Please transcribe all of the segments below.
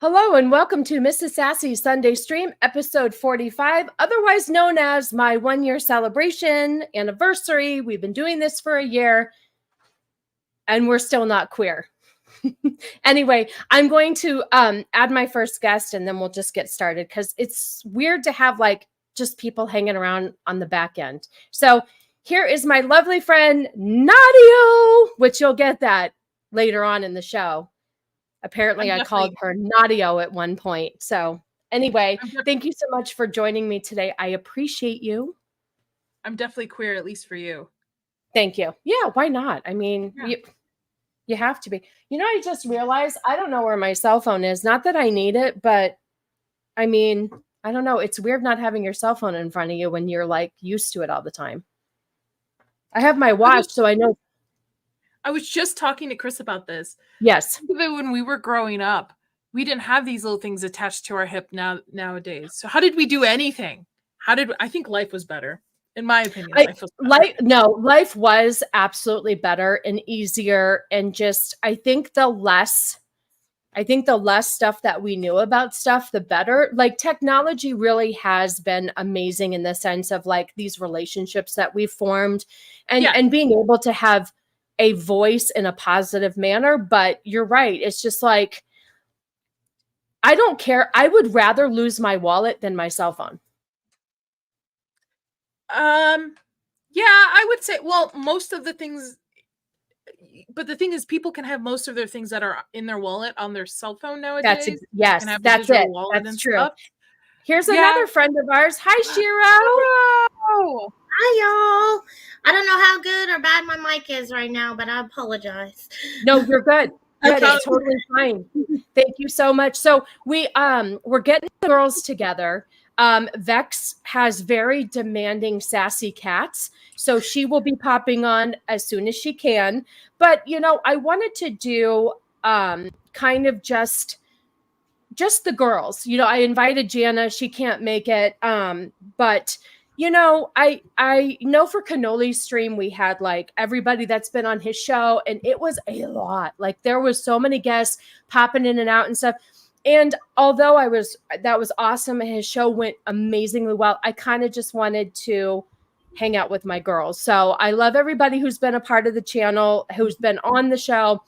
Hello and welcome to Mrs. Sassy's Sunday Stream, episode 45, otherwise known as my 1-year celebration anniversary. We've been doing this for a year and we're still not queer. Anyway, I'm going to add my first guest and then we'll just get started because it's weird to have like just people hanging around on the back end. So here is my lovely friend Nadia, which you'll get that later on in the show. Apparently, I called her Nadia at one point. So anyway, thank you so much for joining me today. I appreciate you. I'm definitely queer, at least for you. Thank you. Yeah, why not? I mean, you have to be. You know, I just realized I don't know where my cell phone is. Not that I need it, but I mean, I don't know. It's weird not having your cell phone in front of you when you're like used to it all the time. I have my watch, so I know. I was just talking to Chris about this. Yes. When we were growing up, we didn't have these little things attached to our hip nowadays. So how did we do anything? I think life was better, in my opinion. Life was absolutely better and easier. And just, I think the less stuff that we knew about stuff, the better. Like technology really has been amazing in the sense of like these relationships that we formed and being able to have a voice in a positive manner. But you're right. It's just like, I don't care. I would rather lose my wallet than my cell phone. Yeah, I would say, well, most of the things, but the thing is people can have most of their things that are in their wallet on their cell phone nowadays. That's it. That's true. Stuff. Here's another friend of ours. Hi, Shiro. Hi, y'all. I don't know how good or bad my mic is right now, but I apologize. No, you're good. It's totally fine. Thank you so much. So we're getting the girls together. Vex has very demanding, sassy cats, so she will be popping on as soon as she can. But, you know, I wanted to do kind of just the girls. You know, I invited Jana. She can't make it. But you know, I know for Cannoli's stream, we had like everybody that's been on his show, and it was a lot. Like there was so many guests popping in and out and stuff. And although that was awesome, and his show went amazingly well, I kind of just wanted to hang out with my girls. So I love everybody who's been a part of the channel, who's been on the show,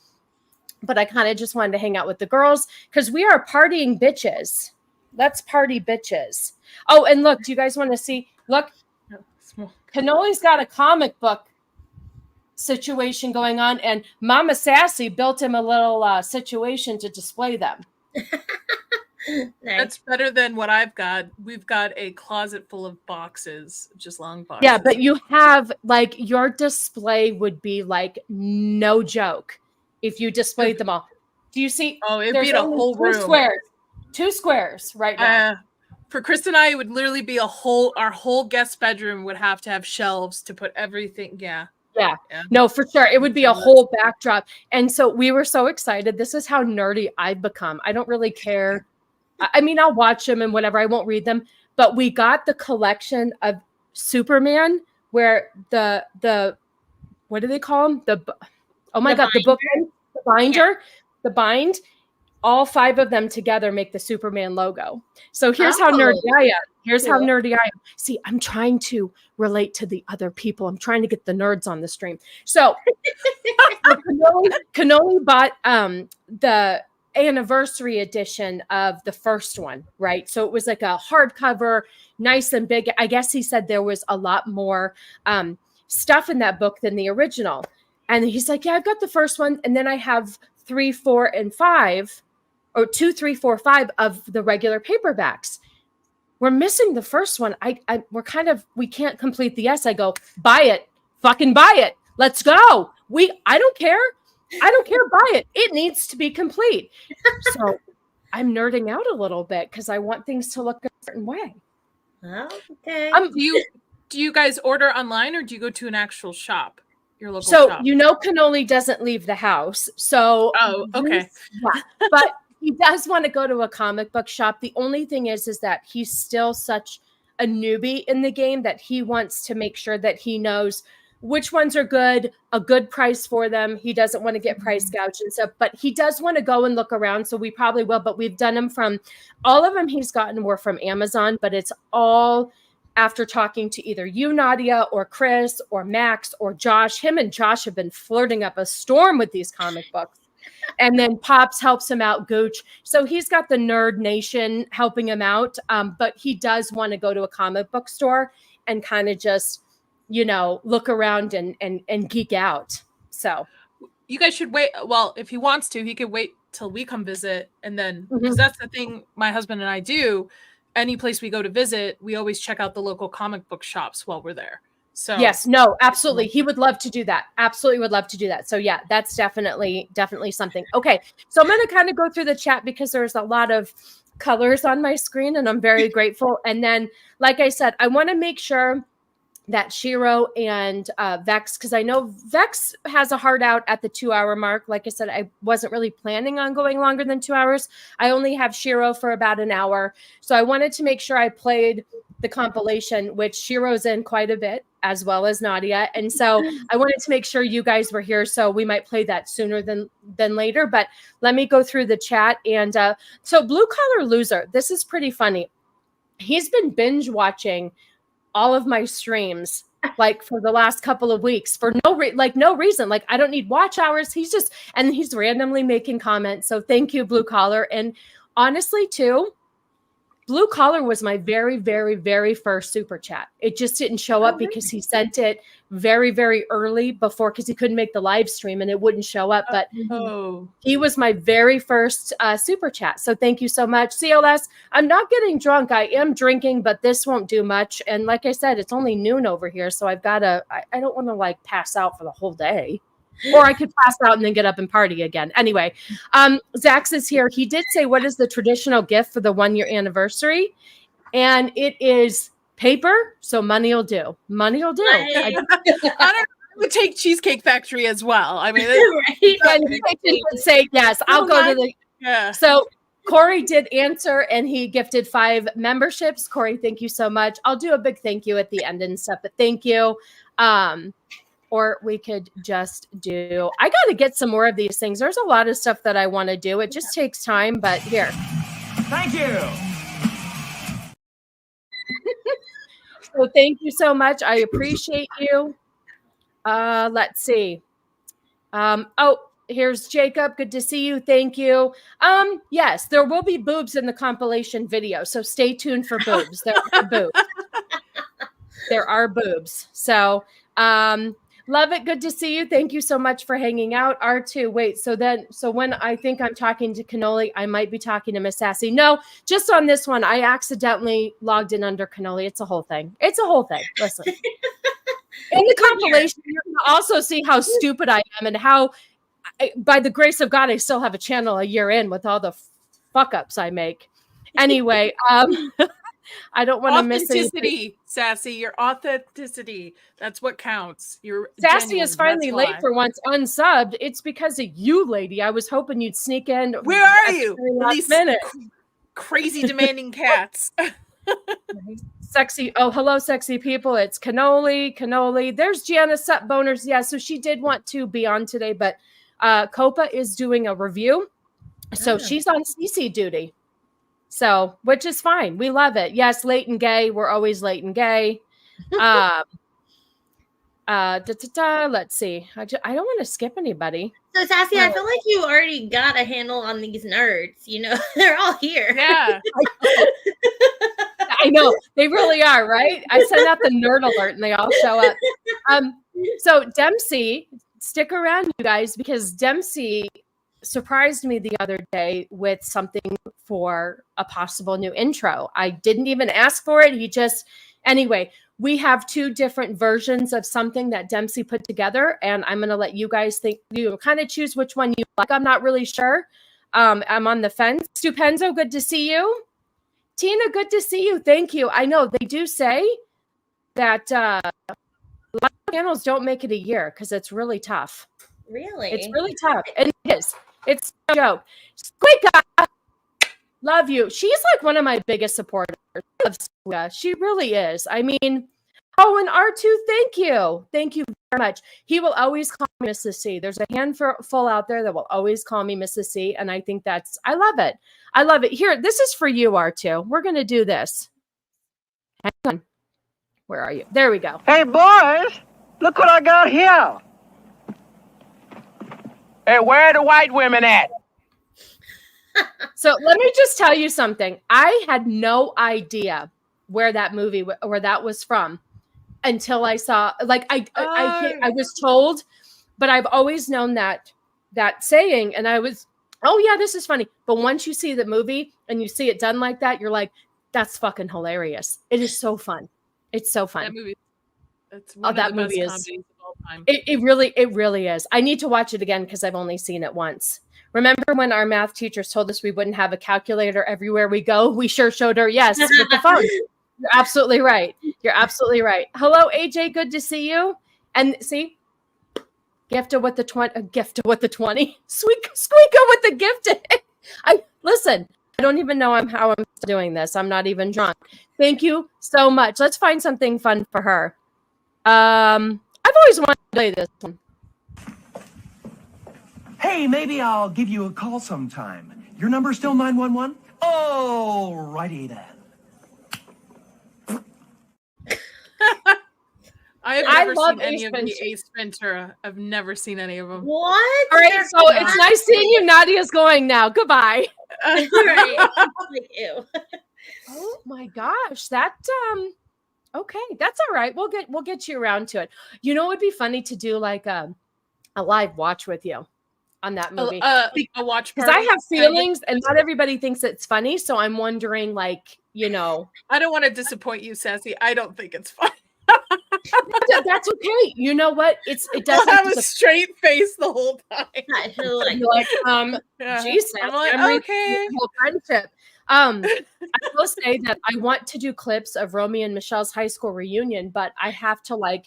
but I kind of just wanted to hang out with the girls because we are partying bitches. Let's party bitches. Oh, and look, do you guys want to see? Look, Cannoli's got a comic book situation going on, and Mama Sassy built him a little situation to display them. Nice. That's better than what I've got. We've got a closet full of boxes, just long boxes. Yeah, but you have, like, your display would be, like, no joke if you displayed them all. Do you see? Oh, it'd be a whole room. Two squares right now. For Chris and I, it would literally be our whole guest bedroom would have to have shelves to put everything. Yeah. No, for sure. It would be a whole backdrop. And so we were so excited. This is how nerdy I've become. I don't really care. I mean, I'll watch them and whatever. I won't read them. But we got the collection of Superman where the what do they call them? The binder. The bind. All 5 of them together make the Superman logo. So here's how nerdy I am. See, I'm trying to relate to the other people. I'm trying to get the nerds on the stream. So Cannoli bought the anniversary edition of the first one, right? So it was like a hardcover, nice and big. I guess he said there was a lot more stuff in that book than the original. And he's like, yeah, I've got the first one. And then I have 3, 4, and 5. Or 2, 3, 4, 5 of the regular paperbacks. We're missing the first one. We can't complete the S. I go, buy it, fucking buy it. Let's go. I don't care. Buy it. It needs to be complete. So I'm nerding out a little bit because I want things to look a certain way. Okay. Do you guys order online or do you go to an actual shop? Your local shop? You know, Cannoli doesn't leave the house. So okay. But he does want to go to a comic book shop. The only thing is that he's still such a newbie in the game that he wants to make sure that he knows which ones are good, a good price for them. He doesn't want to get price gouged and stuff, but he does want to go and look around. So we probably will, but we've done them from all of them he's gotten were from Amazon, but it's all after talking to either you, Nadia, or Chris, or Max, or Josh. Him and Josh have been flirting up a storm with these comic books. And then Pops helps him out, Gooch. So he's got the Nerd Nation helping him out. But he does want to go to a comic book store and kind of just, look around and geek out. So you guys should wait. Well, if he wants to, he could wait till we come visit. And then, because that's the thing my husband and I do. Any place we go to visit, we always check out the local comic book shops while we're there. So yes, no, absolutely. He would love to do that. Absolutely would love to do that. So yeah, that's definitely something. Okay. So I'm going to kind of go through the chat because there's a lot of colors on my screen and I'm very grateful. And then, like I said, I want to make sure that Shiro and Vex, because I know Vex has a hard out at the 2-hour mark. Like I said, I wasn't really planning on going longer than 2 hours. I only have Shiro for about an hour. So I wanted to make sure I played the compilation, which Shiro's in quite a bit, as well as Nadia. And so I wanted to make sure you guys were here. So we might play that sooner than later. But let me go through the chat. And so Blue Collar Loser, this is pretty funny. He's been binge watching all of my streams like for the last couple of weeks for no reason. Like I don't need watch hours. He's randomly making comments. So thank you, Blue Collar. And honestly too, Blue Collar was my very, very, very first super chat. It just didn't show up because he sent it very, very early before because he couldn't make the live stream and it wouldn't show up. But he was my very first super chat. So thank you so much. CLS, I'm not getting drunk. I am drinking, but this won't do much. And like I said, it's only noon over here. So I don't want to like pass out for the whole day. Or I could pass out and then get up and party again. Anyway, Zax is here. He did say, what is the traditional gift for the 1-year anniversary? And it is paper. So money will do. Money will do. I would take Cheesecake Factory as well. I mean, and say, yes, I'll go to the. Yeah. So Corey did answer and he gifted 5 memberships. Corey, thank you so much. I'll do a big thank you at the end and stuff, but thank you. Or we could just do, I got to get some more of these things. There's a lot of stuff that I want to do. It just takes time, but here. Thank you. So thank you so much. I appreciate you. Let's see. Here's Jacob. Good to see you. Thank you. Yes, there will be boobs in the compilation video. So stay tuned for boobs. There are boobs. There are boobs. So, love it. Good to see you. Thank you so much for hanging out. R2. Wait, so when I think I'm talking to Cannoli, I might be talking to Miss Sassy. No, just on this one, I accidentally logged in under Cannoli. It's a whole thing. Listen. In the compilation, you're going to also see how stupid I am and how, by the grace of God, I still have a channel a year in with all the fuck-ups I make. Anyway, I don't want to miss authenticity, Sassy. Your authenticity. That's what counts. Your Sassy is finally late for once unsubbed. It's because of you, lady. I was hoping you'd sneak in. Where are you? These crazy demanding cats. Sexy. Oh, hello, sexy people. It's Cannoli. There's Janice Sup Boners. Yeah, so she did want to be on today, but Copa is doing a review. So she's on CC duty. So, which is fine. We love it. Yes, late and gay. We're always late and gay. Let's see. I don't want to skip anybody. So, Sassy, I feel like you already got a handle on these nerds. They're all here. Yeah. I know. They really are, right? I send out the nerd alert and they all show up. So, Dempsey, stick around, you guys, because Dempsey surprised me the other day with something for a possible new intro. I didn't even ask for it. Anyway, we have 2 different versions of something that Dempsey put together, and I'm going to let you guys think, kind of choose which one you like. I'm not really sure. I'm on the fence. Stupenzo, good to see you. Tina, good to see you. Thank you. I know they do say that a lot of channels don't make it a year because it's really tough. Really? It's really tough. And it is. It's no joke. Squeaka, love you. She's like one of my biggest supporters. She really is. I mean, Oh, and R2, thank you. Thank you very much. He will always call me Mrs. C. There's a handful out there that will always call me Mrs. C. And I think I love it. I love it. Here, this is for you, R2. We're going to do this. Hang on. Where are you? There we go. Hey, boys, look what I got here. Hey, where are the white women at? So let me just tell you something. I had no idea where that was from until I saw, like, I was told, but I've always known that saying, and I was, oh yeah, this is funny. But once you see the movie and you see it done like that, you're like, that's fucking hilarious. It is so fun. It's so fun. That movie, it's one of the best comedies of all time. It really is. I need to watch it again because I've only seen it once. Remember when our math teachers told us we wouldn't have a calculator everywhere we go? We sure showed her yes with the phone. You're absolutely right. You're absolutely right. Hello, AJ. Good to see you. And see, Gifta with the 20. Gifta with the 20. Squeaker with the gifted. Listen. I don't even know how I'm doing this. I'm not even drunk. Thank you so much. Let's find something fun for her. I've always wanted to play this one. Hey, maybe I'll give you a call sometime. Your number's still 911? Oh, righty then. I have never seen any of the Ace Ventura. I've never seen any of them. What? All right, so it's nice seeing you. Nadia's going now. Goodbye. Right. Like, ew. Oh my gosh, that okay, that's all right. We'll get you around to it. You know, it would be funny to do like a live watch with you on that movie. A watch party. Because I have feelings, and not everybody thinks it's funny. So I'm wondering, like, you know, I don't want to disappoint you, Sassy. I don't think it's funny. That's okay. You know what? It doesn't have a straight face the whole time. Jesus, I'm like, okay. Whole friendship. I will say that I want to do clips of Romy and Michelle's high school reunion, but I have to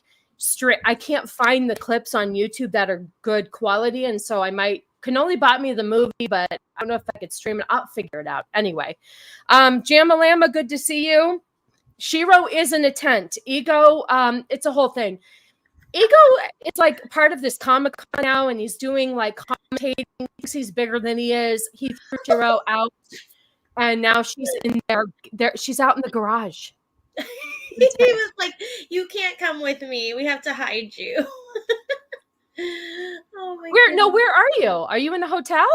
I can't find the clips on YouTube that are good quality, and so can only bought me the movie, but I don't know if I could stream it. I'll figure it out anyway. Jamalama, good to see you. Shiro is in a tent. Ego, it's a whole thing. Ego, it's like part of this Comic-Con now, and he's doing like commentating. He thinks he's bigger than he is. He threw Shiro out, and now she's in there. She's out in the garage. He was like, "You can't come with me. We have to hide you." Oh my God. Where are you? Are you in a hotel?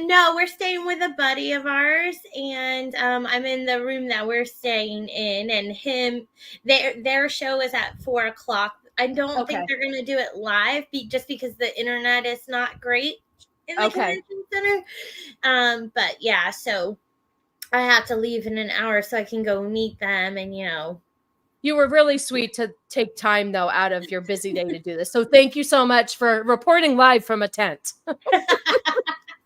No, we're staying with a buddy of ours, and I'm in the room that we're staying in, and their show is at 4:00. I don't think they're going to do it live just because the internet is not great in the convention center. But yeah, so I have to leave in an hour so I can go meet them, and You were really sweet to take time, though, out of your busy day to do this. So thank you so much for reporting live from a tent.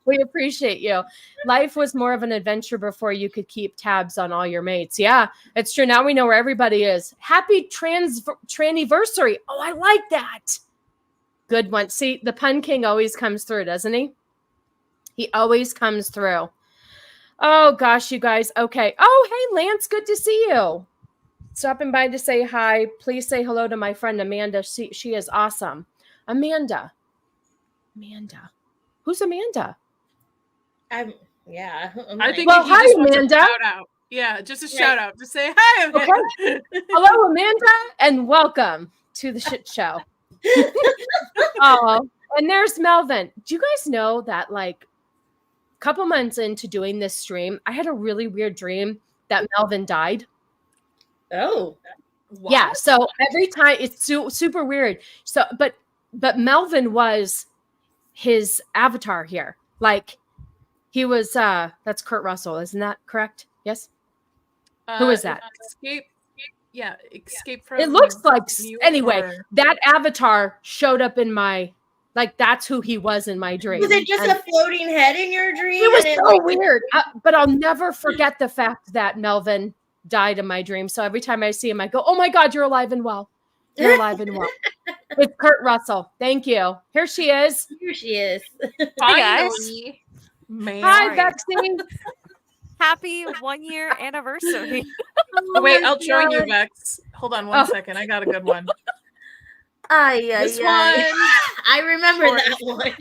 We appreciate you. Life was more of an adventure before you could keep tabs on all your mates. Yeah, it's true. Now we know where everybody is. Happy tranniversary. Oh, I like that. Good one. See, the pun king always comes through, doesn't he? He always comes through. Oh, gosh, you guys. Okay. Oh, hey, Lance. Good to see you. Stopping by to say hi. Please say hello to my friend Amanda. She is awesome. Amanda. Who's Amanda? Yeah. I think hi, Amanda. Shout out. Yeah, just a shout out. Just say hi, Amanda. Okay. Hello, Amanda, and welcome to the shit show. Oh, and there's Melvin. Do you guys know that, like, a couple months into doing this stream, I had a really weird dream that Melvin died? Oh, what? Yeah. So every time it's super weird. So, but Melvin was his avatar here. Like, he was. That's Kurt Russell, isn't that correct? Yes. Who is that? Escape from. It looks like anyway. That avatar showed up in my. Like, that's who he was in my dream. Was it just a floating head in your dream? It was so weird. But I'll never forget the fact that Melvin died in my dream. So every time I see him, I go, "Oh my God, you're alive and well. You're alive and well." It's Kurt Russell. Thank you. Here she is. Here she is. Hi, guys. Hi, Betsy. happy 1 year anniversary. Wait, I'll join you, Vex. Hold on one second. I got a good one. This one. I remember that one.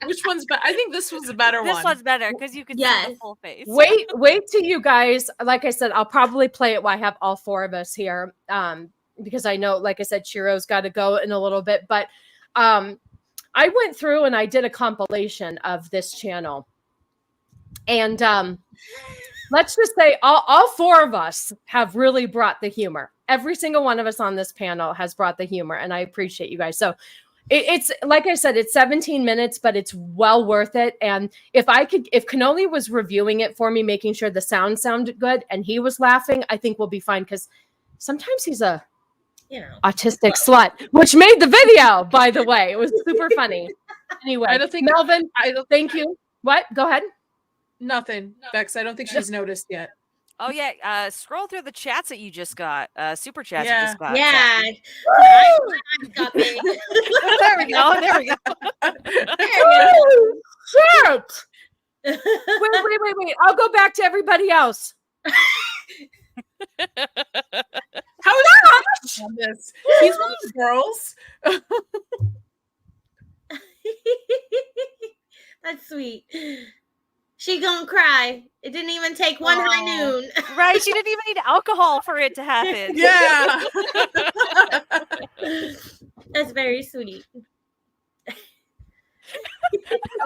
Which one's better? I think this was a better one. This one's better because you can see the full face. Wait till you guys. Like I said, I'll probably play it while I have all four of us here. Because I know, like I said, Shiro's got to go in a little bit. But I went through and I did a compilation of this channel. And let's just say all four of us have really brought the humor. Every single one of us on this panel has brought the humor, and I appreciate you guys. So it's like I said, it's 17 minutes, but it's well worth it. And if Cannoli was reviewing it for me, making sure the sound sounded good, and he was laughing, I think we'll be fine, because sometimes he's a autistic slut, which made the video, by the way. It was super funny. Anyway, I don't think Melvin, thank you. What? Go ahead. Nothing, Vex. I don't think she's noticed yet. Oh yeah, scroll through the chats that you just got. Super chats you just got. Yeah. Got big. There we go. There we go. Shit. Wait. I'll go back to everybody else. How is that? This? He's one of the girls. That's sweet. She gonna cry. It didn't even take one high noon. Right, she didn't even need alcohol for it to happen. Yeah. That's very sweet.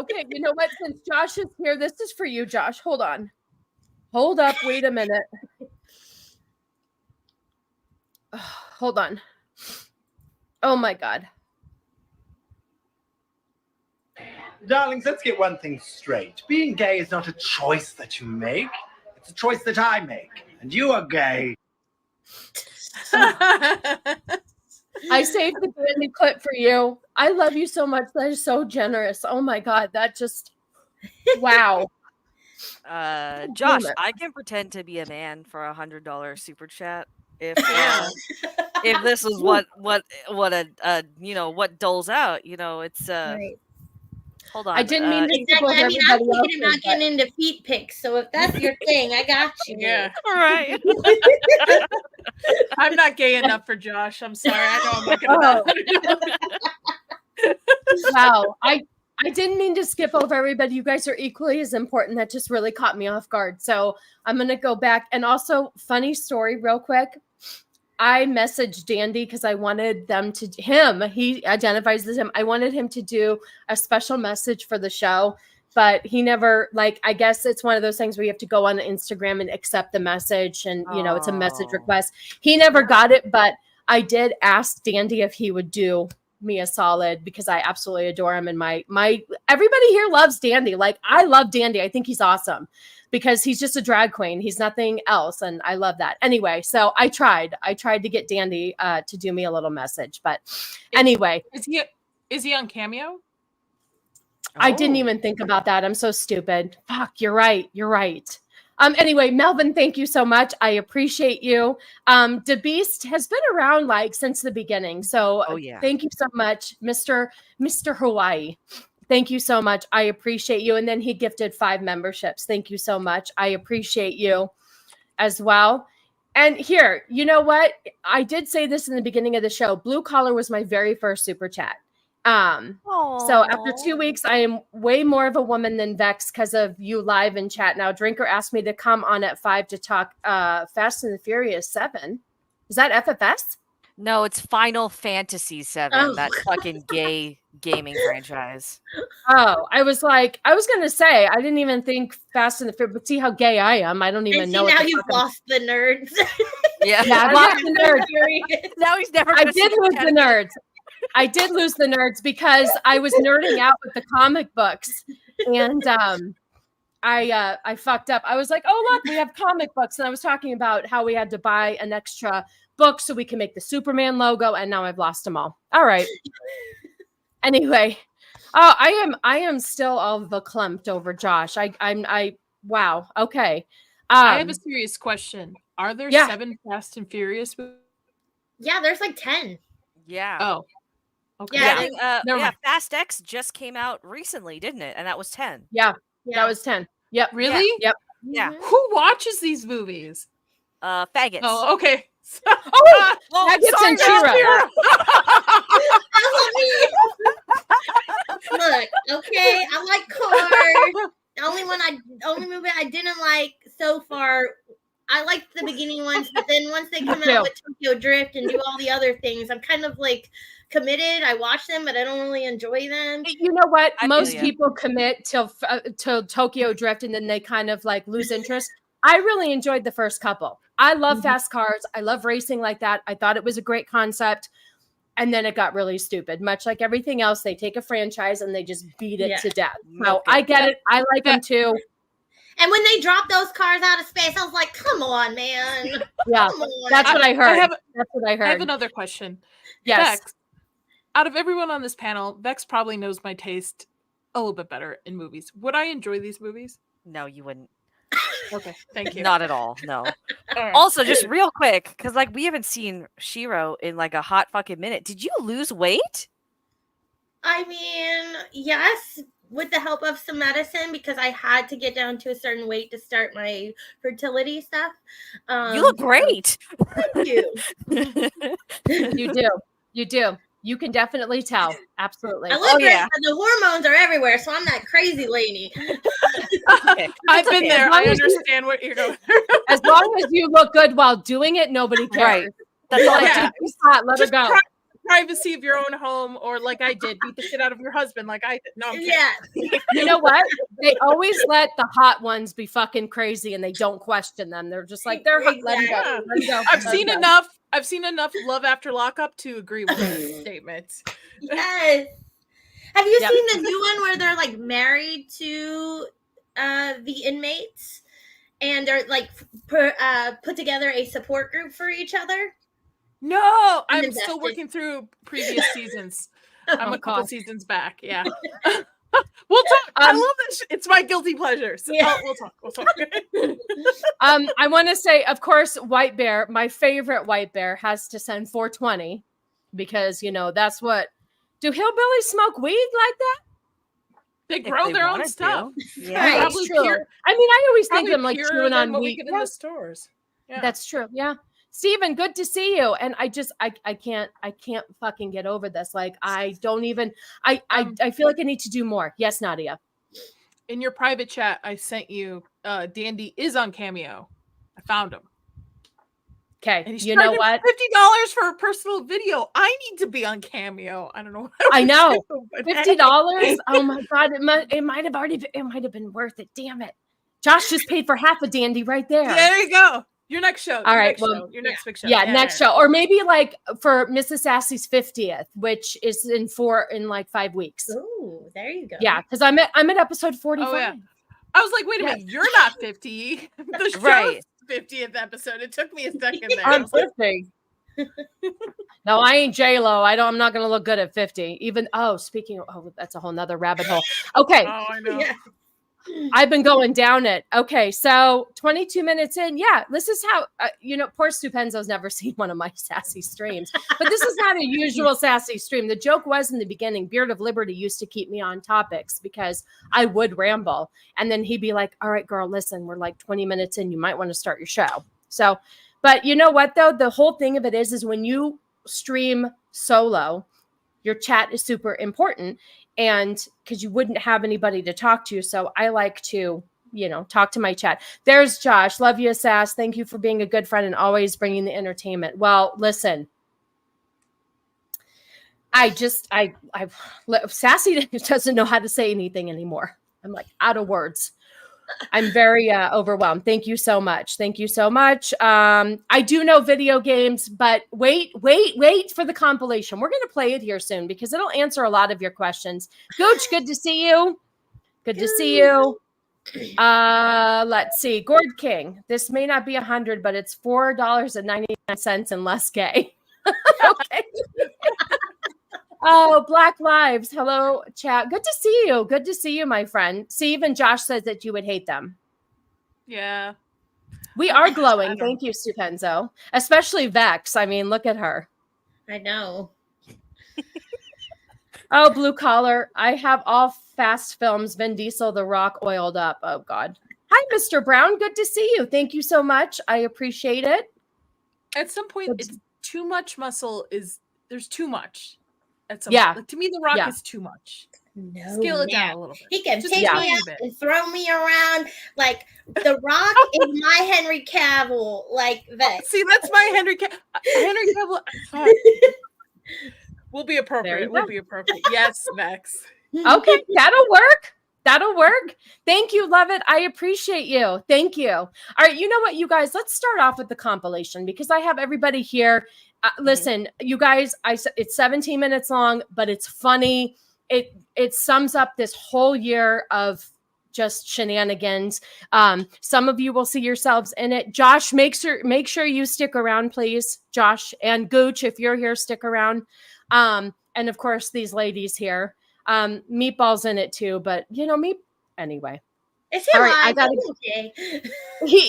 Okay, you know what? Since Josh is here, this is for you, Josh. Hold on. Hold up. Wait a minute. Hold on. Oh my God. Darlings, let's get one thing straight. Being gay is not a choice that you make. It's a choice that I make. And you are gay. I saved the Brandy clip for you. I love you so much. That is so generous. Oh my God. That just, wow. Josh, I can pretend to be a man for $100 super chat. If this is what doles out, it's right. Hold on. I didn't mean to skip over I'm everybody else. not getting into feet pics, so if that's your thing, I got you. Yeah. All right. I'm not gay enough for Josh. I'm sorry. I know I'm not gonna. Wow. I didn't mean to skip over everybody. You guys are equally as important. That just really caught me off guard. So I'm going to go back. And also, funny story real quick. I messaged Dandy because I wanted he identifies as him. I wanted him to do a special message for the show, but he never, I guess it's one of those things where you have to go on Instagram and accept the message. And, it's a message request. He never got it, but I did ask Dandy if he would do me a solid because I absolutely adore him. And my everybody here loves Dandy. I love Dandy. I think he's awesome because he's just a drag queen. He's nothing else. And I love that. Anyway, so I tried to get Dandy to do me a little message. But anyway. Is he on Cameo? I didn't even think about that. I'm so stupid. Fuck, you're right. Anyway, Melvin, thank you so much. I appreciate you. DeBeast has been around since the beginning. So thank you so much, Mr. Hawaii. Thank you so much. I appreciate you. And then he gifted 5 memberships. Thank you so much. I appreciate you as well. And here, you know what? I did say this in the beginning of the show. Blue Collar was my very first super chat. So after 2 weeks, I am way more of a woman than Vex because of you live in chat. Now, Drinker asked me to come on at 5 to talk Fast and the Furious 7. Is that FFS? No, it's Final Fantasy 7, that fucking gay gaming franchise. Oh, I was going to say, I didn't even think Fast and the Furious, but see how gay I am. I don't even know. Now you've lost the nerds. Yeah, I lost the nerds. Now he's never. I did lose the nerds. I did lose the nerds because I was nerding out with the comic books, and I fucked up. I was like, "Oh look, we have comic books," and I was talking about how we had to buy an extra book so we can make the Superman logo, and now I've lost them all. All right. Anyway, I am still all verklempt over Josh. Wow. Okay. I have a serious question. Are there 7 Fast and Furious movies? Yeah, there's 10. Yeah. Oh. Okay. Yeah. Fast X just came out recently, didn't it? And that was 10. Yeah. Yeah. That was 10. Yep. Really? Yep. Yeah. Mhm. Who watches these movies? Faggots. Oh, okay. Oh, well, Faggots sorry, and girl. Chiro. Look, okay, I like Cars. The only movie I didn't like so far. I liked the beginning ones, but then once they come out with Tokyo Drift and do all the other things, I'm kind of like committed. I watch them, but I don't really enjoy them. You know what? I Most feel ya. people commit till Tokyo Drift, and then they kind of like lose interest. I really enjoyed the first couple. I love fast cars. I love racing like that. I thought it was a great concept. And then it got really stupid. Much like everything else, they take a franchise and they just beat it to death. So I get it. I like them too. And when they dropped those cars out of space, I was like, come on, man. Yeah, Come on. that's what I heard. That's what I I heard. have another question. Yes. Vex, out of everyone on this panel, Vex probably knows my taste a little bit better in movies. Would I enjoy these movies? No, you wouldn't. Okay, thank you. Not at all. No. All right. Also, just real quick, because like we haven't seen Shiro in like a hot fucking minute. Did you lose weight? I mean, yes, with the help of some medicine, because I had to get down to a certain weight to start my fertility stuff. You look great. Thank you. You do. You do. You can definitely tell. Absolutely. I look great, yeah. but the hormones are everywhere, so I'm that crazy lady. Okay. I've been okay. there. As long I as you- understand what you're going. As long as you look good while doing it, nobody cares. Right. That's all. Yeah. She's hot, let her Just go. privacy of your own home, or like I did, beat the shit out of your husband, like I did. No, I'm kidding. Yeah. You know what? They always let the hot ones be fucking crazy and they don't question them. They're just like, they're hot. Let them go. Yeah. Let 'em go. I've Let 'em seen go. enough. I've seen enough Love After Lockup to agree with that statement. Yes. Have you Yep. seen the new one where they're like married to the inmates and they're like put together a support group for each other? No, I'm invested. still working through previous seasons. I'm a couple God. seasons back. Yeah. We'll talk. I love that. It's my guilty pleasure. So Yeah. we'll talk. We'll talk. I want to say, of course, White Bear, my favorite White Bear, has to send 420 because, you know, that's what. Do hillbillies smoke weed like that? They If grow they their own wanted to. stuff. Yeah. Right, Probably true. pure- I mean, I always think Probably them like purer chewing than on what we weed. get in the stores. Yeah. That's true. Yeah. Steven, good to see you. And I can't fucking get over this. Like, I don't even, I feel like I need to do more. Yes, Nadia. In your private chat, I sent you. Dandy is on Cameo. I found him. Okay. And he's You know charging what? $50 for a personal video. I need to be on Cameo. I don't know. What I would know. do, but $50. Oh my God. It might have been worth it. Damn it. Josh just paid for half a Dandy right there. There you go. Your next show. All right, well, Your next big show. Yeah, next show. Or maybe like for Mrs. Sassy's 50th, which is in like 5 weeks. Ooh, there you go. Yeah, because I'm at episode 45. Oh, yeah. I was like, wait a Yes. minute, you're not 50. The show's Right. 50th episode. It took me a second there. I'm 50. No, I ain't J-Lo. I'm not gonna look good at 50. Even speaking of, that's a whole nother rabbit hole. Okay. Oh, I know. Yeah. I've been going down it. Okay, so 22 minutes in. Yeah, this is how, poor Stupenzo's never seen one of my Sassy streams, but this is not a usual Sassy stream. The joke was in the beginning, Beard of Liberty used to keep me on topics because I would ramble. And then he'd be like, all right, girl, listen, we're like 20 minutes in. You might want to start your show. So, but you know what, though? The whole thing of it is when you stream solo, your chat is super important. And because you wouldn't have anybody to talk to. So I like to, talk to my chat. There's Josh. Love you, Sass. Thank you for being a good friend and always bringing the entertainment. Well, listen, Sassy doesn't know how to say anything anymore. I'm like out of words. I'm very overwhelmed. Thank you so much. Thank you so much. I do know video games, but wait for the compilation. We're going to play it here soon because it'll answer a lot of your questions. Gooch, good to see you. Good to see you. Let's see. Gord King. This may not be 100, but it's $4.99 and less gay. Okay. Oh, Black Lives. Hello, chat. Good to see you. Good to see you, my friend. Steve and Josh says that you would hate them. Yeah. We are glowing. Thank you, Stupenzo. Especially Vex. I mean, look at her. I know. Oh, blue collar. I have all Fast Films, Vin Diesel, The Rock, oiled up. Oh God. Hi, Mr. Brown. Good to see you. Thank you so much. I appreciate it. At some point, it's too much muscle. There's too much. At some Yeah. point. Like, to me, The Rock is too much. No, Scale it down a little bit. He can Just pick a me tiny up bit. and throw me around. Like, The Rock is my Henry Cavill. Like that. See, that's my Henry Cavill. Will be appropriate. Will be appropriate. Yes, Vex. Okay, that'll work. That'll work. Thank you, love it. I appreciate you. Thank you. All right, you know what, you guys? Let's start off with the compilation because I have everybody here. Listen, you guys, it's 17 minutes long, but it's funny. It sums up this whole year of just shenanigans. Some of you will see yourselves in it. Josh, make sure you stick around, please. Josh and Gooch, if you're here, stick around. And of course, these ladies here. Meatball's in it too, but anyway. Is he alive? Okay.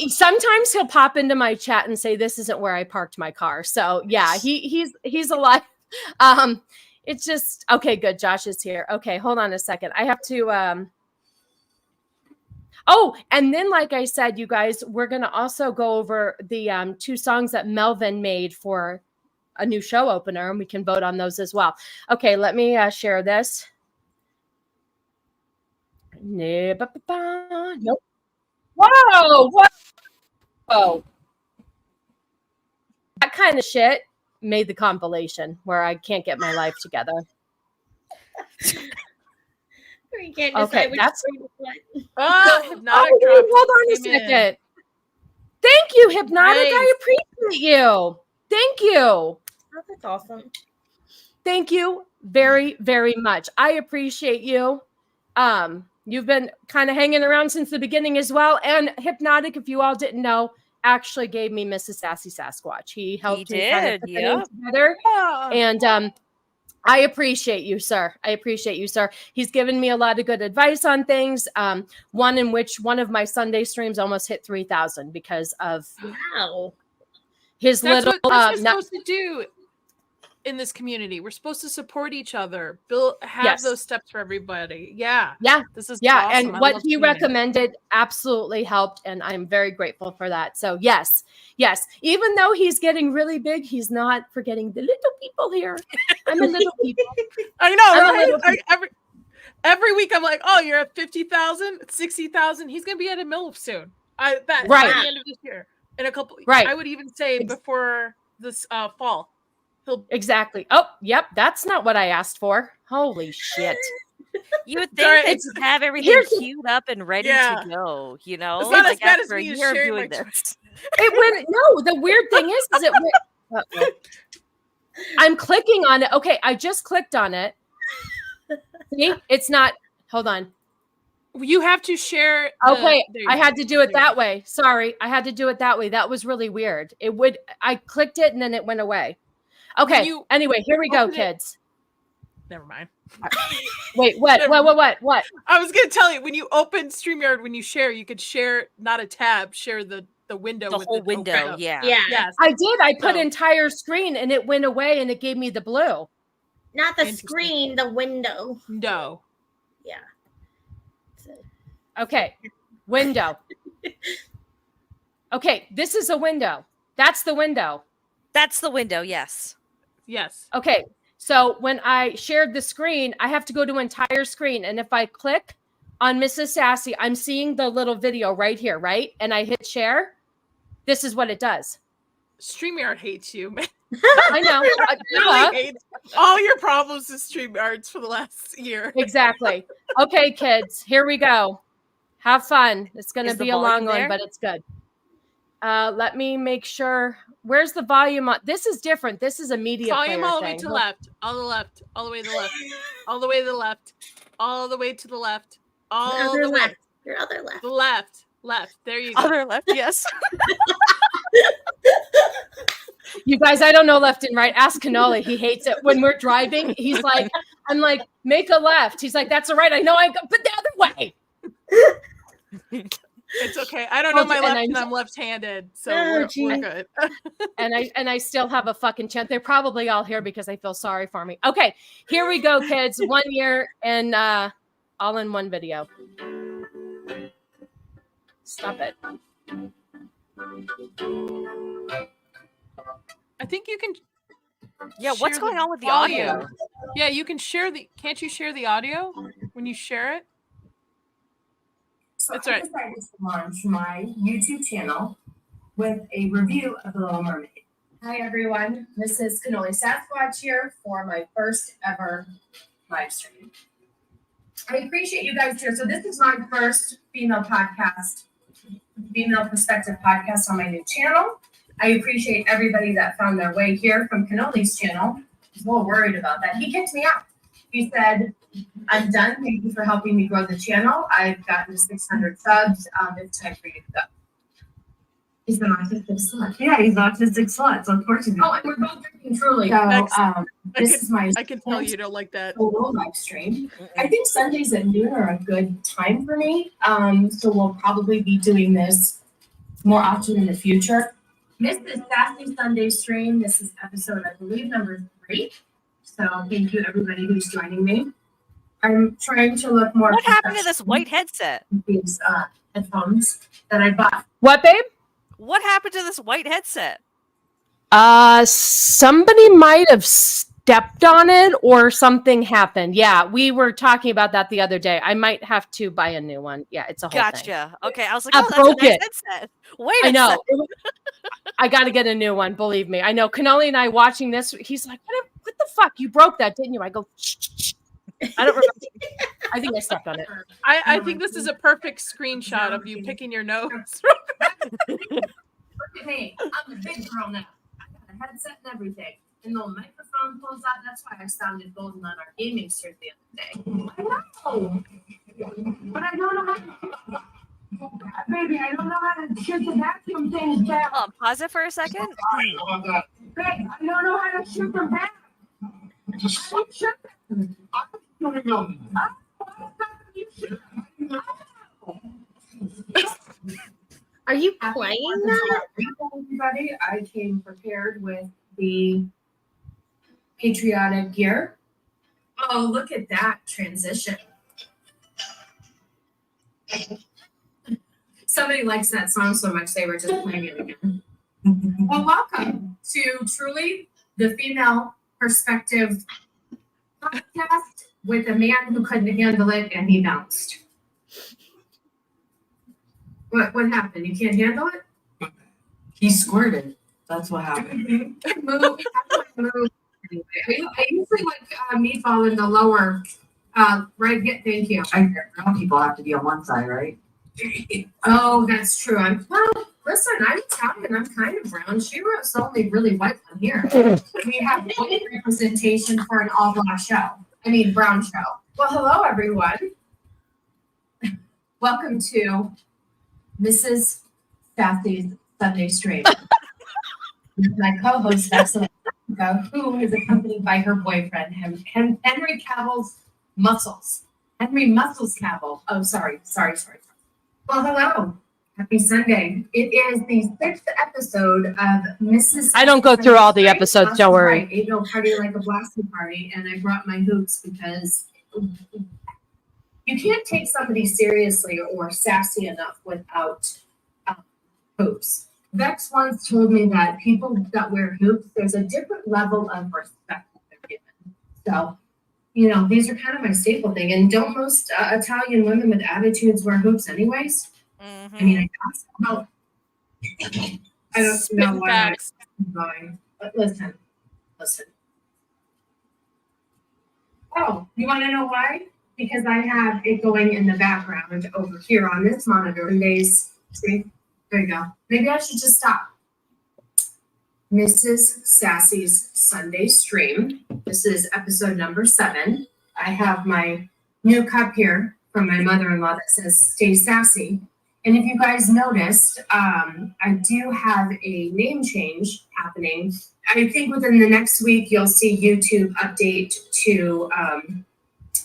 Sometimes he'll pop into my chat and say, "This isn't where I parked my car." So yeah, he's alive. It's just okay. Good. Josh is here. Okay, hold on a second. I have to. Oh, and then, like I said, you guys, we're gonna also go over the 2 songs that Melvin made for a new show opener, and we can vote on those as well. Okay, let me share this. Nope. Whoa. That kind of shit made the compilation where I can't get my life together. We can't decide which hold on a second. Thank you, Hypnotic. I appreciate you. Thank you. Oh, that's awesome. Thank you very, very much. I appreciate you. You've been kind of hanging around since the beginning as well. And Hypnotic, if you all didn't know, actually gave me Mrs. Sassy Sasquatch. He helped me kind of put it together. And I appreciate you, sir. He's given me a lot of good advice on things. One in which one of my Sunday streams almost hit 3,000 because of his that's little. What we're supposed to do in this community. We're supposed to support each other. Have those steps for everybody. Yeah. This is awesome. And what he recommended absolutely helped, and I'm very grateful for that. So yes. Even though he's getting really big, he's not forgetting the little people here. I'm a little people. I know, right? Every week I'm like, oh, you're at 50,000, 60,000. He's gonna be at a MILF soon. At the end of this year. In a couple. Right. I would even say before this fall. Exactly. Oh, yep. That's not what I asked for. Holy shit. You would think they'd have everything queued up and ready to go, It's not as bad as me a year of doing this. The weird thing is it went. I'm clicking on it. Okay, I just clicked on it. See? It's not. Hold on. You have to share. I had to do it that way. Sorry. I had to do it that way. That was really weird. I clicked it and then it went away. Okay. Anyway, here we go, kids. Never mind. Wait, what? What? I was going to tell you, when you open StreamYard, when you share, you could share not a tab, share the window. The whole window, yeah. Yes. I did. I put entire screen and it went away and it gave me the blue. Not the screen, the window. No. Yeah. Okay. Window. Okay, this is a window. That's the window. That's the window, yes. Yes. Okay. So when I shared the screen, I have to go to entire screen. And if I click on Mrs. Sassy, I'm seeing the little video right here, right? And I hit share. This is what it does. StreamYard hates you. I know. Really hates all your problems with StreamYards for the last year. Exactly. Okay, kids, here we go. Have fun. It's going to be a long one, but it's good. Let me make sure. Where's the volume on? This is different. This is a media volume player all the way to the left, all the left, all the way to the left, all the way to the left, all the way to the left, all the way. Your other left. The left. There you go. Other left, yes. You guys, I don't know left and right. Ask Cannoli. He hates it when we're driving. He's like, I'm like, make a left. He's like, that's all right. I know I go, but the other way. It's okay. I don't know my left and I'm left-handed, so we're good. and I still have a fucking chance. They're probably all here because they feel sorry for me. Okay, here we go, kids. 1 year and all in one video. Stop it. I think you can. Yeah, what's share going the on with the volume. audio? Yeah, you can share the. Can't you share the audio when you share it? So That's I right. decided to launch my YouTube channel with a review of The Little Mermaid. Hi everyone, this is Cannoli Sasquatch here for my first ever live stream. I appreciate you guys here. So this is my first female perspective podcast on my new channel. I appreciate everybody that found their way here from Cannoli's channel. I was a little worried about that. He kicked me out. He said, I'm done. Thank you for helping me grow the channel. I've gotten to 600 subs. It's time for you to go. He's an autistic slut. Yeah, he's autistic slut. So of course he's going. Oh, and we're both drinking Truly. So this is my I can tell you don't like that. solo live stream. I think Sundays at noon are a good time for me. So we'll probably be doing this more often in the future. This is Sassy Sunday stream. This is episode, I believe, number 3. So thank you everybody who's joining me. I'm trying to look more. What happened to this white headset? These headphones that I bought. What, babe? What happened to this white headset? Somebody might have stepped on it or something happened. Yeah, we were talking about that the other day. I might have to buy a new one. Yeah, it's a whole thing. Gotcha. Okay, I was like, I oh, that's a broke nice it. headset. Wait I a know. second. I got to get a new one. Believe me. I know. Cannoli and I watching this. He's like, what the fuck? You broke that, didn't you? I go, shh. I don't remember. I think I stepped on it. I think this is a perfect screenshot of you picking your nose. Look at me. I'm a big girl now. I got a headset and everything. And the microphone pulls out. That's why I sounded golden on our gaming stream the other day. I know. But I don't know how to. Baby, I don't know how to shoot the vacuum things back. Pause it for a second. Babe, I don't know how to shoot them back. Just shoot them. Are you playing that? Everybody, I came prepared with the patriotic gear. Oh, look at that transition. Somebody likes that song so much they were just playing it again. Well, welcome to Truly, the female perspective podcast with a man who couldn't handle it and he bounced. What happened? You can't handle it? He squirted. That's what happened. Move. Anyway, I usually like meatball in the lower right here. Thank you. Brown people have to be on one side, right? Oh, that's true. Listen, I'm Italian. I'm kind of brown. She wrote only really white one here. We have white representation for an all-black show. Brown show. Well, hello, everyone. Welcome to Mrs. Sassy's Sunday stream. My co-host, Sassy, who is accompanied by her boyfriend, Henry Cavill's Muscles. Henry Muscles Cavill. Oh, sorry. Well, hello. Happy Sunday. It is the 6th episode of Mrs. I don't go through all the episodes, don't worry. I ate no party like a blasting party, and I brought my hoops because you can't take somebody seriously or sassy enough without hoops. Vex once told me that people that wear hoops, there's a different level of respect that they're given. So, these are kind of my staple thing. And don't most Italian women with attitudes wear hoops anyways? Mm-hmm. I don't know why I'm going. But listen. Oh, you want to know why? Because I have it going in the background over here on this monitor. See? There you go. Maybe I should just stop. Mrs. Sassy's Sunday stream. This is episode number 7. I have my new cup here from my mother-in-law that says "Stay Sassy." And if you guys noticed, I do have a name change happening. I think within the next week, you'll see YouTube update to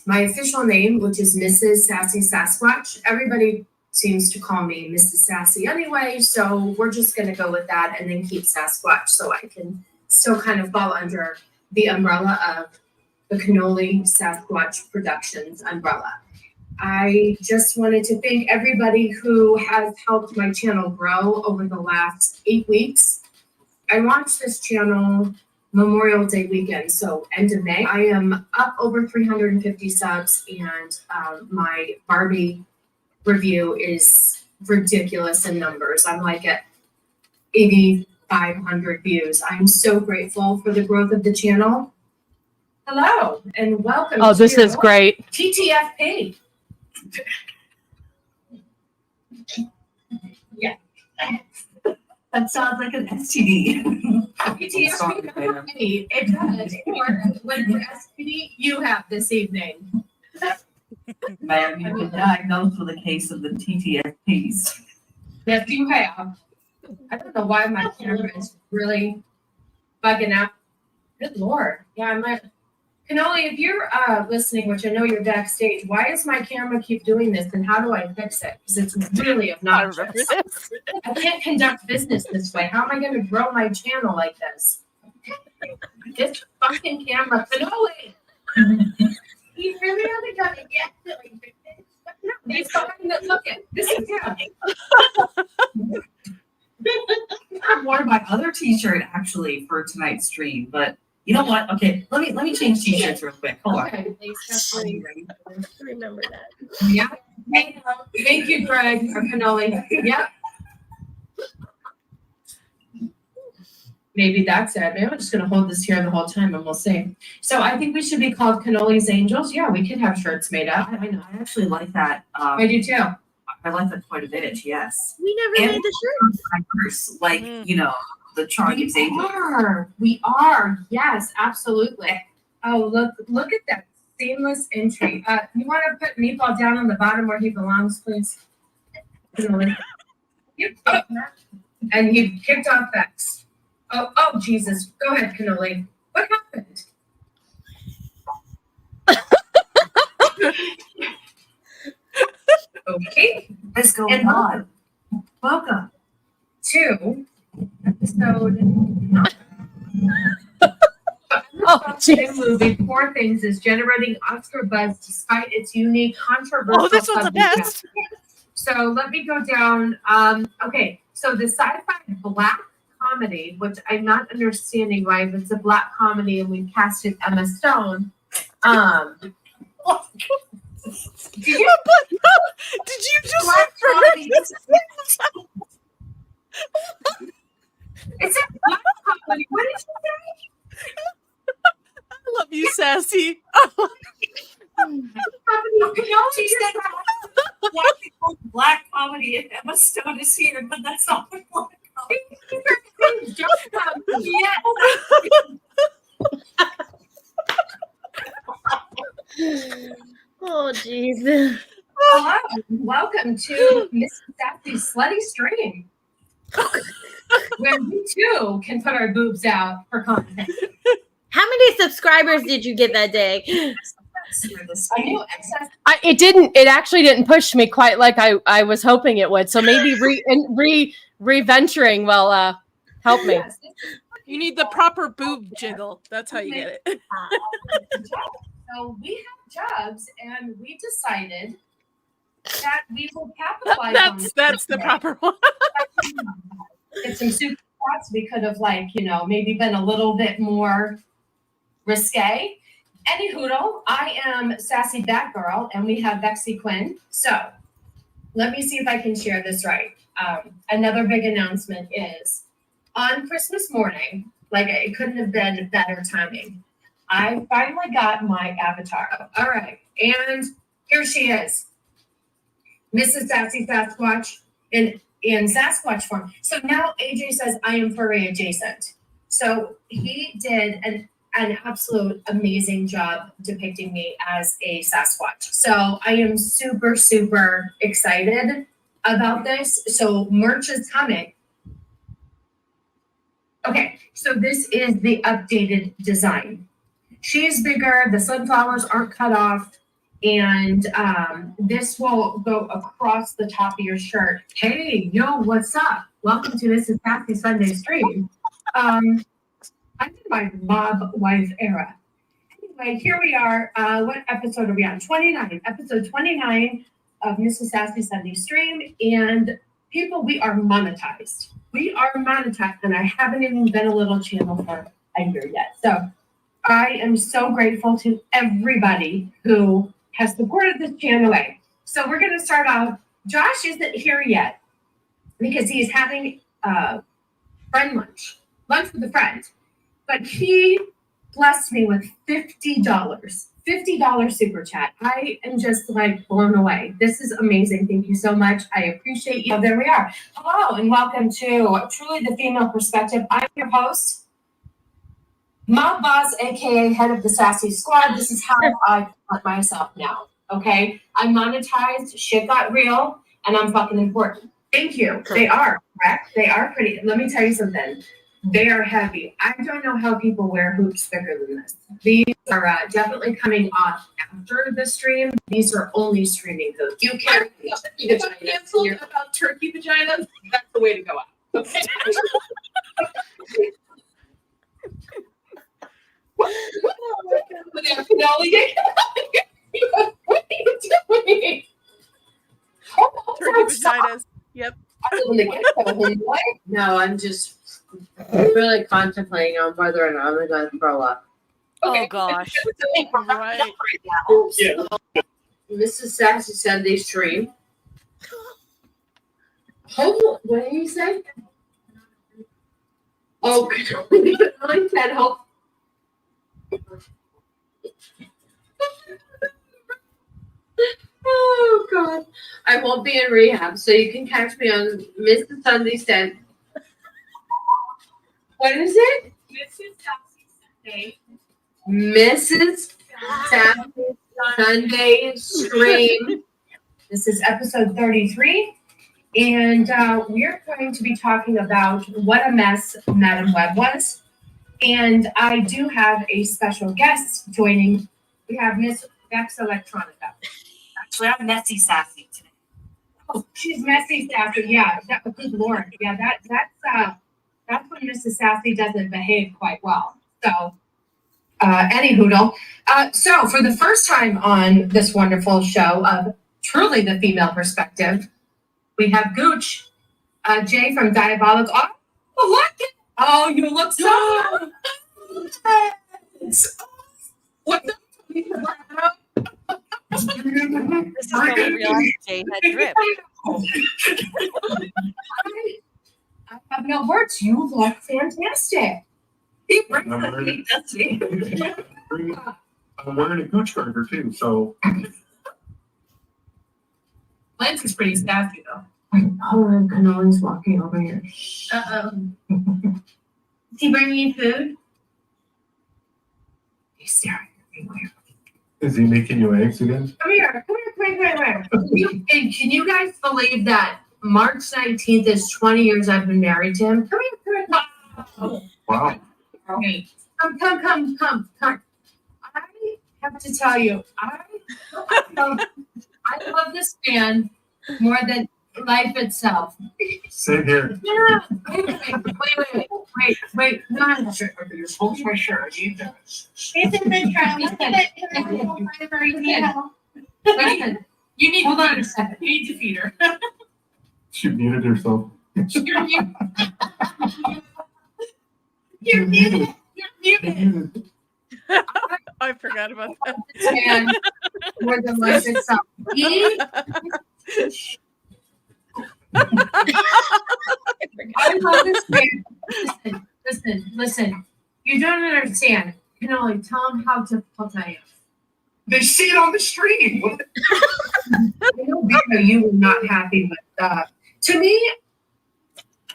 my official name, which is Mrs. Sassy Sasquatch. Everybody seems to call me Mrs. Sassy anyway, so we're just going to go with that and then keep Sasquatch so I can still kind of fall under the umbrella of the Cannoli Sasquatch Productions umbrella. I just wanted to thank everybody who has helped my channel grow over the last 8 weeks. I launched this channel Memorial Day weekend, so end of May. I am up over 350 subs, and my Barbie review is ridiculous in numbers. I'm like at 8,500 views. I'm so grateful for the growth of the channel. Hello, and welcome Oh, this is great. TTFP. Yeah. That sounds like an STD. TTFP. It does. Or when you're STD, you have this evening. Ma'am, you've been diagnosed with a case of the TTFPs. Yes, you have. I don't know why my camera is really bugging out. Good Lord. Yeah, I might. Cannoli, if you're listening, which I know you're backstage, why does my camera keep doing this, and how do I fix it? Because it's really obnoxious. I can't conduct business this way. How am I going to grow my channel like this? This fucking camera, Cannoli. He really only got it yet. No, he's behind the look at. This is him. I wore my other T-shirt actually for tonight's stream, but you know what? Okay, let me change T-shirts real quick. Hold Okay, on. Remember that. Yeah. Thank you, Greg or Cannoli. Yep. Maybe that's it. Maybe I'm just going to hold this here the whole time and we'll see. So I think we should be called Cannoli's Angels. Yeah, we could have shirts made up. I know. I actually like that. I do too. I like that quite a bit. Yes. We never And made the shirt. my purse, like you know, the Charlie's Angels. We are. Yes, absolutely. Oh, look at that seamless entry. You want to put Meatball down on the bottom where he belongs, please? Yep. And he kicked off Vex. Oh, Jesus. Go ahead, Cannoli. What happened? Okay. Let's go And on. Welcome. To episode. geez. Movie Poor Things is generating Oscar buzz despite its unique controversial. Oh, this one's the subject best. matter. So let me go down. Okay, so the sci-fi black comedy, which I'm not understanding why if it's a black comedy and we casted Emma Stone. Did you just black comedy? It's a black comedy. What did you say? I love you, Sassy. Black comedy and Emma Stone is here, but that's not what black comedy. Oh, jeez. Hello, welcome to Miss Sassy's Slutty Stream, where we too can put our boobs out for content. How many subscribers did you get that day? I knew excess. It actually didn't push me quite like I was hoping it would. So maybe re-venturing will help me. Yes, You need the proper boob jiggle. That's how you get it. so we have jobs, and we decided that we will capitalize on this. That's the proper one. Get some super spots. We could have, maybe been a little bit more risque. Any hoodle, I am Sassy Batgirl, and we have Vexy Quinn. So let me see if I can share this right. Another big announcement is on Christmas morning, it couldn't have been better timing. I finally got my avatar. All right. And here she is. Mrs. Sassy Sasquatch in Sasquatch form. So now AJ says I am furry adjacent. So he did an absolute amazing job depicting me as a Sasquatch. So I am super, super excited about this. So merch is coming. Okay, so this is the updated design. She's bigger, the sunflowers aren't cut off, and this will go across the top of your shirt. Hey, yo, what's up? Welcome to Mrs. Sassy Sunday Stream. I'm in my mob wife era. anyway, here we are. What episode are we on? 29. Episode 29 of Mrs. Sassy Sunday Stream. And people, we are monetized. We are monetized, and I haven't even been a little channel for a year yet. So I am so grateful to everybody who has supported this channel. So we're going to start off. Josh isn't here yet because he's having friend lunch with a friend. But he blessed me with $50 super chat. I am just like blown away. This is amazing. Thank you so much. I appreciate you. There we are. Hello and welcome to Truly the Female Perspective. I'm your host, Mob Boss, aka head of the Sassy Squad. This is how I let myself now. Okay, I'm monetized. Shit got real, and I'm fucking important. Thank you. They are correct. They are pretty. Let me tell you something. They are heavy. I don't know how people wear hoops thicker than this. These are definitely coming off after the stream. These are only streaming hoops. You can't cancel about turkey vaginas. That's the way to go out. Okay. What are you doing? Turkey vaginas. Yep. No, I'm just really contemplating on whether or not I'm going to throw up. Oh gosh. Right. Yeah. Mrs. Sassy Sunday Stream. Hope, what did you say? Oh, I said hope. Oh God, I won't be in rehab, so you can catch me on Mrs. Sunday Stand. What is it? Mrs. Sassy Sunday. Mrs. Sassy Sunday Stream. This is episode 33, and we're going to be talking about what a mess Madam Web was. And I do have a special guest joining. We have Miss Vex Electronica. Actually, I'm messy sassy today. Oh, she's messy sassy. Yeah, good Lord. Yeah, that's when Mrs. Sassy doesn't behave quite well. So, any hoodle. So for the first time on this wonderful show of Truly the Female Perspective, we have Gooch, Jay from Diabolical. Oh, look! Oh, you look so. What the? This is when we realized Jay had drip. I have no words. You look fantastic. I'm wearing a Gooch burger too, so. Lance is pretty sassy though. Oh, and Canola's walking over here. Uh-oh. Is he bringing you food? He's staring everywhere. Is he making you eggs again? Come here. Can you guys believe that March 19th is 20 years I've been married to him? Come here. Wow. Okay. Come. I have to tell you, I love this man more than life itself. Same here. Yeah. Wait. No. You're supposed to my shirt. I need that. It's in the Listen, you need. Hold on a second. You need to feed her. She muted herself. You're muted. I forgot about that. And more than life itself. I love this man. Listen. You don't understand. You can only tell him how difficult I am. They see it on the stream. I know you were not happy with to me,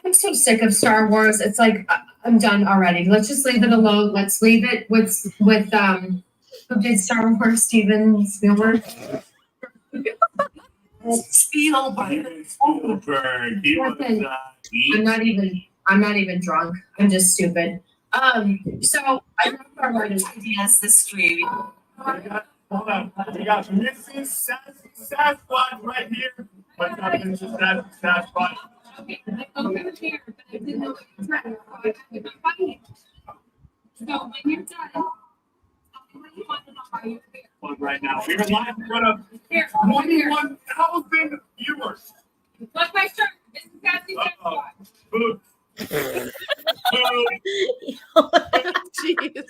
I'm so sick of Star Wars. It's like I'm done already. Let's just leave it alone. Let's leave it with who did Star Wars? Steven Spielberg. Spielberg. Listen, I'm not even drunk. I'm just stupid. So I love Star Wars. Yes, this stream. Hold on. We got Mrs. Sassy Sasquatch right here. What's up, Mrs. Sassy Sasquatch? Okay, I over here, but I didn't know it was right. So when you're done, tell me what you want Plug right now. We're live in front of 21,000 viewers. Look my shirt. This is Sassy. Boo. Jeez.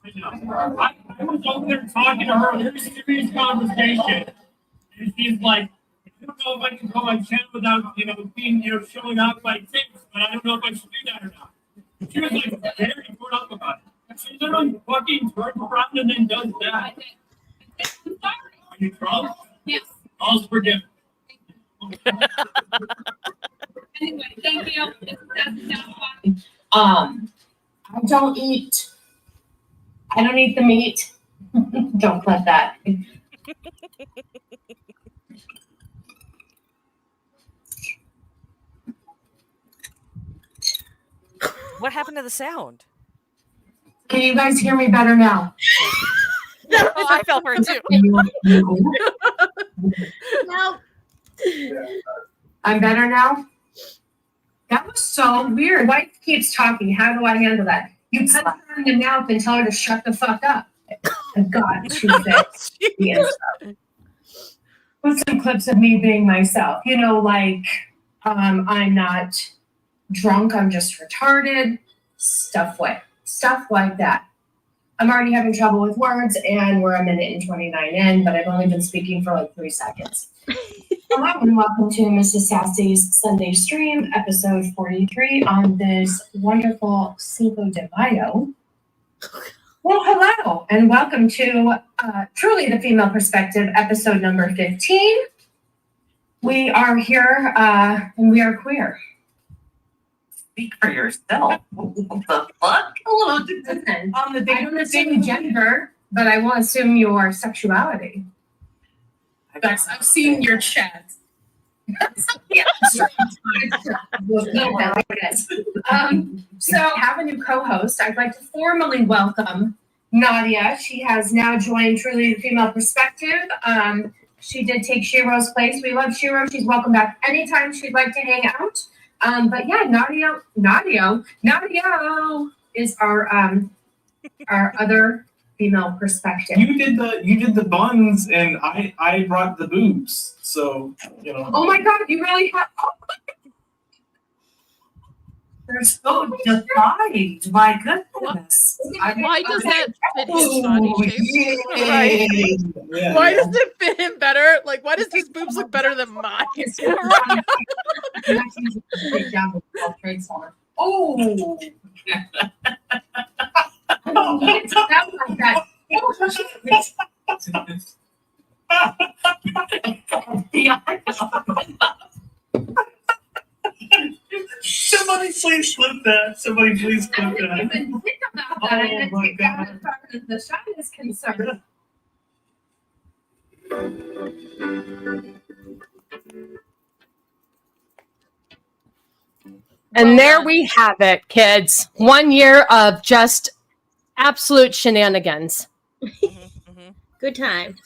I was over there talking to her. It was a serious conversation. And she's like, I don't know if I can go on channel without, being, showing off my tits, but I don't know if I should do that or not. She was like very torn up about it. She literally fucking turns around and then does that. I'm sorry. Are you drunk? Yes. All's forgiven. Anyway, thank you. I don't eat the meat. Don't clip that. What happened to the sound? Can you guys hear me better now? Oh, I fell for it too. No. I'm better now? That was so weird. Wife keeps talking. How do I handle that? You cut her in the mouth and tell her to shut the fuck up. God, she said. Yes. Put some clips of me being myself. I'm not drunk. I'm just retarded. Stuff like that. I'm already having trouble with words, and we're a minute and 29 in, but I've only been speaking for like 3 seconds. Hello, and welcome to Mrs. Sassy's Sunday stream, episode 43 on this wonderful Cinco de Mayo. Well, hello, and welcome to Truly the Female Perspective, episode number 15. We are here, and we are queer. Speak for yourself. What the fuck? Listen, I don't assume gender, but I will assume your sexuality. Guys, I've seen your chat. Yeah, sure. So I have a new co-host. I'd like to formally welcome Nadia. She has now joined Truly the Female Perspective. She did take Shiro's place. We love Shiro. She's welcome back anytime she'd like to hang out. But yeah, Nadia is our other female perspective. You did the buns, and I brought the boobs. So Oh my God, you really have. Oh. They're so defined. My goodness. Why does that fit his body shape? Yeah. Right? Yeah. Why does it fit him better? Like, why does his boobs look better than mine? Oh. It sounds like that. Somebody please flip that. Somebody please flip that. I didn't even think about that. I didn't take that as far as the shot is concerned. And there we have it, kids. 1 year of just absolute shenanigans. Good times.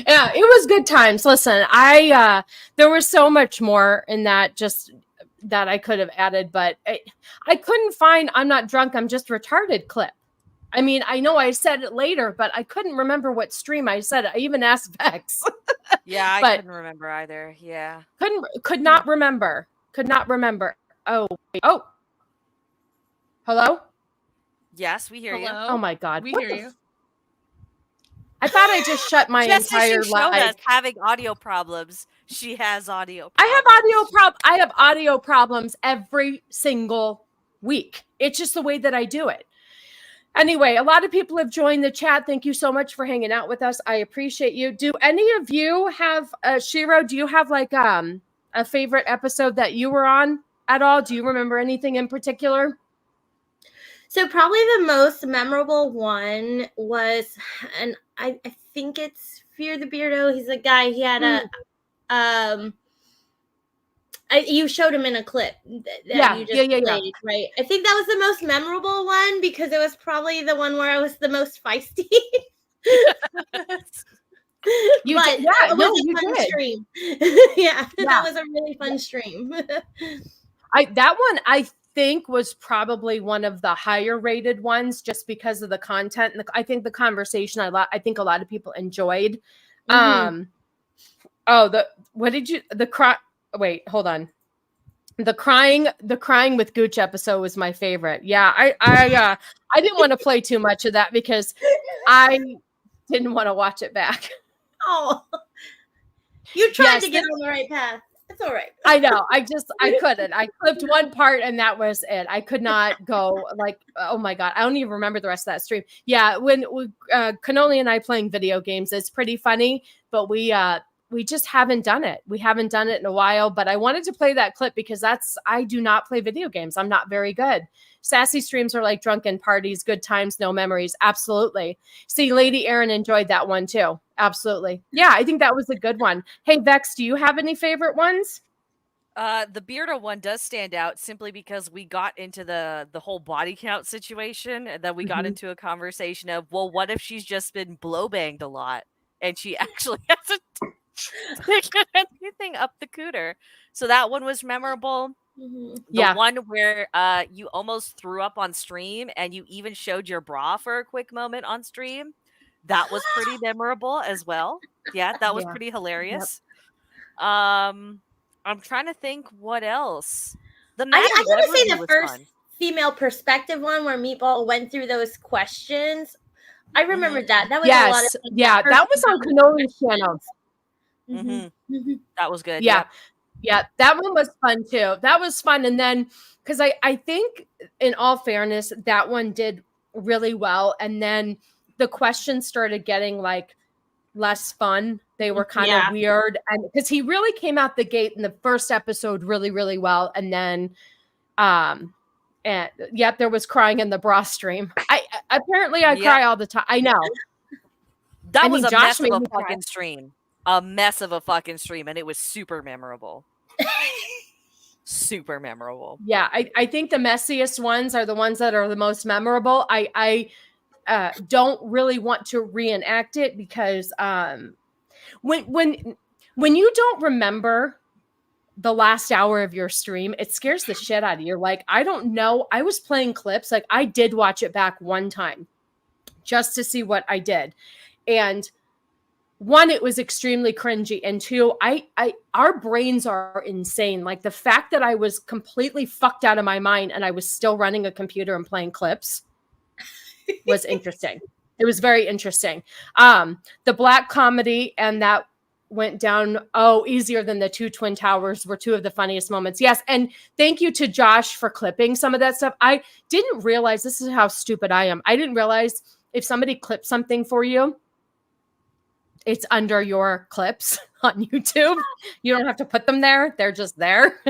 Yeah, it was good times. Listen, there was so much more in that just that I could have added, but I couldn't find I'm not drunk, I'm just retarded clip. I mean, I know I said it later, but I couldn't remember what stream I said it. I even asked Vex. Yeah, I couldn't remember either. Yeah. Could not remember. Oh, wait. Oh. Hello? Yes, we hear you. Oh my God. We hear you. I thought I just shut my entire live. Having audio problems. She has audio problems. I have audio problems every single week. It's just the way that I do it. Anyway, a lot of people have joined the chat. Thank you so much for hanging out with us. I appreciate you. Do any of you have Shiro, do you have like a favorite episode that you were on at all? Do you remember anything in particular? So probably the most memorable one was, and I think it's Fear the Beardo. He's a guy. He had you showed him in a clip that you just played, right? I think that was the most memorable one because it was probably the one where I was the most feisty. You did. Yeah, it was a fun stream. Yeah, that was a really fun stream. That one, I think was probably one of the higher rated ones just because of the content. And I think the conversation I think a lot of people enjoyed. Wait, hold on. The crying with Gooch episode was my favorite. Yeah, I didn't want to play too much of that because I didn't want to watch it back. Oh, you tried to get on the right path. It's all right. I know. I couldn't. I clipped one part and that was it. I could not go like, oh my God. I don't even remember the rest of that stream. Yeah. When Cannoli and I playing video games, it's pretty funny, but we just haven't done it. We haven't done it in a while, but I wanted to play that clip because I do not play video games. I'm not very good. Sassy streams are like drunken parties, good times, no memories. Absolutely. See, Lady Erin enjoyed that one too. Absolutely. Yeah, I think that was a good one. Hey, Vex, do you have any favorite ones? The Beardo one does stand out simply because we got into the whole body count situation, and then we got into a conversation of, well, what if she's just been blow banged a lot and she actually hasn't taken anything up the cooter? So that one was memorable. The one where you almost threw up on stream and you even showed your bra for a quick moment on stream. That was pretty memorable as well. Yeah, that was pretty hilarious. Yep. I'm trying to think what else. I gotta say the first female perspective one where Meatball went through those questions. I remember that. That was a lot of fun. Yeah, that was on Cannoli's channel. That was good. Yeah. Yeah, that one was fun too. That was fun. And then, because I think, in all fairness, that one did really well. And then the questions started getting like less fun. They were kind of weird. And because he really came out the gate in the first episode really, really well. And then, there was crying in the bra stream. I cry all the time. I know. That was a mess of a fucking stream. A mess of a fucking stream, and it was super memorable. Super memorable. Yeah, I think the messiest ones are the ones that are the most memorable. I don't really want to reenact it because when you don't remember the last hour of your stream, it scares the shit out of you. Like, I don't know. I was playing clips. Like, I did watch it back one time just to see what I did, and one, it was extremely cringy. And two, our brains are insane. Like the fact that I was completely fucked out of my mind and I was still running a computer and playing clips was interesting. It was very interesting. The black comedy and that went down, easier than the two Twin Towers were two of the funniest moments. Yes. And thank you to Josh for clipping some of that stuff. I didn't realize, this is how stupid I am. I didn't realize if somebody clips something for you, it's under your clips on YouTube. You don't have to put them there. They're just there.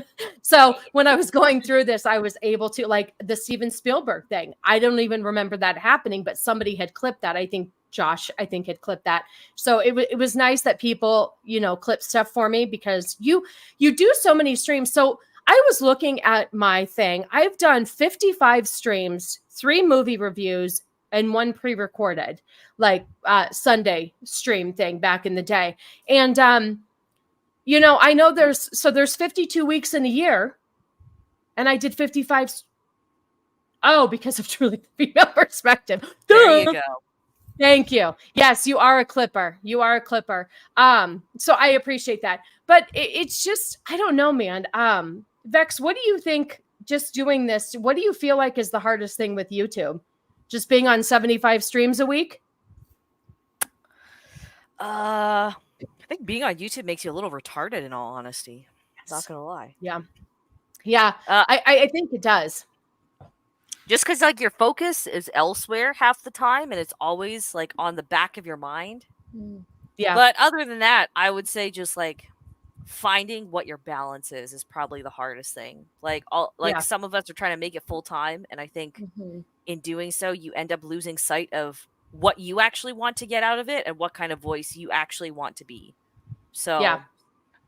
So when I was going through this, I was able to, like the Steven Spielberg thing. I don't even remember that happening, but somebody had clipped that. I think Josh, had clipped that. So it was nice that people, clip stuff for me because you do so many streams. So I was looking at my thing. I've done 55 streams, 3 movie reviews, and 1 pre-recorded, like Sunday stream thing back in the day. And, I know there's 52 weeks in a year, and I did 55. Because of truly the female perspective. There you go. Thank you. Yes, you are a clipper. You are a clipper. So I appreciate that. But it's just, I don't know, man. Vex, what do you think, just doing this, what do you feel like is the hardest thing with YouTube? Just being on 75 streams a week? I think being on YouTube makes you a little retarded, in all honesty. Yes. Not gonna lie. Yeah. Yeah. I think it does. Just because like your focus is elsewhere half the time and it's always like on the back of your mind. Yeah. But other than that, I would say just like finding what your balance is probably the hardest thing. Some of us are trying to make it full time, and I think in doing so, you end up losing sight of what you actually want to get out of it and what kind of voice you actually want to be. So yeah,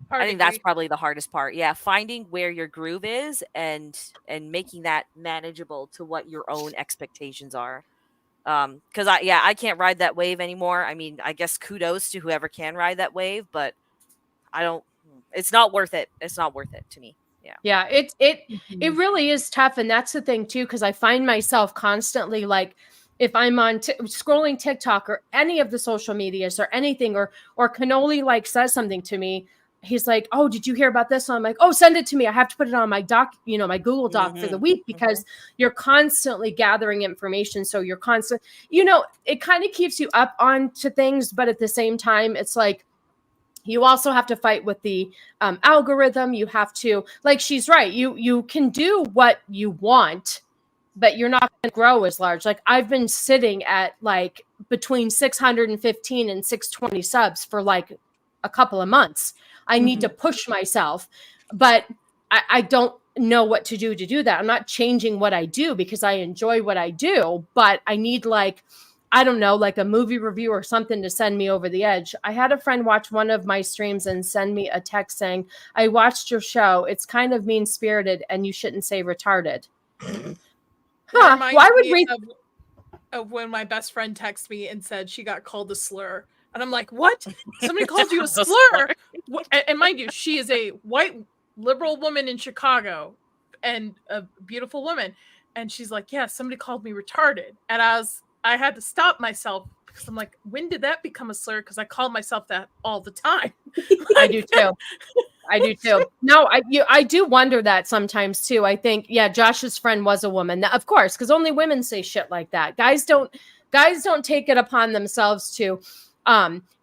I think that's probably the hardest part. Yeah, finding where your groove is and making that manageable to what your own expectations are. Because I can't ride that wave anymore. I mean, I guess kudos to whoever can ride that wave, but I don't. It's not worth it. It's not worth it to me. Yeah, it really is tough, and that's the thing too, because I find myself constantly like, if I'm on scrolling TikTok or any of the social medias or anything, or Cannoli like says something to me, he's like, "Oh, did you hear about this?" And I'm like, "Oh, send it to me. I have to put it on my doc, my Google Doc for the week," because you're constantly gathering information. So you're constant, it kind of keeps you up onto things, but at the same time, it's like, you also have to fight with the algorithm. You have to, like, she's right. You can do what you want, but you're not going to grow as large. Like, I've been sitting at like between 615 and 620 subs for like a couple of months. I need to push myself, but I don't know what to do that. I'm not changing what I do because I enjoy what I do, but I need, like, I don't know, like a movie review or something to send me over the edge. I had a friend watch one of my streams and send me a text saying, "I watched your show. It's kind of mean-spirited and you shouldn't say retarded." Why would we... of when my best friend texted me and said she got called a slur. And I'm like, what? Somebody called you a slur? And mind you, she is a white liberal woman in Chicago and a beautiful woman. And she's like, yeah, somebody called me retarded. And I had to stop myself because I'm like, when did that become a slur? Because I call myself that all the time. I do too. No, I do wonder that sometimes too. I think, yeah, Josh's friend was a woman, of course, because only women say shit like that. Guys don't take it upon themselves to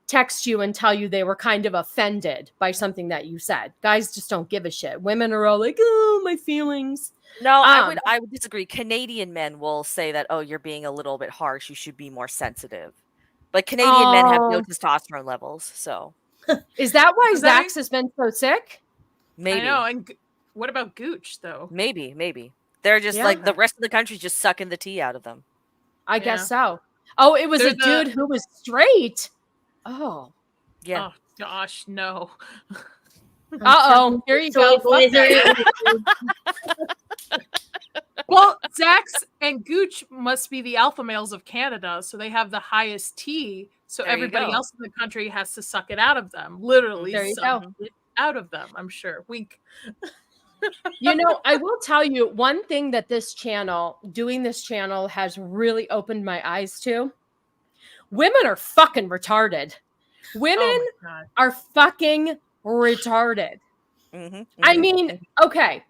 text you and tell you they were kind of offended by something that you said. Guys just don't give a shit. Women are all like, oh, my feelings. No, I would disagree. Canadian men will say that, oh, you're being a little bit harsh. You should be more sensitive. But Canadian men have no testosterone levels, so. Is that why Zax has been so sick? Maybe. I know. And what about Gooch, though? Maybe. They're just like, the rest of the country's just sucking the tea out of them. I guess so. Oh, it was a dude who was straight. Oh. Yeah. Oh, gosh, no. Uh-oh. Here you go. Well, Zax and Gooch must be the alpha males of Canada, so they have the highest T. So there everybody else in the country has to suck it out of them. Literally suck it out of them, I'm sure. Wink. I will tell you one thing that doing this channel has really opened my eyes to. Women are fucking retarded. Women are fucking retarded. I mean, okay.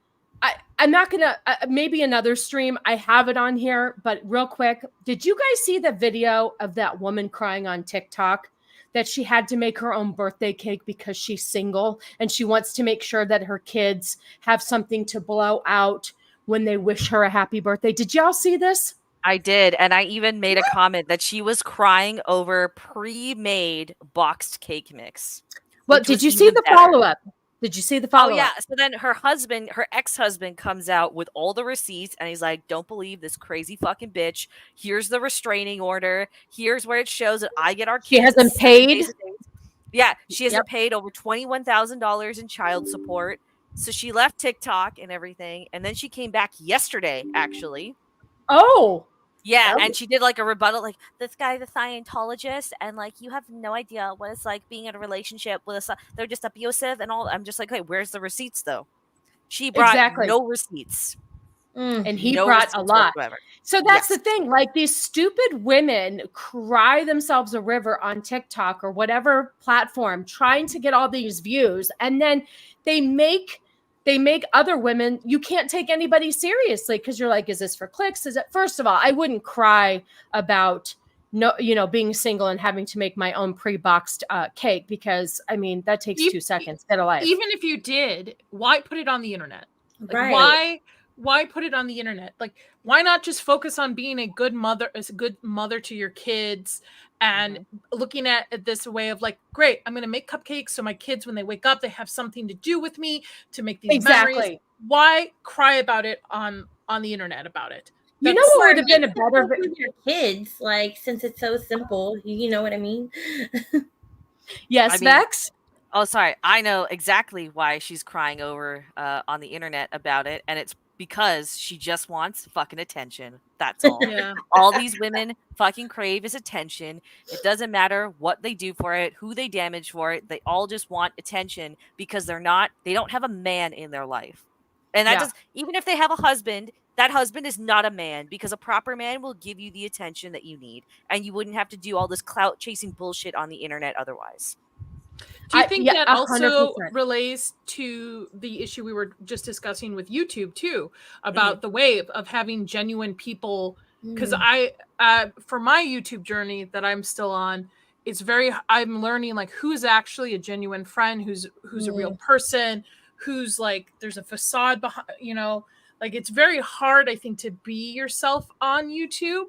I'm not going to, maybe another stream. I have it on here, but real quick. Did you guys see the video of that woman crying on TikTok that she had to make her own birthday cake because she's single and she wants to make sure that her kids have something to blow out when they wish her a happy birthday? Did y'all see this? I did. And I even made a comment that she was crying over pre-made boxed cake mix. Well, did you see the follow-up? Did you see the follow-up? Oh, yeah. So then her ex-husband comes out with all the receipts and he's like, don't believe this crazy fucking bitch. Here's the restraining order. Here's where it shows that I get our kids. She hasn't paid? Yeah. She hasn't paid over $21,000 in child support. So she left TikTok and everything. And then she came back yesterday, actually. Oh. Yeah, and she did like a rebuttal, like, this guy's a Scientologist, and like, you have no idea what it's like being in a relationship with they're just abusive and all. I'm just like, hey, where's the receipts though? She brought no receipts. And he brought a lot. Whatsoever. So that's the thing. Like, these stupid women cry themselves a river on TikTok or whatever platform trying to get all these views. And then they make other women, you can't take anybody seriously because you're like, is this for clicks? Is it? First of all, I wouldn't cry about being single and having to make my own pre-boxed cake because, I mean, that takes 2 seconds. Get a life. Even if you did, why put it on the internet? Like, why put it on the internet? Like, why not just focus on being a good mother to your kids and looking at it this way of like, great, I'm going to make cupcakes so my kids, when they wake up, they have something to do with me to make these memories. Why cry about it on the internet about it? You know what would have been a better for your kids, like, since it's so simple. You know what I mean? Yes, Vex? Oh, sorry. I know exactly why she's crying over on the internet about it, and it's because she just wants fucking attention. That's all. Yeah. All these women fucking crave is attention. It doesn't matter what they do for it, who they damage for it. They all just want attention because they don't have a man in their life. And that does, even if they have a husband, that husband is not a man, because a proper man will give you the attention that you need, and you wouldn't have to do all this clout chasing bullshit on the internet otherwise. Do you think that 100%. also relates to the issue we were just discussing with YouTube too, about the wave of having genuine people? Because for my YouTube journey that I'm still on, I'm learning like who's actually a genuine friend, who's a real person, who's like there's a facade behind, like it's very hard, I think, to be yourself on YouTube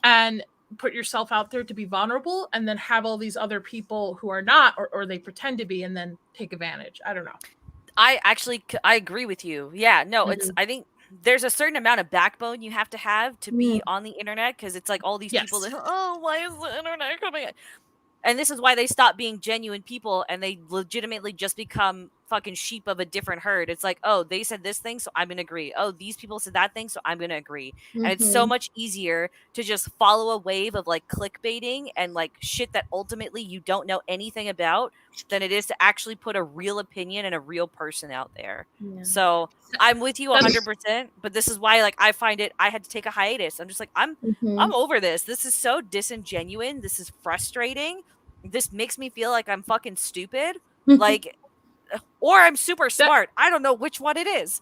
and put yourself out there to be vulnerable, and then have all these other people who are not, or they pretend to be, and then take advantage. I don't know. I agree with you. Yeah, no, it's, I think there's a certain amount of backbone you have to be on the internet, because it's like all these people that, why is the internet coming? And this is why they stop being genuine people, and they legitimately just become fucking sheep of a different herd. It's like, oh, they said this thing, so I'm going to agree. Oh, these people said that thing, so I'm going to agree. And it's so much easier to just follow a wave of like clickbaiting and like shit that ultimately you don't know anything about than it is to actually put a real opinion and a real person out there. Yeah. So I'm with you 100%, but this is why like I find it, I had to take a hiatus. I'm just like, I'm over this. This is so disingenuous. This is frustrating. This makes me feel like I'm fucking stupid. Like, or I'm super smart. I don't know which one it is.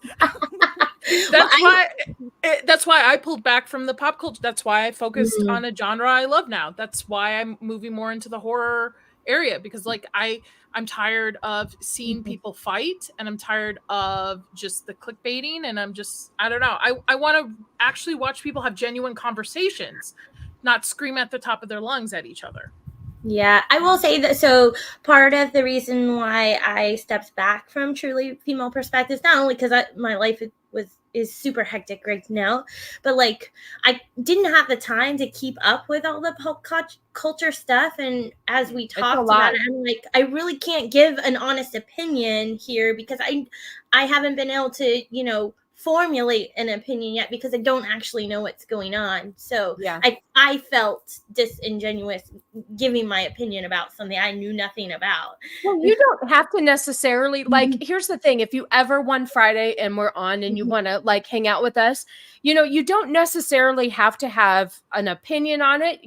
That's why I pulled back from the pop culture. That's why I focused on a genre I love now. That's why I'm moving more into the horror area, because like I'm tired of seeing people fight, and I'm tired of just the clickbaiting, and I don't know. I want to actually watch people have genuine conversations, not scream at the top of their lungs at each other. Yeah, I will say that. So part of the reason why I stepped back from truly female perspectives, not only because my life is super hectic right now, but like I didn't have the time to keep up with all the pop culture stuff. And as we talked about it, I'm like, I really can't give an honest opinion here, because I haven't been able to, formulate an opinion yet, because I don't actually know what's going on. So I felt disingenuous giving my opinion about something I knew nothing about. Well, you don't have to necessarily, like, here's the thing. If you ever one Friday and we're on and you want to like hang out with us, you don't necessarily have to have an opinion on it.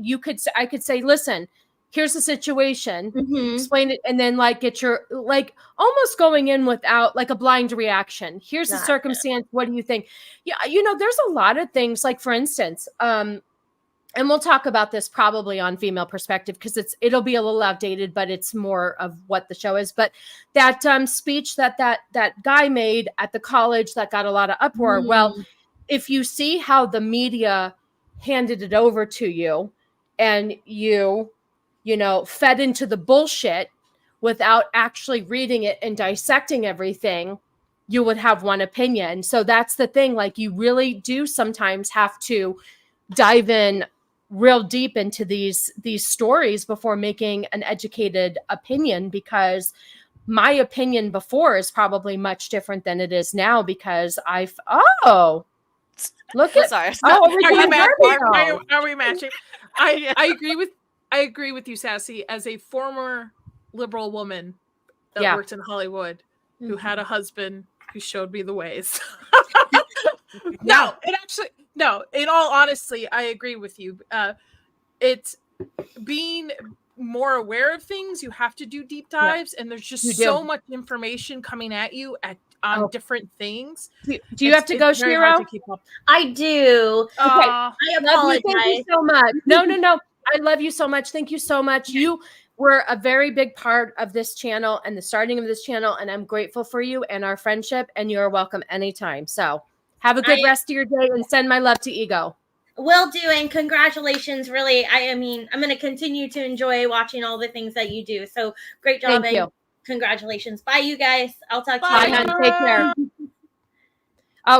I could say, listen, here's the situation, explain it, and then like get your, like, almost going in without like a blind reaction. Here's the circumstance. What do you think? Yeah. There's a lot of things, like, for instance, and we'll talk about this probably on Female Perspective, because it'll be a little outdated, but it's more of what the show is. But that speech that guy made at the college that got a lot of uproar. Well, if you see how the media handed it over to you, and you fed into the bullshit without actually reading it and dissecting everything, you would have one opinion. So that's the thing. Like, you really do sometimes have to dive in real deep into these stories before making an educated opinion, because my opinion before is probably much different than it is now, because look at, sorry. Are we matching? I agree with you, Sassy. As a former liberal woman that worked in Hollywood, who had a husband who showed me the ways. No, in all honesty, I agree with you. It's being more aware of things. You have to do deep dives, and there's just so much information coming at you on different things. Do you have to go, Shiro? I do. Okay. I apologize. Thank you so much. No. I love you so much. Thank you so much. You were a very big part of this channel and the starting of this channel, and I'm grateful for you and our friendship, and you're welcome anytime. So have a good rest of your day, and send my love to Ego. Will do, and congratulations. Really, I mean, I'm going to continue to enjoy watching all the things that you do. So great job. Thank you. Congratulations. Bye, you guys. I'll talk to you later. Take care.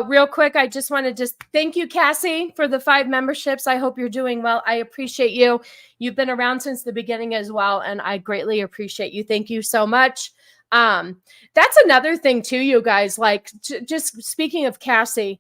Real quick, I just want to thank you, Cassie, for the 5 memberships. I hope you're doing well. I appreciate you. You've been around since the beginning as well, and I greatly appreciate you. Thank you so much. That's another thing too, you guys. Like, just speaking of Cassie,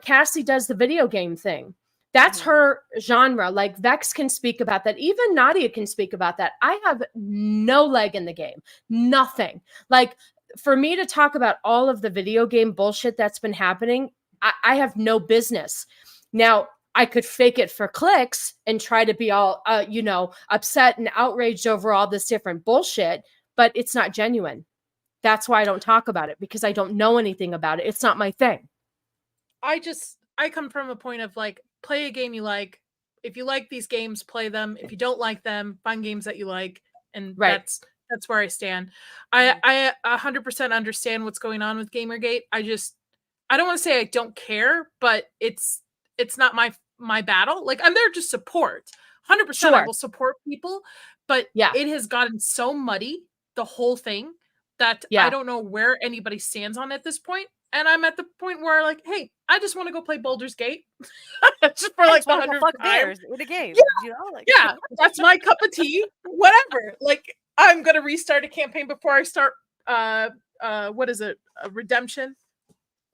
Cassie does the video game thing. That's her genre. Like, Vex can speak about that. Even Nadia can speak about that. I have no leg in the game. Nothing. Like, for me to talk about all of the video game bullshit that's been happening, I have no business. Now, I could fake it for clicks and try to be all, upset and outraged over all this different bullshit, but it's not genuine. That's why I don't talk about it, because I don't know anything about it. It's not my thing. I come from a point of like, play a game you like. If you like these games, play them. If you don't like them, find games that you like. And that's where I stand. I 100% understand what's going on with Gamergate. I don't want to say I don't care, but it's not my battle. Like, I'm there to support. 100% Sure. I will support people, but it has gotten so muddy, the whole thing, that I don't know where anybody stands on at this point. And I'm at the point where, like, hey, I just want to go play Baldur's Gate just for like 100 bears in a game. That's my cup of tea. Whatever. Like, I'm gonna restart a campaign before I start. What is it? Redemption.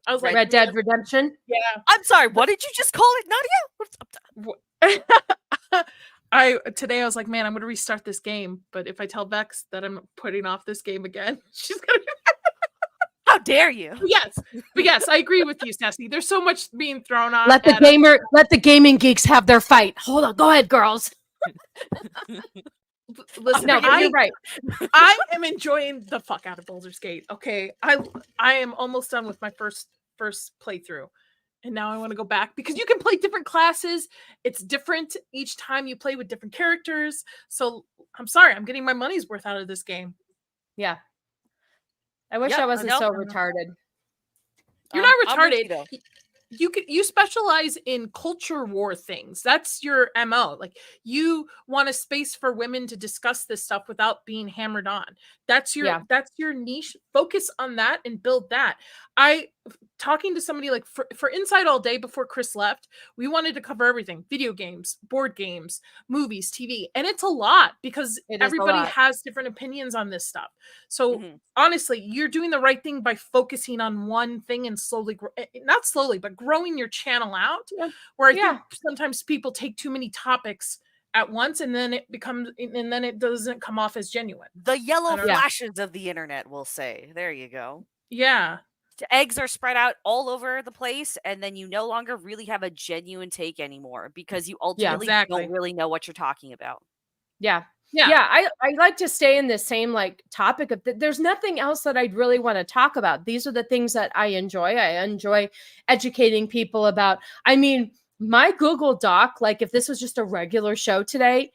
I was like, Red Dead Redemption. Yeah. I'm sorry. What did you just call it, Nadia? Today I was like, man, I'm gonna restart this game, but if I tell Vex that I'm putting off this game again, she's gonna be how dare you? But yes, I agree with you, Sassy. There's so much being thrown on. Let the gaming geeks have their fight. Hold on, go ahead, girls. Listen, no, you're right. I am enjoying the fuck out of Baldur's Gate. Okay, I am almost done with my first playthrough, and now I want to go back because you can play different classes. It's different each time you play with different characters. So I'm sorry, I'm getting my money's worth out of this game. Yeah. I wish I wasn't so retarded. You're not retarded. You specialize in culture war things. That's your MO. Like, you want a space for women to discuss this stuff without being hammered on. That's your niche. Focus on that and build that. Talking to somebody like for Inside All Day before Chris left, we wanted to cover everything: video games, board games, movies, TV. And it's a lot because everybody has different opinions on this stuff. So honestly, you're doing the right thing by focusing on one thing and not slowly, but growing your channel out. Where I think sometimes people take too many topics at once, and then it doesn't come off as genuine. The yellow flashes of the internet, we'll say. There you go. Yeah. Eggs are spread out all over the place, and then you no longer really have a genuine take anymore because you ultimately don't really know what you're talking about. I like to stay in the same like topic of there's nothing else that I'd really want to talk about. These are the things that I enjoy. I enjoy educating people about. I mean, my Google Doc, like if this was just a regular show today,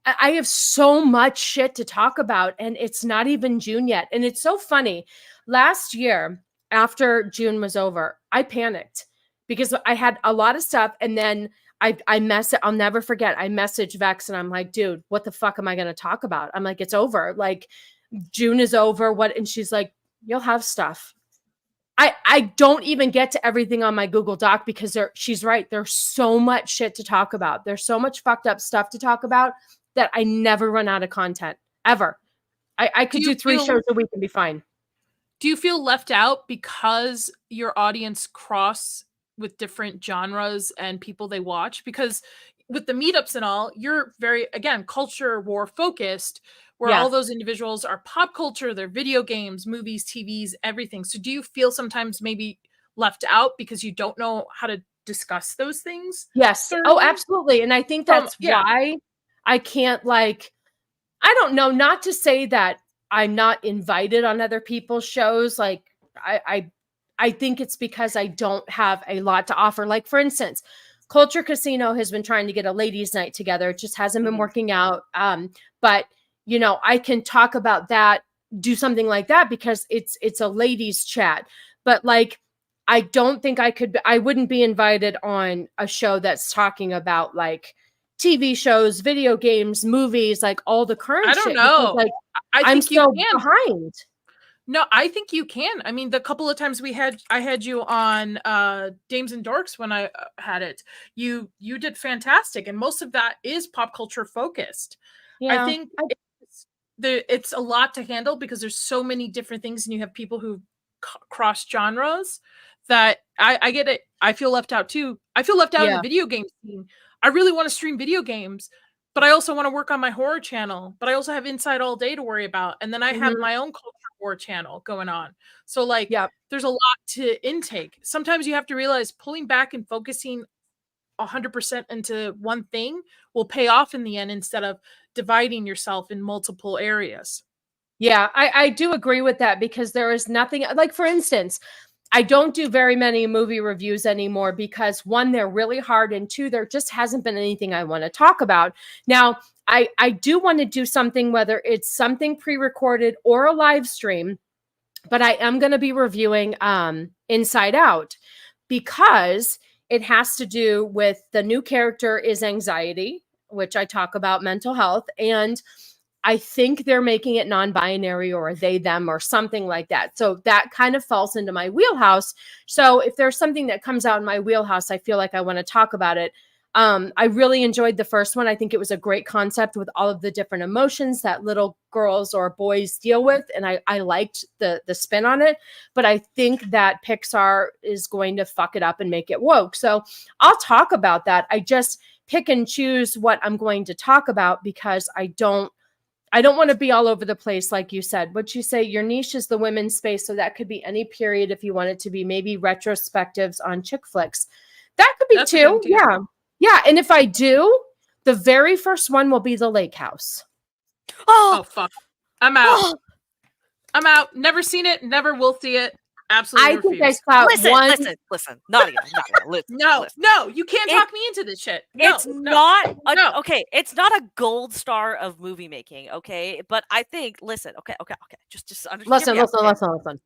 I have so much shit to talk about, and it's not even June yet. And it's so funny. Last year, after June was over, I panicked because I had a lot of stuff, and then I'll never forget. I messaged Vex and I'm like, dude, what the fuck am I going to talk about? I'm like, it's over. Like, June is over. What? And she's like, you'll have stuff. I don't even get to everything on my Google Doc because she's right. There's so much shit to talk about. There's so much fucked up stuff to talk about that I never run out of content ever. I could do 3 shows a week and be fine. Do you feel left out because your audience cross with different genres and people they watch? Because with the meetups and all, you're very, again, culture war focused, where all those individuals are pop culture, they're video games, movies, TVs, everything. So do you feel sometimes maybe left out because you don't know how to discuss those things? Yes. Oh, absolutely. And I think that's why I can't, like, I don't know, not to say that I'm not invited on other people's shows. Like, I think it's because I don't have a lot to offer. Like, for instance, Culture Casino has been trying to get a ladies' night together. It just hasn't been working out. But, you know, I can talk about that, do something like that because it's a ladies' chat. But, like, I don't think I wouldn't be invited on a show that's talking about, like, TV shows, video games, movies, like all the current shit. I don't know. Because, like, I'm so behind. No, I think you can. I mean, the couple of times I had you on Dames and Dorks when I had it. You did fantastic, and most of that is pop culture focused. Yeah, I think it's a lot to handle because there's so many different things, and you have people who cross genres. That I get it. I feel left out too. I feel left out in the video game scene. I really want to stream video games, but I also want to work on my horror channel, but I also have Inside All Day to worry about. And then I have my own culture war channel going on. So like, there's a lot to intake. Sometimes you have to realize pulling back and focusing 100% into one thing will pay off in the end instead of dividing yourself in multiple areas. Yeah, I do agree with that, because there is nothing like, for instance, I don't do very many movie reviews anymore because one, they're really hard, and two, there just hasn't been anything I want to talk about. Now, I do want to do something, whether it's something pre-recorded or a live stream, but I am going to be reviewing Inside Out, because it has to do with the new character is anxiety, which I talk about mental health, and I think they're making it non-binary or they, them, or something like that. So that kind of falls into my wheelhouse. So if there's something that comes out in my wheelhouse, I feel like I want to talk about it. I really enjoyed the first one. I think it was a great concept with all of the different emotions that little girls or boys deal with. And I liked the spin on it, but I think that Pixar is going to fuck it up and make it woke. So I'll talk about that. I just pick and choose what I'm going to talk about, because I don't want to be all over the place. Like you said, what you say, your niche is the women's space. So that could be any period. If you want it to be maybe retrospectives on chick flicks, that could be too. Yeah. Yeah. And if I do, the very first one will be the Lake House. Oh fuck. I'm out. I'm out. Never seen it. Never will see it. Absolutely. I think I saw Listen, Nadia, listen. No, you can't talk me into this shit. No, it's not okay. It's not a gold star of movie making, okay? But I think, listen, okay. Just understand. Listen.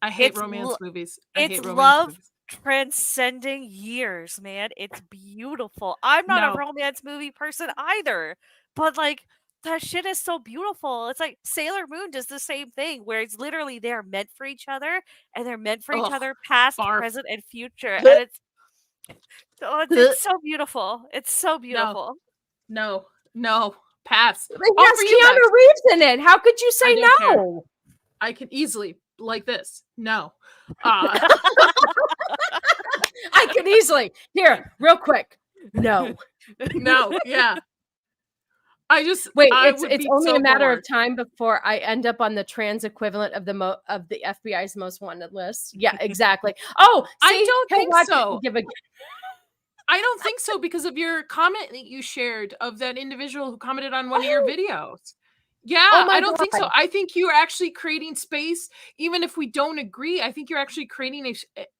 I hate romance movies. It's love transcending years, man. It's beautiful. I'm not a romance movie person either, but like, that shit is so beautiful. It's like Sailor Moon does the same thing, where it's literally they're meant for each other, and they're meant for each other past, present, and future. And it's so beautiful. It's so beautiful. No, pass. It has Keanu Reeves in it. How could you say no? Care. I can easily, like this. No. I can easily. Here, real quick. No. Yeah. Wait. It's only a matter of time before I end up on the trans equivalent of the FBI's most wanted list. Yeah, exactly. Oh, see, I don't think so. I don't think so, because of your comment that you shared of that individual who commented on one of your videos. Yeah, I don't think so. I think you're actually creating space, even if we don't agree. I think you're actually creating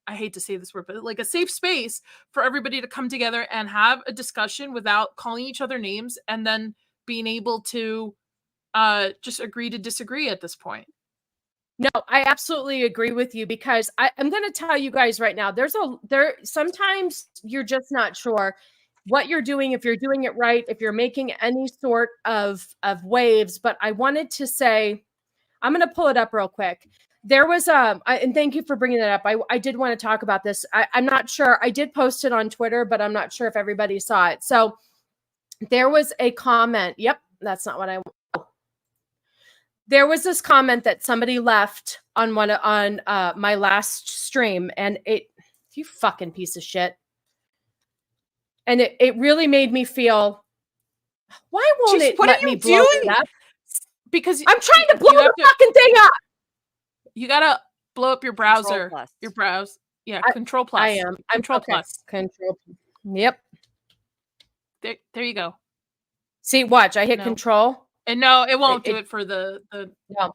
I hate to say this word, but like a safe space for everybody to come together and have a discussion without calling each other names, and then being able to just agree to disagree at this point. No, I absolutely agree with you, because I'm going to tell you guys right now, sometimes you're just not sure what you're doing, if you're doing it right, if you're making any sort of waves. But I wanted to say, I'm going to pull it up real quick. There was and thank you for bringing that up. I did want to talk about this. I'm not sure. I did post it on Twitter, but I'm not sure if everybody saw it. So there was a comment. Yep, that's not what I want. There was this comment that somebody left on my last stream, and you fucking piece of shit. And it really made me feel, why won't it let me blow it up? Because I'm trying to blow the fucking thing up. You gotta blow up your browser. Your browse. Yeah, Control Plus. I am. Control Plus. Control. Yep. There you go. See, watch. I hit Control. And no, it won't do it for the. No.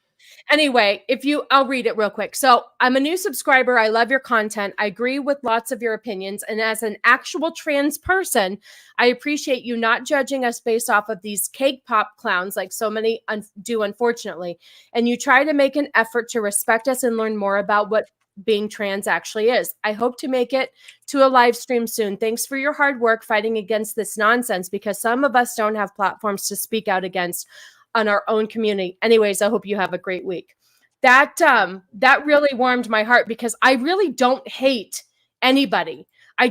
Anyway, I'll read it real quick. So I'm a new subscriber. I love your content. I agree with lots of your opinions. And as an actual trans person, I appreciate you not judging us based off of these cake pop clowns like so many do, unfortunately. And you try to make an effort to respect us and learn more about what being trans actually is. I hope to make it to a live stream soon. Thanks for your hard work fighting against this nonsense, because some of us don't have platforms to speak out against on our own community. Anyways, I hope you have a great week. That really warmed my heart, because I really don't hate anybody. I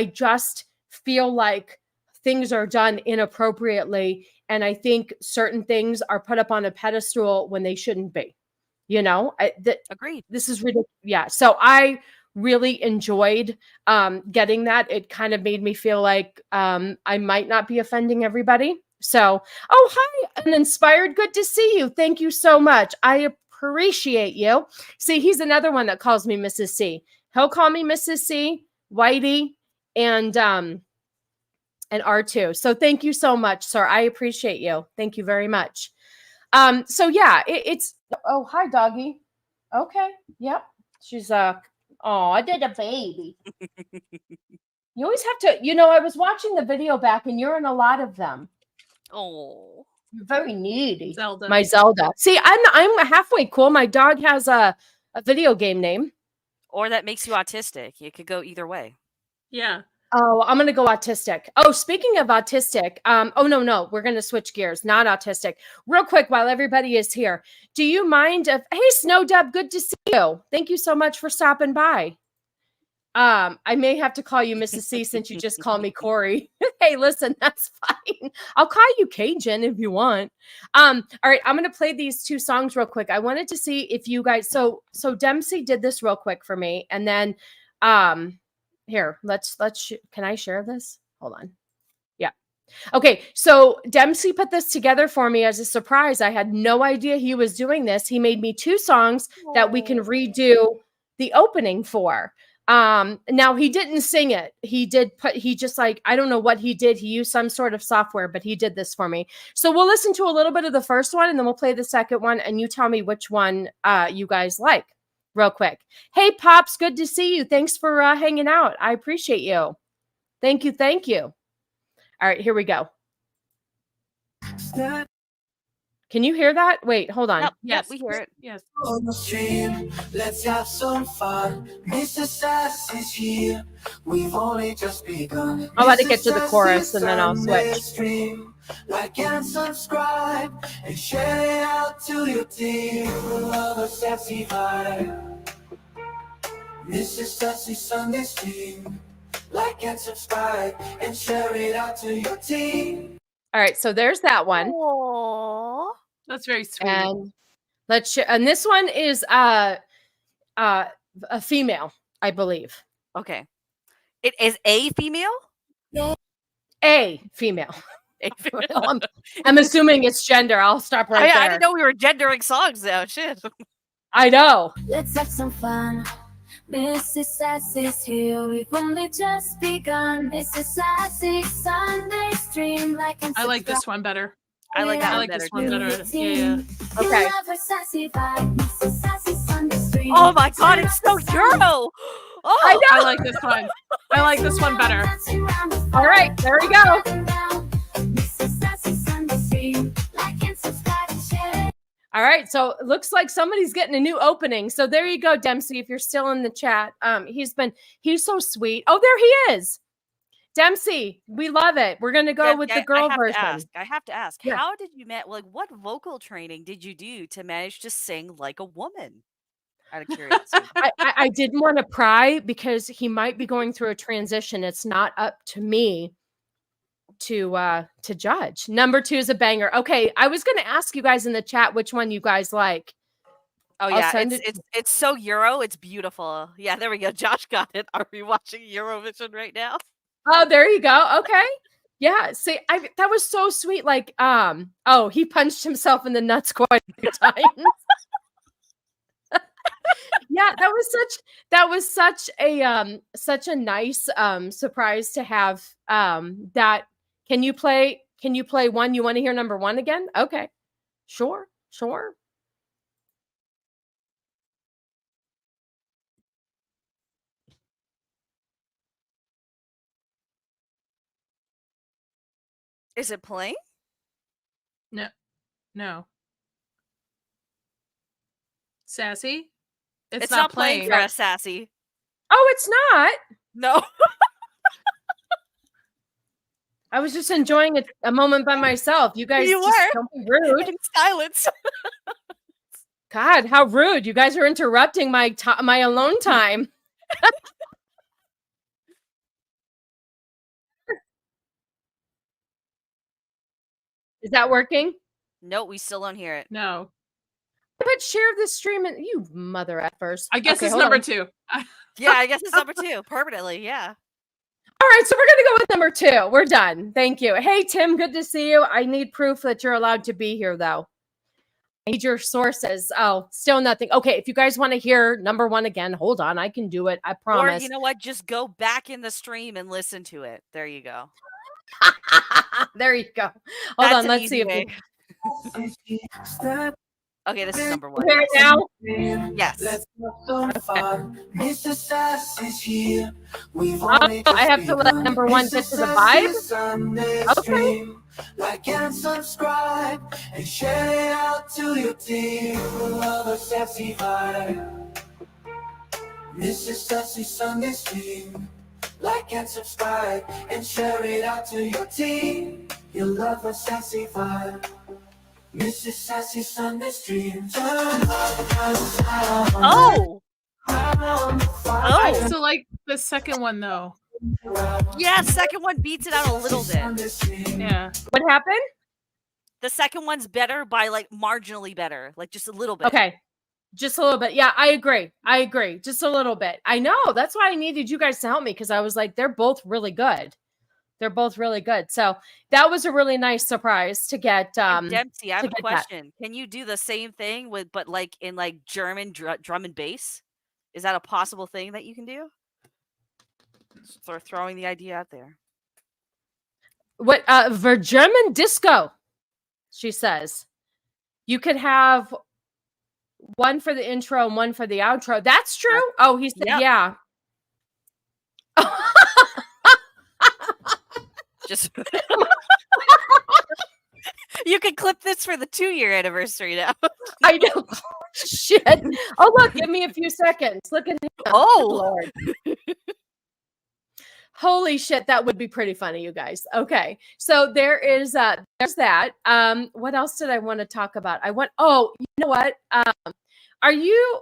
just feel like things are done inappropriately. And I think certain things are put up on a pedestal when they shouldn't be. You know, agreed. This is ridiculous. Yeah. So I really enjoyed getting that. It kind of made me feel like I might not be offending everybody. So, oh, hi, an inspired. Good to see you. Thank you so much. I appreciate you. See, he's another one that calls me Mrs. C. He'll call me Mrs. C, Whitey, and R2. So thank you so much, sir. I appreciate you. Thank you very much. So yeah, it's, oh, hi, doggy. Okay. Yep. She's oh, I did a baby. You always have to, I was watching the video back and you're in a lot of them. Oh, you're very needy. Zelda. My Zelda. See, I'm halfway cool. My dog has a video game name. Or that makes you autistic. It could go either way. Yeah. Oh, I'm going to go autistic. Oh, speaking of autistic, no, we're going to switch gears. Not autistic. Real quick, while everybody is here, do you mind if, hey, Snowdub, good to see you. Thank you so much for stopping by. I may have to call you Mrs. C since you just called me Corey. Hey, listen, that's fine. I'll call you Cajun if you want. All right, I'm going to play these 2 songs real quick. I wanted to see if you guys, so Dempsey did this real quick for me. And then, here, can I share this? Hold on. Yeah. Okay. So Dempsey put this together for me as a surprise. I had no idea he was doing this. He made me 2 songs that we can redo the opening for. Now he didn't sing it. He just like, I don't know what he did. He used some sort of software, but he did this for me. So we'll listen to a little bit of the first one and then we'll play the second one and you tell me which one, you guys like real quick. Hey Pops, good to see you. Thanks for hanging out. I appreciate you. Thank you. Thank you. All right, here we go. Can you hear that? Wait, hold on. Yep, yes, we hear it. Yes. On the stream, let's have some fun. Mr. Sassy's here. We've only just begun. I'll let it get to the chorus and then I'll switch. Like and subscribe and share it out to your team. Love a sassy vibe. Mr. Sassy Sunday stream. Like and subscribe and share it out to your team. All right, so there's that one. Aww. That's very sweet. And and this one is a female, I believe. Okay. It is a female? A female. I'm assuming it's gender. I'll stop right there. I didn't know we were gendering songs now. Shit. I know. Let's have some fun. Mrs. Sassy's here. We've only just begun. Mrs. Sassy Sunday stream. I like this one better. I like this one better. Yeah. Okay. Oh my god, it's so Euro. Oh, I know. I like this one. I like this one better. All right, there we go. All right, so it looks like somebody's getting a new opening. So there you go, Dempsey, if you're still in the chat. He's so sweet. Oh, there he is. Dempsey, we love it. We're going to go with the girl version. I have to ask, yeah. How did you what vocal training did you do to manage to sing like a woman? Out of curiosity. I didn't want to pry because he might be going through a transition. It's not up to me to judge. Number 2 is a banger. Okay, I was going to ask you guys in the chat which one you guys like. Oh yeah, it's so Euro. It's beautiful. Yeah, there we go. Josh got it. Are we watching Eurovision right now? Oh, there you go. Okay. Yeah. See, that was so sweet. Like, he punched himself in the nuts quite a few times. Yeah, that was such a nice surprise to have. That can you play one? You want to hear number 1 again? Okay. Sure. Is it playing? No. Sassy? It's not playing for us, Sassy. Oh, it's not? No. I was just enjoying a moment by myself. You guys don't be rude. In silence. God, how rude. You guys are interrupting my alone time. Is that working? No, we still don't hear it. No. But share the stream and you mother effers. I guess it's number 2. Yeah, I guess it's number 2 permanently. Yeah. All right, so we're going to go with number 2. We're done. Thank you. Hey, Tim, good to see you. I need proof that you're allowed to be here, though. I need your sources. Oh, still nothing. Okay, if you guys want to hear number 1 again, hold on. I can do it. I promise. Or you know what? Just go back in the stream and listen to it. There you go. There you go. Hold on. Let's see if we... Okay, this is number 1. Okay, now? Yes. I have to let number 1 get to the vibe? Okay. Like and subscribe and share it out to your team. Love a Sassy vibe. Mrs. Sassy Sunday stream. Like and subscribe and share it out to your team. You'll love a Sassy vibe. Mrs. Sassy Sunday stream. Oh. So like the second one though. Yeah, second one beats it out a little bit. Yeah. What happened? The second one's better by like marginally better, like just a little bit. Okay. Just a little bit. Yeah, I agree. Just a little bit. I know. That's why I needed you guys to help me because I was like, they're both really good. So that was a really nice surprise to get. Dempsey, I have a question. Can you do the same thing but like in like German drum and bass? Is that a possible thing that you can do? Sort of throwing the idea out there. What for German disco? She says you could have one for the intro and one for the outro. That's true. Oh, he said, yeah. Just you can clip this for the 2-year anniversary now. I know. Shit. Oh, look, give me a few seconds. Look at him. Oh, Lord. Holy shit, that would be pretty funny, you guys. Okay. So there's that. What else did I want to talk about? You know what? You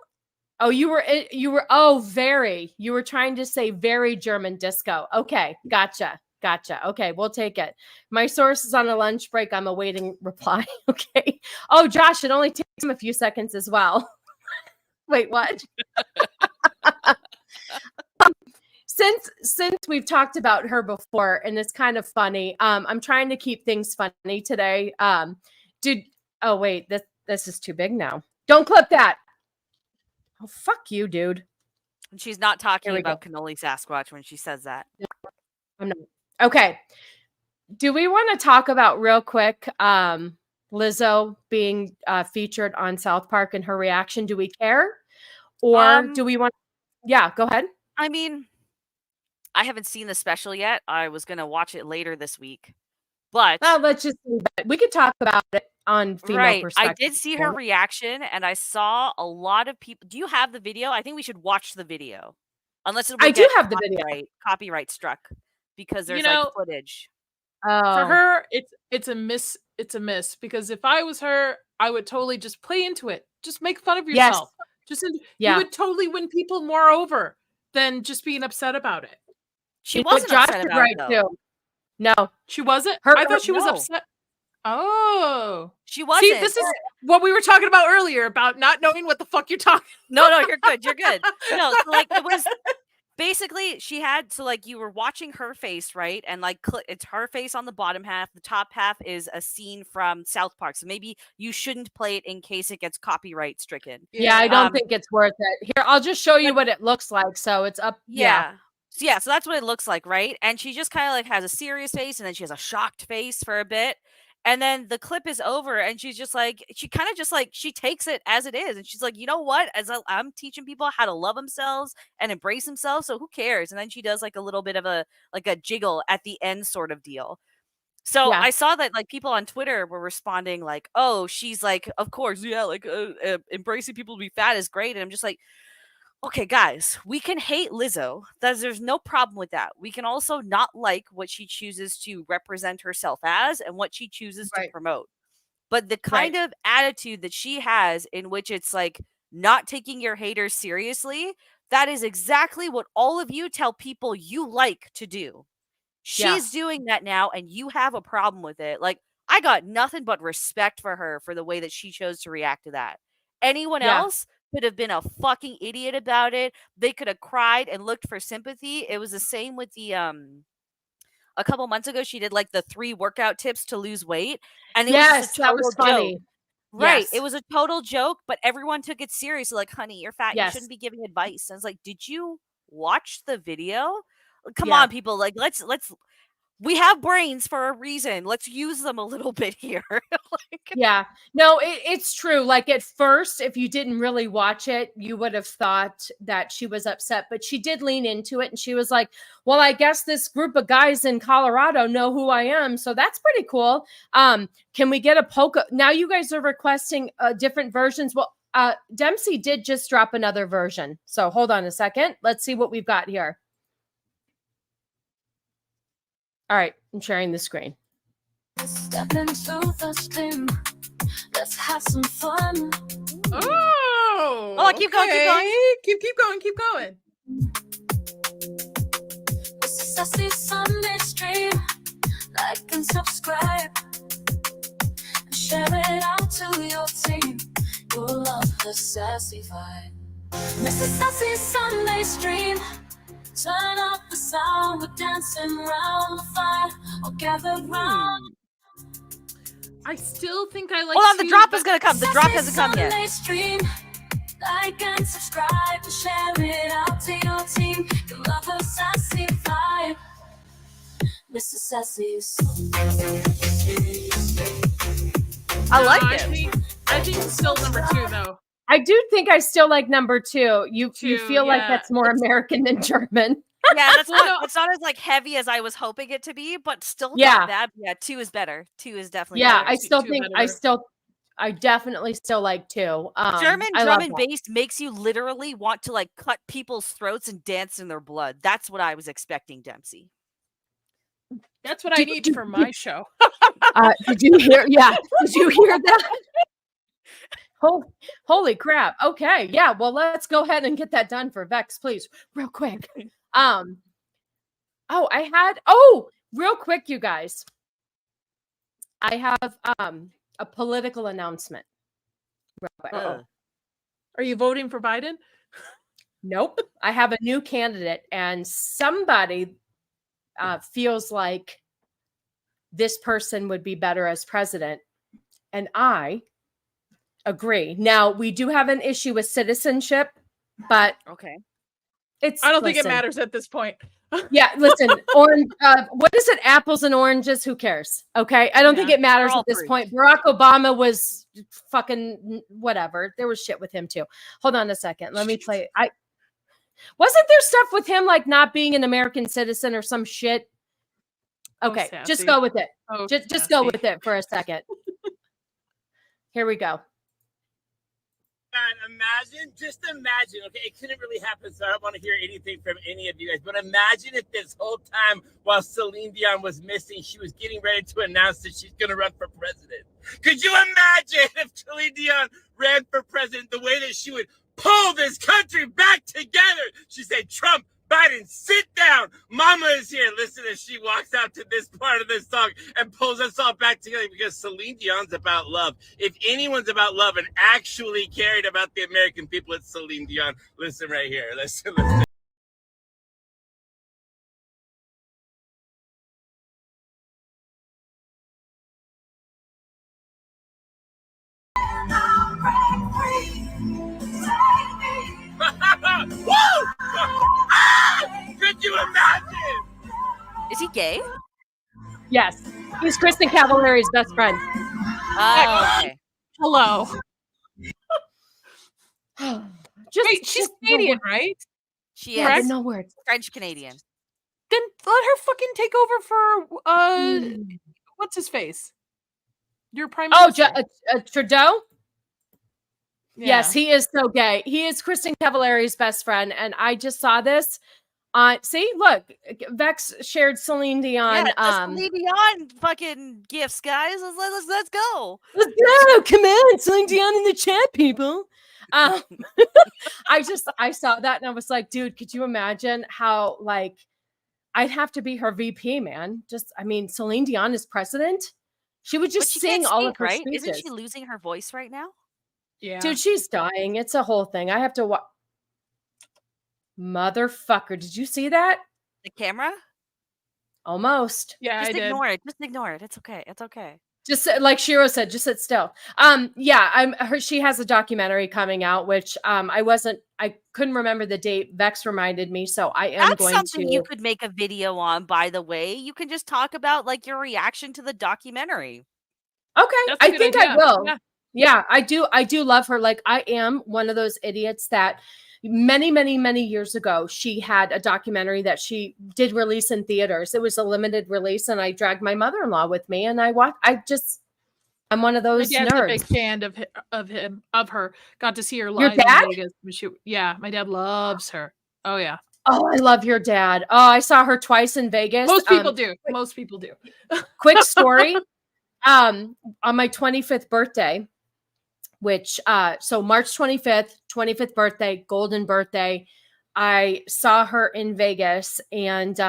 were trying to say very German disco. Okay. Gotcha. Okay, we'll take it. My source is on a lunch break. I'm awaiting reply. Okay. Oh, Josh, it only takes him a few seconds as well. Wait, what? Since we've talked about her before, and it's kind of funny, I'm trying to keep things funny today. Oh wait, this is too big now. Don't clip that. Oh, fuck you, dude. And she's not talking about cannoli Sasquatch when she says that. I'm not. Okay. Do we want to talk about real quick Lizzo being featured on South Park and her reaction? Do we care? Or do we want... Yeah, go ahead. I mean, I haven't seen the special yet. I was going to watch it later this week. But let's just... We could talk about it on female perspective. I did see her reaction, and I saw a lot of people... Do you have the video? I think we should watch the video. Unless it I do have the video. Copyright struck. Because there's like footage. For her, it's a miss. It's a miss because if I was her, I would totally just play into it. Just make fun of yourself. Yes. You would totally win people more over than just being upset about it. She wasn't upset about it, though. Too. No, she wasn't. I thought she was upset. Oh, she wasn't. See, this is what we were talking about earlier about not knowing what the fuck you're talking. No, you're good. You're good. No, so like it was. Basically, she had, so like you were watching her face, right? And like it's her face on the bottom half. The top half is a scene from South Park. So maybe you shouldn't play it in case it gets copyright stricken. Yeah, I don't think it's worth it. Here, I'll just show you what it looks like. So it's up. Yeah. So that's what it looks like, right? And she just kind of like has a serious face and then she has a shocked face for a bit. And then the clip is over and she's just like, she kind of just like, she takes it as it is. And she's like, you know what? As I'm teaching people how to love themselves and embrace themselves. So who cares? And then she does like a little bit of a jiggle at the end sort of deal. So I saw that like people on Twitter were responding like, oh, she's like, of course. Yeah. Like embracing people to be fat is great. And I'm just like, okay, guys, we can hate Lizzo. There's no problem with that. We can also not like what she chooses to represent herself as and what she chooses to promote. But the kind of attitude that she has in which it's like not taking your haters seriously, that is exactly what all of you tell people you like to do. She's doing that now and you have a problem with it. Like, I got nothing but respect for her for the way that she chose to react to that. Anyone else could have been a fucking idiot about it. They could have cried and looked for sympathy. It was the same with the a couple months ago, she did like the 3 workout tips to lose weight, and it was just a that total was joke. funny. Right. Yes. It was a total joke, but everyone took it serious. Like, honey, you're fat. You Yes. shouldn't be giving advice. And it's like, did you watch the video? Come Yeah. on, people. Like, let's we have brains for a reason. Let's use them a little bit here. Yeah. No, it's true. Like at first, if you didn't really watch it, you would have thought that she was upset, but she did lean into it and she was like, well, I guess this group of guys in Colorado know who I am. So that's pretty cool. Can we get a polka? Now you guys are requesting different versions. Well, Dempsey did just drop another version. So hold on a second. Let's see what we've got here. All right. I'm sharing the screen. Step into the stream. Let's have some fun. Oh, keep going, keep going. Keep going. This is Sassy Sunday stream. Like and subscribe. And share it out to your team. You'll love the sassy vibe. This is Sassy Sunday stream. Turn up the sound. We're dancing round the fire. All gathered round. I still think I like. Hold on, the drop is gonna come. The drop hasn't come yet. Stream. Like and subscribe and share it out to your team. You love her sassy vibe. Mr. Sassy's. I like it. I think it's still number 2 though. I do think I still like number 2. You feel like that's more American than German. Yeah, that's not. It's not as like heavy as I was hoping it to be, but still not bad. Yeah, 2 is better. 2 is definitely. Yeah, better. I still think I definitely still like 2. German drum and bass makes you literally want to like cut people's throats and dance in their blood. That's what I was expecting, Dempsey. That's what I need for my show. Did you hear? Yeah, did you hear that? Holy crap. Okay. Yeah. Well, let's go ahead and get that done for Vex, please. Real quick. Real quick, you guys. I have a political announcement. Real quick. Are you voting for Biden? Nope. I have a new candidate, and somebody feels like this person would be better as president. And I agree. Now, we do have an issue with citizenship, but okay. I don't think it matters at this point. Yeah, listen, orange. What is it? Apples and oranges. Who cares? Okay, I don't think it matters at this point. Barack Obama was fucking whatever. There was shit with him too. Hold on a second. Let me play. Wasn't there stuff with him like not being an American citizen or some shit? Okay, just go with it. Just go with it for a second. Here we go. Just imagine, okay, it couldn't really happen, so I don't want to hear anything from any of you guys, but imagine if this whole time while Celine Dion was missing, she was getting ready to announce that she's going to run for president. Could you imagine if Celine Dion ran for president, the way that she would pull this country back together? She said, Trump, Biden, sit down. Mama is here. Listen as she walks out to this part of this song and pulls us all back together, because Celine Dion's about love. If anyone's about love and actually cared about the American people, it's Celine Dion. Listen right here. Listen. Woo! Could you imagine? Is he gay? Yes, he's Kristen Cavallari's best friend. Oh, okay. Hello. Wait, she's Canadian, right? She is. No words. French Canadian. Then let her fucking take over for what's his face? Your prime minister. Trudeau. Yeah. Yes, he is so gay. He is Kristen Cavallari's best friend, and I just saw this. See, look, Vex shared Celine Dion. Yeah, Celine Dion fucking gifts, guys. Let's go. Let's go. Come on, Celine Dion in the chat, people. I saw that and I was like, dude, could you imagine how like I'd have to be her VP, man? Celine Dion is president. She would just sing all of her speeches. Isn't she losing her voice right now? Yeah. Dude, she's dying. It's a whole thing. I have to watch. Motherfucker. Did you see that? The camera? Almost. Yeah, Just I did. ignore it. Just ignore it. It's okay. It's okay. Just like Shiro said, just sit still. Yeah, she has a documentary coming out, which I couldn't remember the date. Vex reminded me, so I am That's going something to. you could make a video on, by the way. You can just talk about like your reaction to the documentary. Okay, That's a I good think idea. I will. Yeah. Yeah, I do love her. Like, I am one of those idiots that many years ago, she had a documentary that she did release in theaters. It was a limited release, and I dragged my mother-in-law with me, and I watched. I'm one of My those dad's a nerds. big fan of her. Got to see her Your live dad? in Vegas. Yeah, my dad loves her. Oh yeah. Oh, I love your dad. Oh, I saw her twice in Vegas. Most people do. Most people do. Quick story. On my 25th birthday, which so March 25th birthday, golden birthday, I saw her in Vegas, and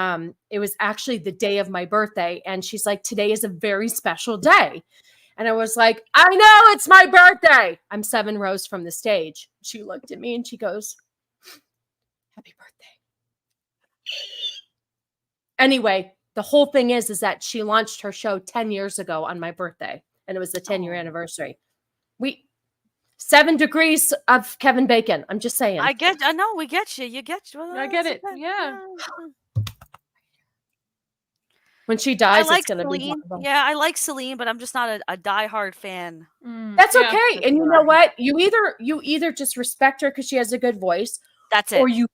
it was actually the day of my birthday, and she's like, today is a very special day. And I was like, I know, it's my birthday. I'm 7 rows from the stage. She looked at me and she goes, happy birthday. Anyway, the whole thing is that she launched her show 10 years ago on my birthday, and it was the 10-year anniversary. 7 degrees of Kevin Bacon. I'm just saying. I know, we get you. You get you. I get it. Yeah. When she dies, I like it's going to be Celine. horrible. Yeah, I like Celine, but I'm just not a diehard fan. That's okay. And you know what? You either just respect her because she has a good voice. That's it. Or you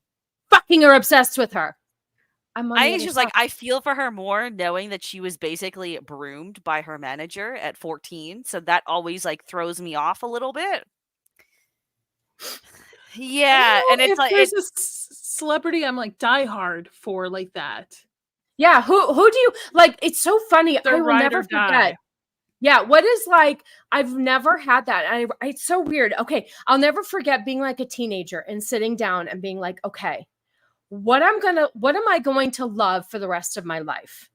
fucking are obsessed with her. I just like, I feel for her more knowing that she was basically broomed by her manager at 14. So that always like throws me off a little bit. Yeah. And it's like, there's a celebrity I'm like diehard for like that. Yeah. Who do you like? It's so funny. I will never forget. Yeah. What is like, I've never had that. It's so weird. Okay. I'll never forget being like a teenager and sitting down and being like, okay, what am I going to love for the rest of my life?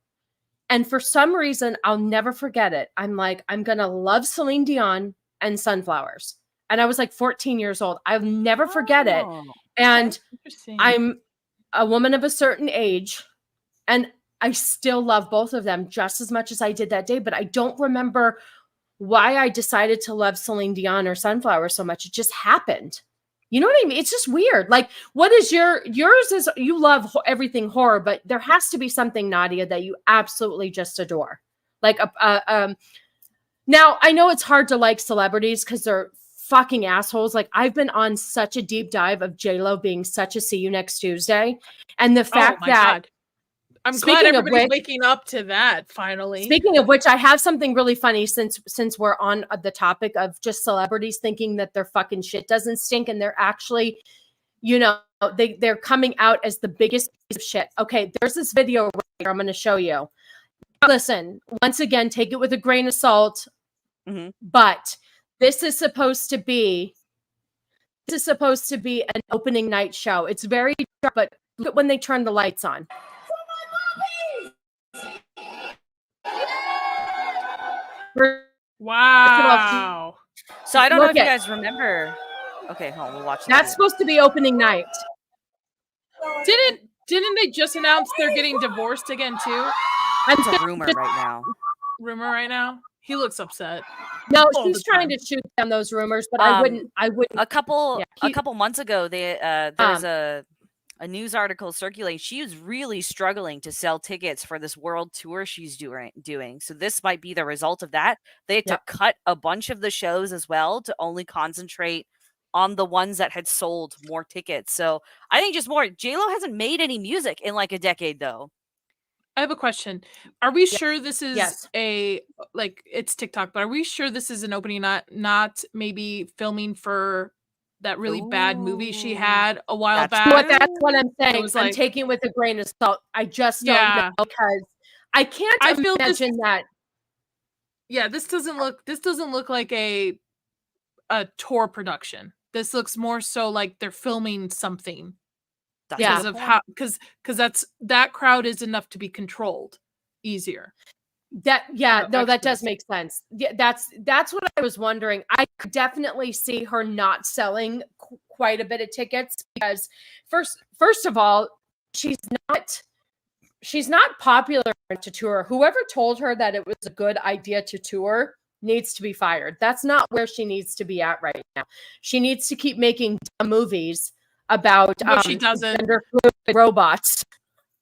And for some reason, I'll never forget it. I'm like, I'm going to love Celine Dion and sunflowers. And I was like 14 years old. I'll never forget it. And I'm a woman of a certain age, and I still love both of them just as much as I did that day. But I don't remember why I decided to love Celine Dion or sunflowers so much. It just happened. You know what I mean? It's just weird. Like, what is yours is you love everything horror, but there has to be something, Nadia, that you absolutely just adore. Like, now I know it's hard to like celebrities because they're fucking assholes. Like, I've been on such a deep dive of J-Lo being such a see you next Tuesday. And the fact that I'm glad everybody's waking up to that finally. Speaking of which, I have something really funny since we're on the topic of just celebrities thinking that their fucking shit doesn't stink, and they're actually, they're coming out as the biggest piece of shit. Okay, there's this video right here I'm going to show you. Listen, once again, take it with a grain of salt, but this is supposed to be an opening night show. It's very dark, but look at when they turn the lights on. Wow. So I don't know if you guys remember. Okay, hold on, we'll watch that. That's supposed to be opening night. Didn't they just announce they're getting divorced again too? It's a rumor right now. Rumor right now? He looks upset. No, she's trying to shoot down those rumors, but I wouldn't. A couple months ago, there was a news article circulating. She was really struggling to sell tickets for this world tour she's doing. So this might be the result of that. They had to cut a bunch of the shows as well to only concentrate on the ones that had sold more tickets. So I think just more. J-Lo hasn't made any music in like a decade though. I have a question. Are we sure this is it's TikTok, but are we sure this is an opening, not maybe filming for that really bad movie she had a while back? That's what I'm saying. I'm like, taking it with a grain of salt. I just don't know, because I can't imagine that. Yeah, this doesn't look like a tour production. This looks more so like they're filming something. Because of how because that crowd is enough to be controlled easier. That does make sense. Yeah, that's what I was wondering. I could definitely see her not selling quite a bit of tickets because first of all, she's not popular to tour. Whoever told her that it was a good idea to tour needs to be fired. That's not where she needs to be at right now. She needs to keep making dumb movies about she doesn't. gender fluid robots.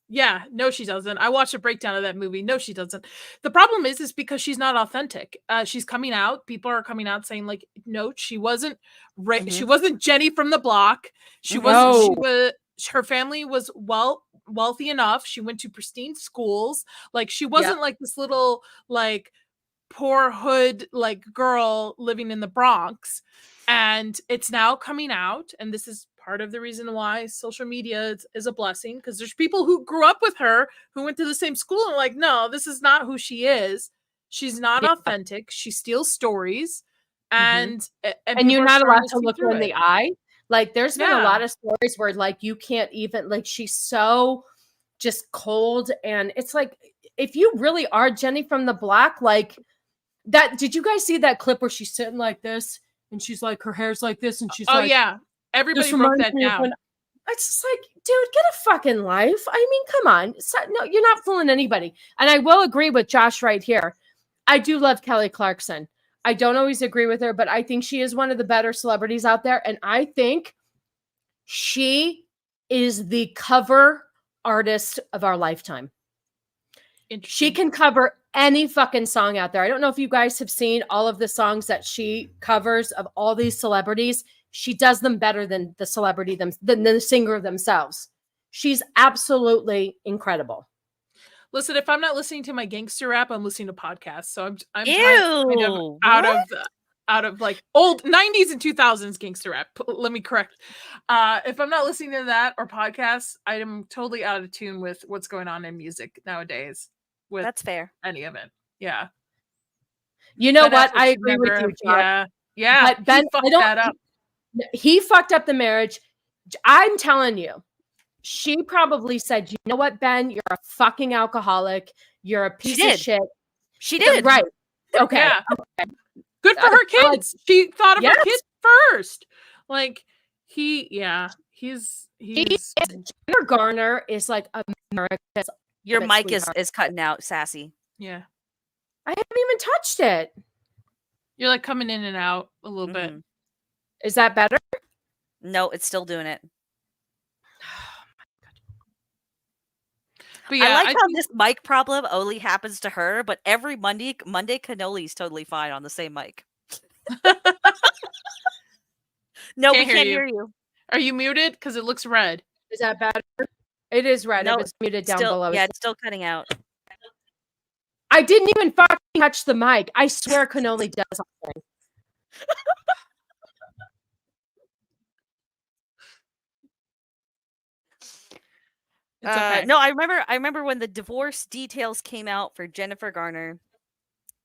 Yeah, no, she doesn't. I watched a breakdown of that movie. No, she doesn't. The problem is because she's not authentic. She's coming out. People are coming out saying like, no, she wasn't. She wasn't Jenny from the block. She wasn't. She was. Her family was wealthy enough. She went to pristine schools. Like she wasn't like this little like poor hood like girl living in the Bronx. And it's now coming out, and this is part of the reason why social media is a blessing, because there's people who grew up with her who went to the same school and like, no, this is not who she is. She's not authentic. She steals stories, and you're not allowed to look her in the eye. Like there's been a lot of stories where like you can't even like she's so just cold, and it's like if you really are Jenny from the block, like that. Did you guys see that clip where she's sitting like this and she's like her hair's like this and she's like, yeah. Everybody broke that down. It's just like, dude, get a fucking life. I mean, come on. No, you're not fooling anybody. And I will agree with Josh right here. I do love Kelly Clarkson. I don't always agree with her, but I think she is one of the better celebrities out there. And I think she is the cover artist of our lifetime. She can cover any fucking song out there. I don't know if you guys have seen all of the songs that she covers of all these celebrities. She does them better than the celebrity, than the singer themselves. She's absolutely incredible. Listen, if I'm not listening to my gangster rap, I'm listening to podcasts. So I'm kind of out of like old 90s and 2000s gangster rap. Let me correct. If I'm not listening to that or podcasts, I am totally out of tune with what's going on in music nowadays. That's fair. Any of it. Yeah. You know what? I agree with you, John. Yeah. But Ben, fucked that up. He fucked up the marriage. I'm telling you, she probably said, you know what, Ben, you're a fucking alcoholic. You're a piece of shit. She did. Right. Okay. Yeah. Okay. Good for her kids. She thought of her kids first. Like he's Jennifer Garner is like America's. Your mic is cutting out, Sassy. Yeah. I haven't even touched it. You're like coming in and out a little bit. Is that better? No, it's still doing it. But yeah, I like how this mic problem only happens to her, but every Monday Cannoli's totally fine on the same mic. No, we can't hear you. Are you muted? Because it looks red. Is that better? It is red. It was muted down below. Yeah, it's still cutting out. I didn't even fucking touch the mic. I swear Cannoli does something. No, I remember when the divorce details came out for Jennifer Garner.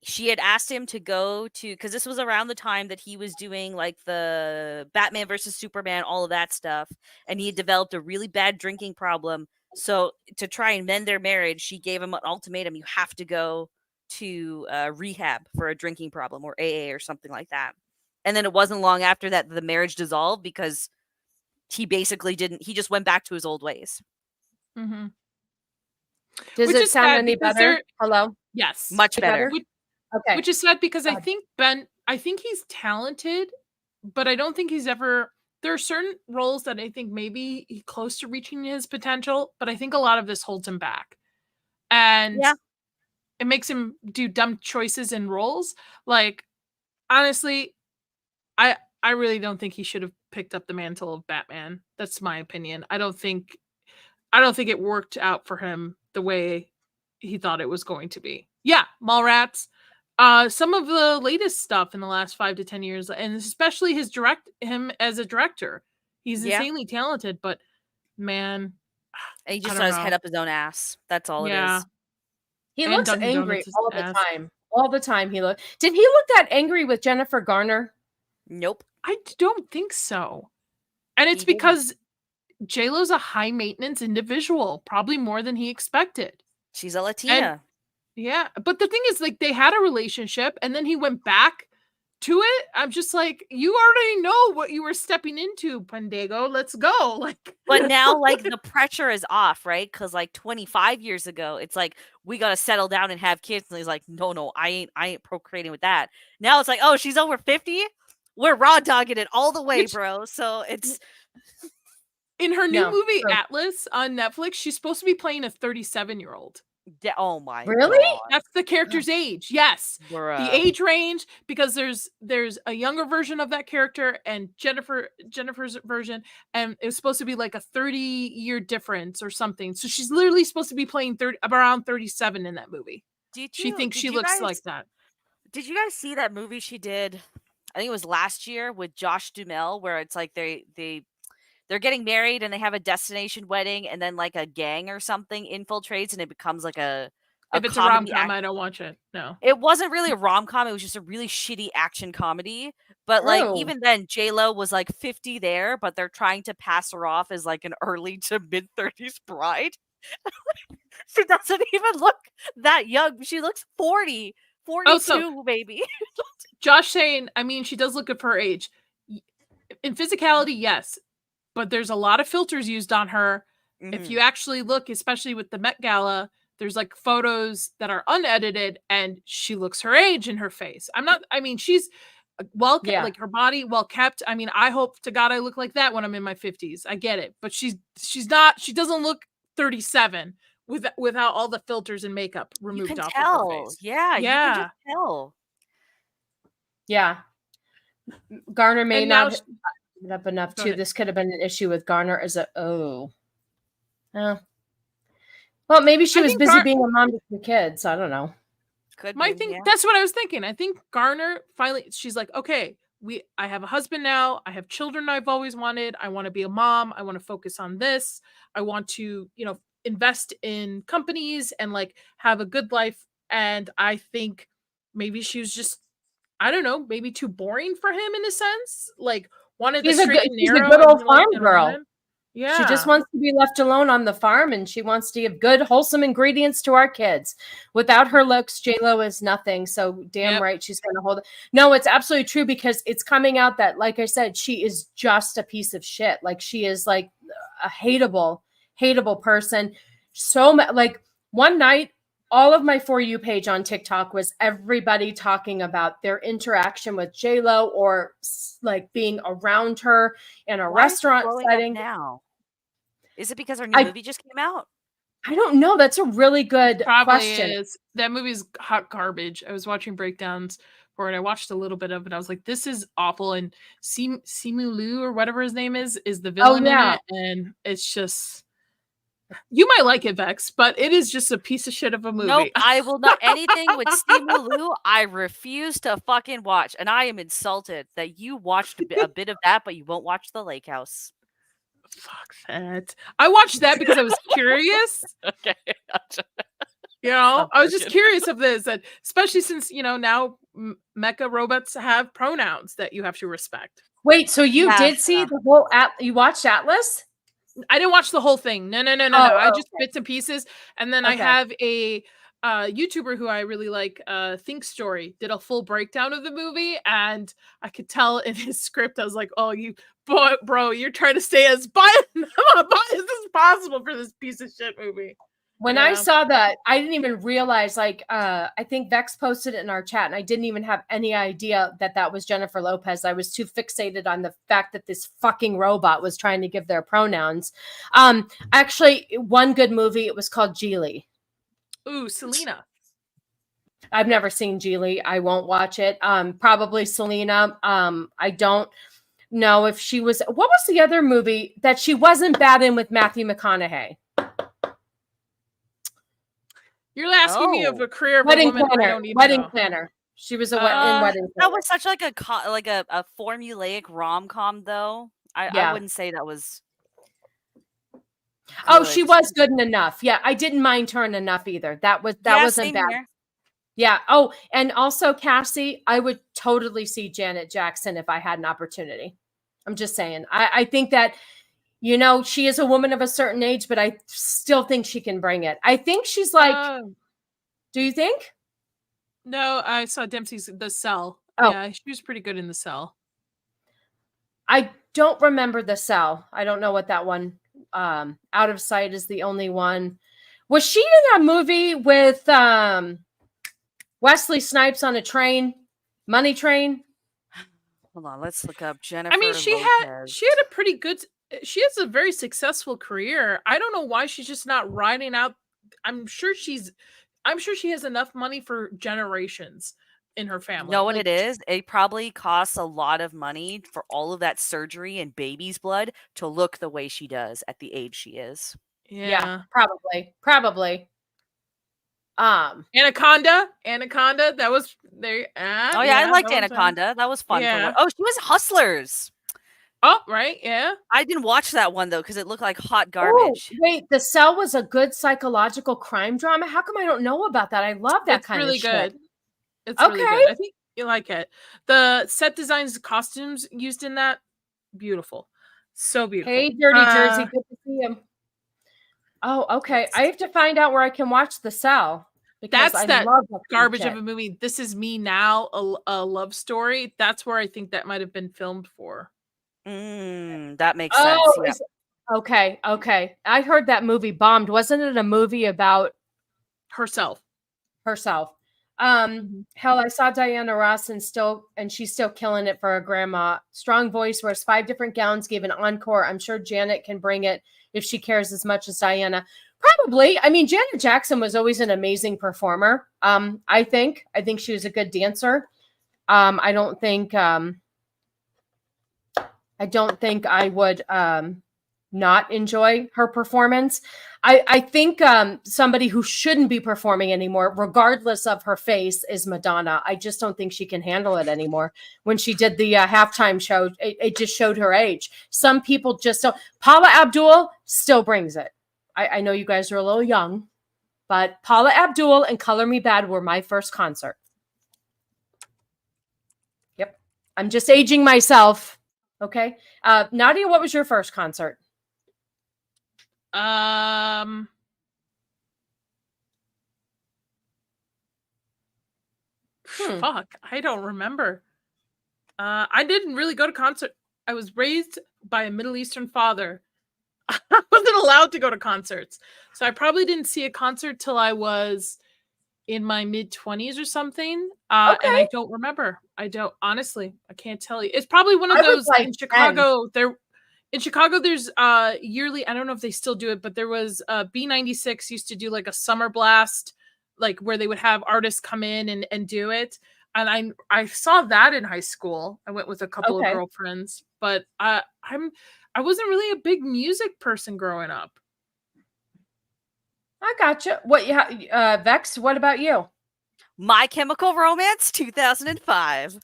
She had asked him to go to, because this was around the time that he was doing like the Batman versus Superman, all of that stuff, and he had developed a really bad drinking problem. So to try and mend their marriage, she gave him an ultimatum: you have to go to rehab for a drinking problem, or AA or something like that. And then it wasn't long after that the marriage dissolved because he basically he just went back to his old ways. Mm-hmm. Does it sound any better? Hello? Yes. Much better. Okay. Which is sad because I think he's talented, but I don't think he's ever. There are certain roles that I think maybe he's close to reaching his potential, but I think a lot of this holds him back. And it makes him do dumb choices in roles. Like, honestly, I really don't think he should have picked up the mantle of Batman. That's my opinion. I don't think it worked out for him the way he thought it was going to be. Yeah, Mallrats. Some of the latest stuff in the last 5 to 10 years, and especially him as a director. He's insanely talented, but man, he just has head up his own ass. That's all it is. He looks angry all the time. All the time he looked. Did he look that angry with Jennifer Garner? Nope. I don't think so. And it's because J-Lo's a high maintenance individual, probably more than he expected. She's a Latina. Yeah, but the thing is, like, they had a relationship, and then he went back to it. I'm just like, you already know what you were stepping into, Pandego. Let's go. Like, But now, like, the pressure is off, right? Because like 25 years ago, it's like we gotta settle down and have kids, and he's like, no, I ain't procreating with that. Now it's like, oh, she's over 50. We're raw dogging it all the way, bro. So it's in her new movie Atlas on Netflix, she's supposed to be playing a 37-year-old. Oh my Really? God. That's the character's age. Yes. Bruh. The age range, because there's a younger version of that character and Jennifer's version, and it was supposed to be like a 30-year difference or something. So she's literally supposed to be playing around 37 in that movie. She thinks she looks like that. Did you guys see that movie she did? I think it was last year with Josh Duhamel, where it's like they're getting married and they have a destination wedding, and then like a gang or something infiltrates, and it becomes like a if it's a rom-com, I don't watch it. No, it wasn't really a rom-com. It was just a really shitty action comedy. But like even then, J-Lo was like 50 there, but they're trying to pass her off as like an early to mid-30s bride. She doesn't even look that young. She looks 40, 42, maybe. Josh saying, I mean, she does look good for her age. In physicality, yes. But there's a lot of filters used on her. Mm-hmm. If you actually look, especially with the Met Gala, there's like photos that are unedited and she looks her age in her face. She's like her body well kept. I mean, I hope to God I look like that when I'm in my 50s. I get it. But she doesn't look 37 without all the filters and makeup removed off of her face. Yeah. You can just tell. Yeah. Garner may not up enough too. This could have been an issue with Garner as well, maybe she was busy being a mom to the kids. I don't know. That's what I was thinking. I think Garner finally, she's like, okay, I have a husband now. I have children I've always wanted. I want to be a mom. I want to focus on this. I want to, invest in companies and like have a good life. And I think maybe she was just, I don't know, maybe too boring for him in a sense. Like, she's a good old farm girl. Yeah. She just wants to be left alone on the farm, and she wants to give good, wholesome ingredients to our kids. Without her looks, J-Lo is nothing. So damn right she's going to hold it. No, it's absolutely true, because it's coming out that, like I said, she is just a piece of shit. Like, she is like a hateable person. So like one night, all of my For You page on TikTok was everybody talking about their interaction with J-Lo or like being around her in a restaurant setting. Now, is it because her new movie just came out? I don't know. That's a really good question. Is. That movie's hot garbage. I was watching breakdowns for it. I watched a little bit of it. I was like, this is awful. And Simu Liu or whatever his name is the villain in it. And it's just... You might like it, Vex, but it is just a piece of shit of a movie. Nope, I will not. Anything with Simu Liu, I refuse to fucking watch. And I am insulted that you watched a bit of that, but you won't watch The Lake House. Fuck that. I watched that because I was curious. Okay. I was just curious of this, and especially since, now mecha robots have pronouns that you have to respect. Wait, so you did see the whole you watched Atlas? I didn't watch the whole thing. No. I just bits and pieces. And then I have a YouTuber who I really like, Think Story, did a full breakdown of the movie. And I could tell in his script, I was like, oh, bro, you're trying to stay as biased as possible for this piece of shit movie. When I saw that, I didn't even realize, like, I think Vex posted it in our chat, and I didn't even have any idea that was Jennifer Lopez. I was too fixated on the fact that this fucking robot was trying to give their pronouns. Actually, one good movie, it was called Geely. Ooh, Selena. I've never seen Geely. I won't watch it. Probably Selena. I don't know if she was... What was the other movie that she wasn't bad in with Matthew McConaughey? You're asking me of a career of Wedding a woman Planner. I don't even Wedding know. Planner. She was in Wedding Planner. That was such like a formulaic rom-com, though. I wouldn't say that was... Oh, she was good enough. Yeah, I didn't mind her enough either. That wasn't bad. Here. Yeah. Oh, and also Cassie, I would totally see Janet Jackson if I had an opportunity. I'm just saying. I think that, she is a woman of a certain age, but I still think she can bring it. I think she's like, Do you think? No, I saw Dempsey's The Cell. Oh. Yeah, she was pretty good in The Cell. I don't remember The Cell. I don't know what that one. Out of Sight is the only one. Was she in a movie with Wesley Snipes on a train? Money Train? Hold on, let's look up Jennifer. I mean, she had a pretty good. She has a very successful career. I don't know why she's just not riding out. I'm sure she has enough money for generations in her family. You know what it is? It probably costs a lot of money for all of that surgery and baby's blood to look the way she does at the age she is. Yeah, probably. Anaconda. That was there. Oh yeah, I liked Anaconda. That was fun. Yeah. Oh, she was Hustlers. Oh, right. Yeah. I didn't watch that one though because it looked like hot garbage. Oh, wait, The Cell was a good psychological crime drama. How come I don't know about that? I love that kind really of good. shit. It's really good. I think you like it. The set designs, costumes used in that, beautiful. So beautiful. Hey, Dirty Jersey, good to see him. Oh, okay. I have to find out where I can watch The Cell. That's that love that garbage shit. of a movie. This Is Me Now, a love story. That's where I think that might have been filmed for. That makes sense. Yeah. Okay. I heard that movie bombed. Wasn't it a movie about herself? Hell, I saw Diana Ross and she's still killing it for her grandma. Strong voice, wears 5 different gowns, gave an encore. I'm sure Janet can bring it if she cares as much as Diana. Probably. I mean, Janet Jackson was always an amazing performer. I think she was a good dancer. I don't think I would not enjoy her performance. I think somebody who shouldn't be performing anymore, regardless of her face, is Madonna. I just don't think she can handle it anymore. When she did the halftime show, it just showed her age. Some people just don't. Paula Abdul still brings it. I know you guys are a little young, but Paula Abdul and Color Me Bad were my first concert. Yep. I'm just aging myself. Okay. Nadia, what was your first concert? Fuck, I don't remember. I didn't really go to concert. I was raised by a Middle Eastern father. I wasn't allowed to go to concerts. So I probably didn't see a concert till I was in my mid-20s or something. And I don't remember. I can't tell you. It's probably one of those in Chicago. In Chicago, there's yearly, I don't know if they still do it, but there was B96 used to do like a summer blast, like where they would have artists come in and do it. And I saw that in high school. I went with a couple of girlfriends, but I wasn't really a big music person growing up. I gotcha. What Vex, what about you? My Chemical Romance 2005.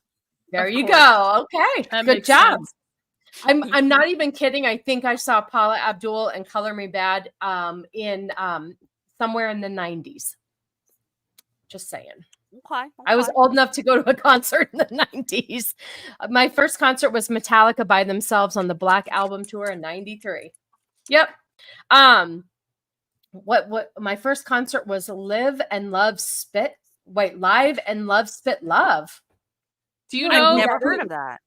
There you go. Okay. Good job. Sense. I'm not even kidding. I think I saw Paula Abdul and Color Me Bad in somewhere in the 90s. Just saying. Okay. I was old enough to go to a concert in the 90s. My first concert was Metallica by themselves on the Black Album tour in 93. Yep. What my first concert was Live and Love Spit. Wait, Live and Love Spit Love. Do you know? I've never heard of that.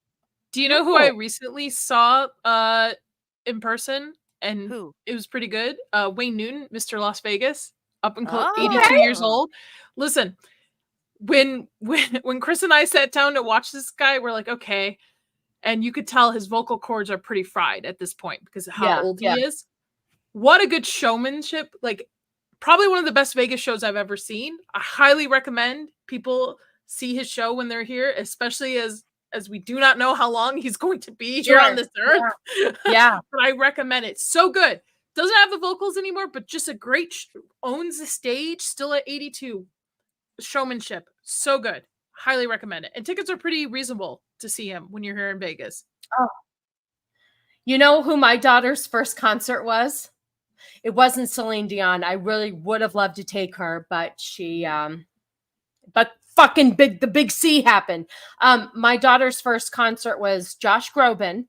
Do you know who I recently saw in person? And who? It was pretty good. Wayne Newton, Mr. Las Vegas, up until 82 years old. Listen, when Chris and I sat down to watch this guy, we're like, okay. And you could tell his vocal cords are pretty fried at this point because of how old he is. What a good showmanship. Like, probably one of the best Vegas shows I've ever seen. I highly recommend people see his show when they're here, especially as we do not know how long he's going to be here on this earth. Yeah. But I recommend it. So good. Doesn't have the vocals anymore, but just a great owns the stage, still at 82. Showmanship. So good. Highly recommend it. And tickets are pretty reasonable to see him when you're here in Vegas. Oh. You know who my daughter's first concert was? It wasn't Celine Dion. I really would have loved to take her, but the big C happened. My daughter's first concert was Josh Groban,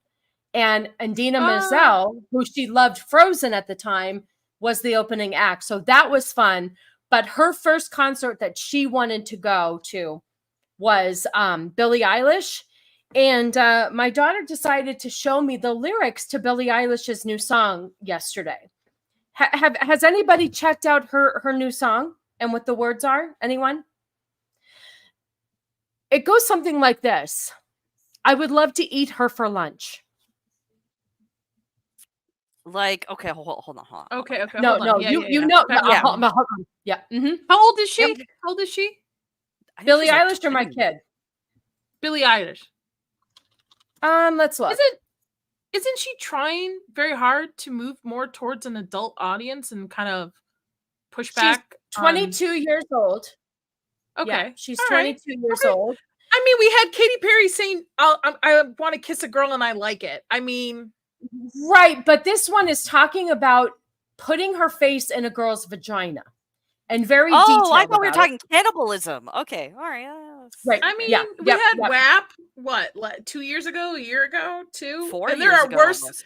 and Idina Menzel, who she loved Frozen at the time, was the opening act. So that was fun. but her first concert that she wanted to go to was Billie Eilish. And my daughter decided to show me the lyrics to Billie Eilish's new song yesterday. Has anybody checked out her new song and what the words are? Anyone? It goes something like this. I would love to eat her for lunch. Like, okay, hold on. Okay. No, hold no, on. you know. Okay, Yeah. hold on. Yeah. Mm-hmm. How old is she? Yep. How old is she? Billie Eilish or my kid? Billie Eilish. Let's look. Isn't she trying very hard to move more towards an adult audience and kind of push back? She's 22 years old. Okay. Yeah, she's All 22 right. years Okay. old. I mean, we had Katy Perry saying, I want to kiss a girl and I like it. I mean... Right, but this one is talking about putting her face in a girl's vagina. And very detailed. Oh, I thought we were talking cannibalism. Okay, all right. Right. I mean, yeah, we had WAP, what, 2 years ago, a year ago, 2? 4 and years there are ago, worse, almost.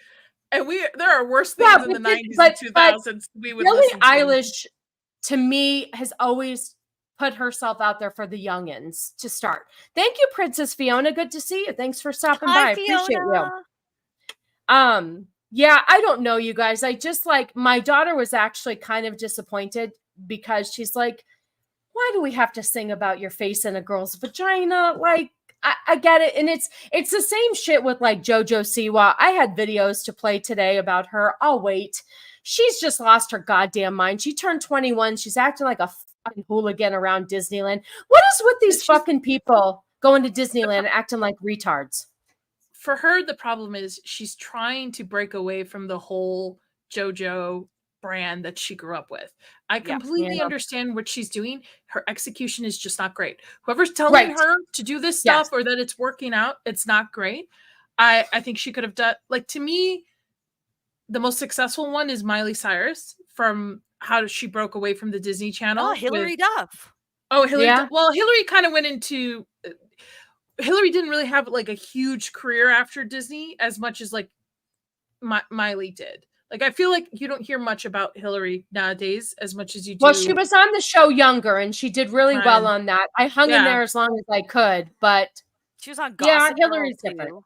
and there are worse things in the 90s and 2000s we would Billie listen to. Eilish, to me, has always put herself out there for the youngins to start. Thank you, Princess Fiona. Good to see you. Thanks for stopping by. I appreciate you. Yeah, I don't know, you guys. I just my daughter was actually kind of disappointed because she's like, why do we have to sing about your face in a girl's vagina? Like, I get it. And it's the same shit with JoJo Siwa. I had videos to play today about her. I'll wait. She's just lost her goddamn mind. She turned 21. She's acting like a fucking hooligan around Disneyland. What is with these fucking people going to Disneyland acting like retards? For her, the problem is she's trying to break away from the whole JoJo brand that she grew up with. I completely understand what she's doing. Her execution is just not great. Whoever's telling her to do this stuff or that it's working out, it's not great. I think she could have done, to me, the most successful one is Miley Cyrus from how she broke away from the Disney Channel. Oh, Hilary Duff. Oh, Hilary. Yeah. Well, Hilary kind of went into... Hillary didn't really have a huge career after Disney as much as Miley did. I feel like you don't hear much about Hillary nowadays as much as you do. Well, she was on the show Younger and she did really well on that. I hung in there as long as I could, but she was on Gossip Girl Hillary's too. different.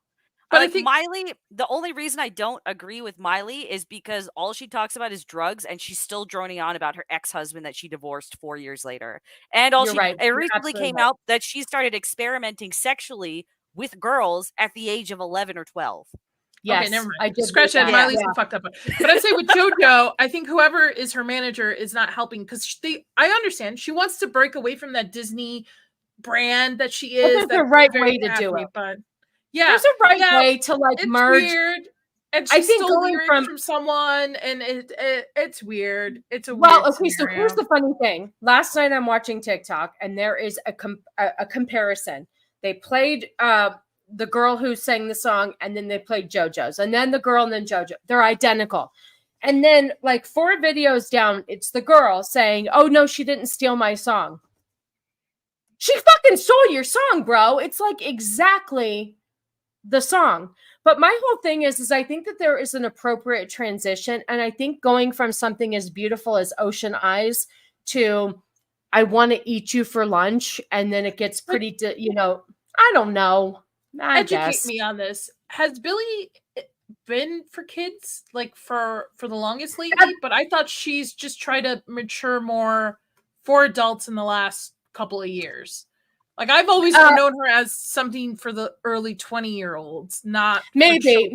But I think Miley, the only reason I don't agree with Miley is because all she talks about is drugs, and she's still droning on about her ex-husband that she divorced 4 years later. And also, it recently came out that she started experimenting sexually with girls at the age of 11 or 12. Yes, okay, never mind. Scratch that. Miley's fucked up. But I'd say with JoJo, I think whoever is her manager is not helping because I understand she wants to break away from that Disney brand that she is. That's the right way to do it. But yeah, there's a right way to merge. Weird. And she stole lyrics from someone, and it's weird. It's a weird okay. Scenario. So here's the funny thing. Last night I'm watching TikTok, and there is a comparison. They played the girl who sang the song, and then they played JoJo's, and then the girl, and then JoJo. They're identical. And then 4 videos down, it's the girl saying, "Oh no, she didn't steal my song." She fucking stole your song, bro. It's exactly the song. But my whole thing is I think that there is an appropriate transition. And I think going from something as beautiful as Ocean Eyes to I want to eat you for lunch. And then it gets pretty, I don't know. Educate me on this. Has Billie been for kids for the longest lately? But I thought she's just tried to mature more for adults in the last couple of years. I've always known her as something for the early 20-year-olds, not maybe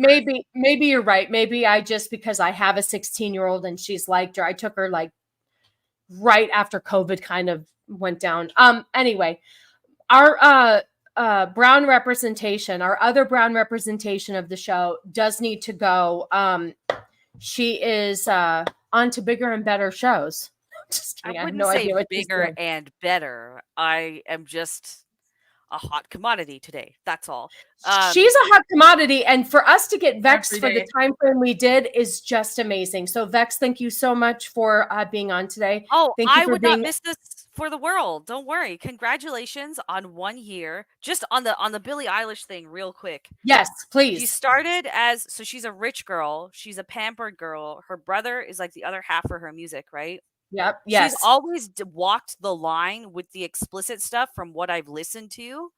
you're right. Maybe I just because I have a 16-year-old and she's liked her. I took her right after COVID kind of went down. Anyway, our brown representation, our other brown representation of the show does need to go. She is on to bigger and better shows. I wouldn't say bigger and better. I am just a hot commodity today. That's all. She's a hot commodity, and for us to get Vex for the time frame we did is just amazing. So, Vex, thank you so much for being on today. Oh, thank you I would not miss this for the world. Don't worry. Congratulations on 1 year. Just on the Billie Eilish thing, real quick. Yes, please. She started she's a rich girl. She's a pampered girl. Her brother is the other half for her music, right? Yep. Yes. She's always walked the line with the explicit stuff from what I've listened to.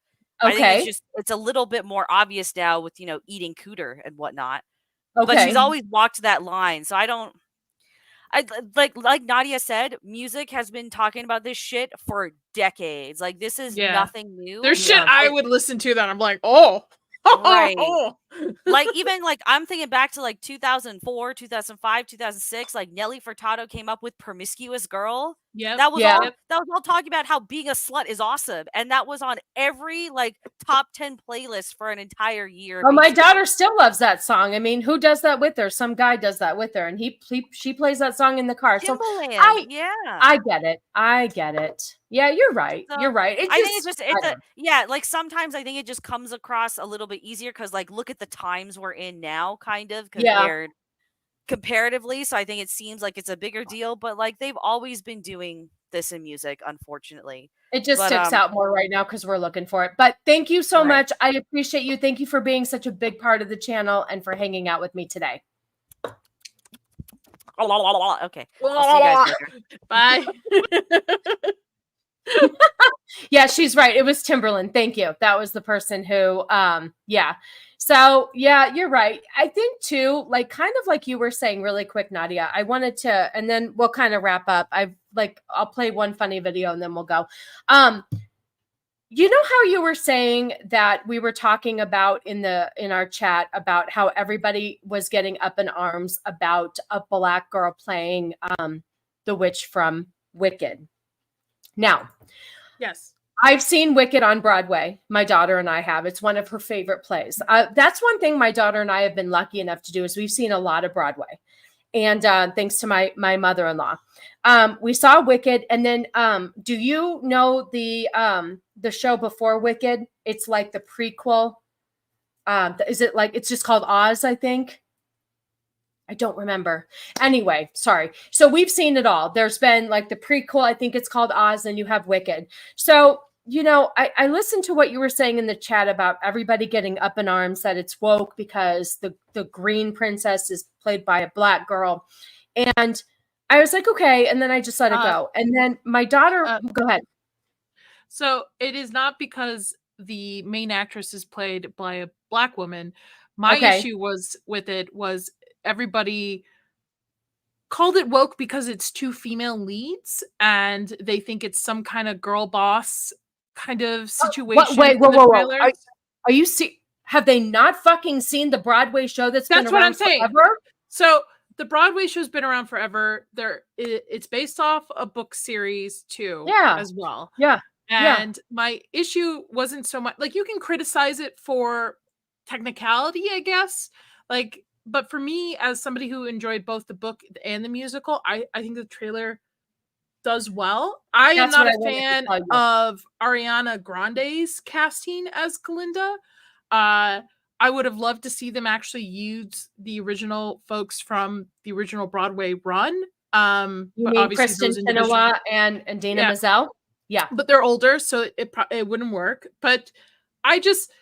I think it's a little bit more obvious now with, eating cooter and whatnot. Okay. But she's always walked that line. So like Nadia said, music has been talking about this shit for decades. Like, this is nothing new. There's shit I would listen to that I'm like, oh. Right. Like, even like I'm thinking back to like 2004, 2005, 2006, like Nelly Furtado came up with Promiscuous Girl. Yeah. That was all talking about how being a slut is awesome. And that was on every like top 10 playlist for an entire year. Oh, my daughter still loves that song. I mean, who does that with her? Some guy does that with her, and she plays that song in the car. So I get it. Yeah, you're right. So, you're right. I think it's like sometimes I think it just comes across a little bit easier because like look at the times we're in now, kind of comparatively. So I think it seems like it's a bigger deal, but like they've always been doing this in music, unfortunately. It just sticks out more right now because we're looking for it. But thank you so much. I appreciate you. Thank you for being such a big part of the channel and for hanging out with me today. Okay. I'll see you guys later. Bye. Yeah, she's right. It was Timberland. Thank you. That was the person who, So yeah, you're right. I think too, like kind of like you were saying really quick, Nadia, I wanted to, and then we'll kind of wrap up. I'll play one funny video and then we'll go. You know how you were saying that we were talking about in our chat about how everybody was getting up in arms about a Black girl playing the witch from Wicked. Now, yes, I've seen Wicked on Broadway. My daughter and I have. It's one of her favorite plays. That's one thing my daughter and I have been lucky enough to do is we've seen a lot of Broadway. And thanks to my mother-in-law. We saw Wicked. And then do you know the show before Wicked? It's like the prequel. Is it like, it's just called Oz, I think? I don't remember. Anyway, sorry. So we've seen it all. There's been like the prequel, I think it's called Oz, and you have Wicked. So, I listened to what you were saying in the chat about everybody getting up in arms that it's woke because the green princess is played by a Black girl. And I was like, okay. And then I just let it go. And then my daughter, go ahead. So it is not because the main actress is played by a Black woman. My issue was everybody called it woke because it's two female leads and they think it's some kind of girl boss kind of situation. Wait, whoa. Are you have they not fucking seen the Broadway show that's been around forever? So the Broadway show's been around forever. It's based off a book series too, as well. Yeah. And my issue wasn't so much like you can criticize it for technicality, I guess. But for me, as somebody who enjoyed both the book and the musical, I think the trailer does well. I am not a fan of Ariana Grande's casting as Glinda. I would have loved to see them actually use the original folks from the original Broadway run. You mean Kristen Chenoweth and Dana Mazel? Yeah. But they're older, so it wouldn't work. But I just...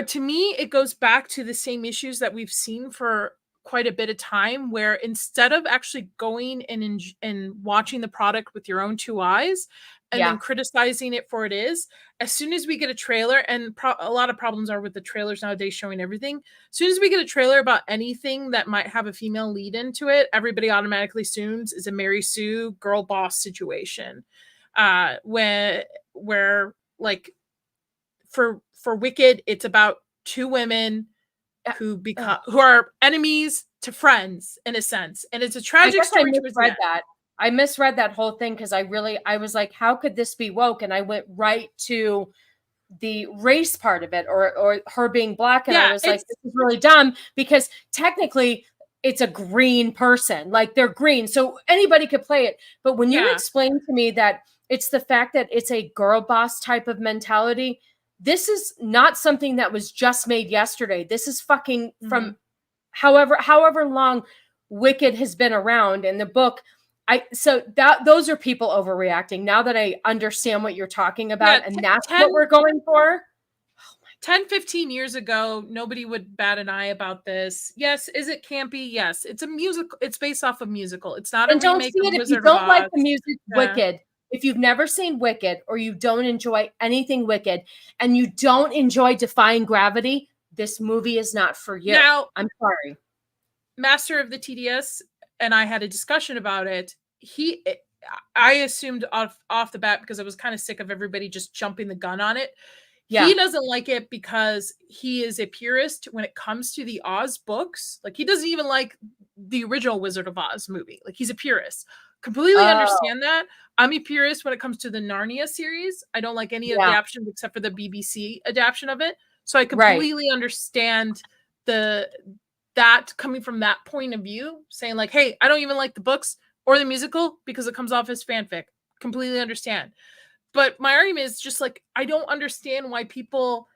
to me, it goes back to the same issues that we've seen for quite a bit of time, where instead of actually going and watching the product with your own two eyes and then criticizing it for it is, as soon as we get a trailer, and a lot of problems are with the trailers nowadays showing everything. As soon as we get a trailer about anything that might have a female lead into it, everybody automatically assumes is a Mary Sue girl boss situation. Where like for Wicked, it's about two women who are enemies to friends in a sense, and it's a tragic story. I misread that whole thing because I was like, how could this be woke? And I went right to the race part of it, or her being Black, and I was like, this is really dumb because technically it's a green person, like they're green, so anybody could play it. But when you explain to me that it's the fact that it's a girl boss type of mentality. This is not something that was just made yesterday. This is fucking from however long Wicked has been around in the book. Those are people overreacting now that I understand what you're talking about. And that's what we're going for. Oh my 10, 15 years ago, nobody would bat an eye about this. Yes, is it campy? Yes, it's a musical. It's based off a musical. It's not a And don't remake see of it if you Wizard of don't like Oz. the music Wicked. If you've never seen Wicked or you don't enjoy anything Wicked and you don't enjoy Defying Gravity, this movie is not for you. Now, I'm sorry. Master of the TDS and I had a discussion about it. I assumed off the bat, because I was kind of sick of everybody just jumping the gun on it. Yeah. He doesn't like it because he is a purist when it comes to the Oz books. Like, he doesn't even like the original Wizard of Oz movie. Like, he's a purist. Completely understand that. I'm a purist when it comes to the Narnia series. I don't like any of the adaptations except for the BBC adaptation of it. So I completely understand that coming from that point of view, saying like, hey, I don't even like the books or the musical because it comes off as fanfic. Completely understand. But my argument is just like, I don't understand why people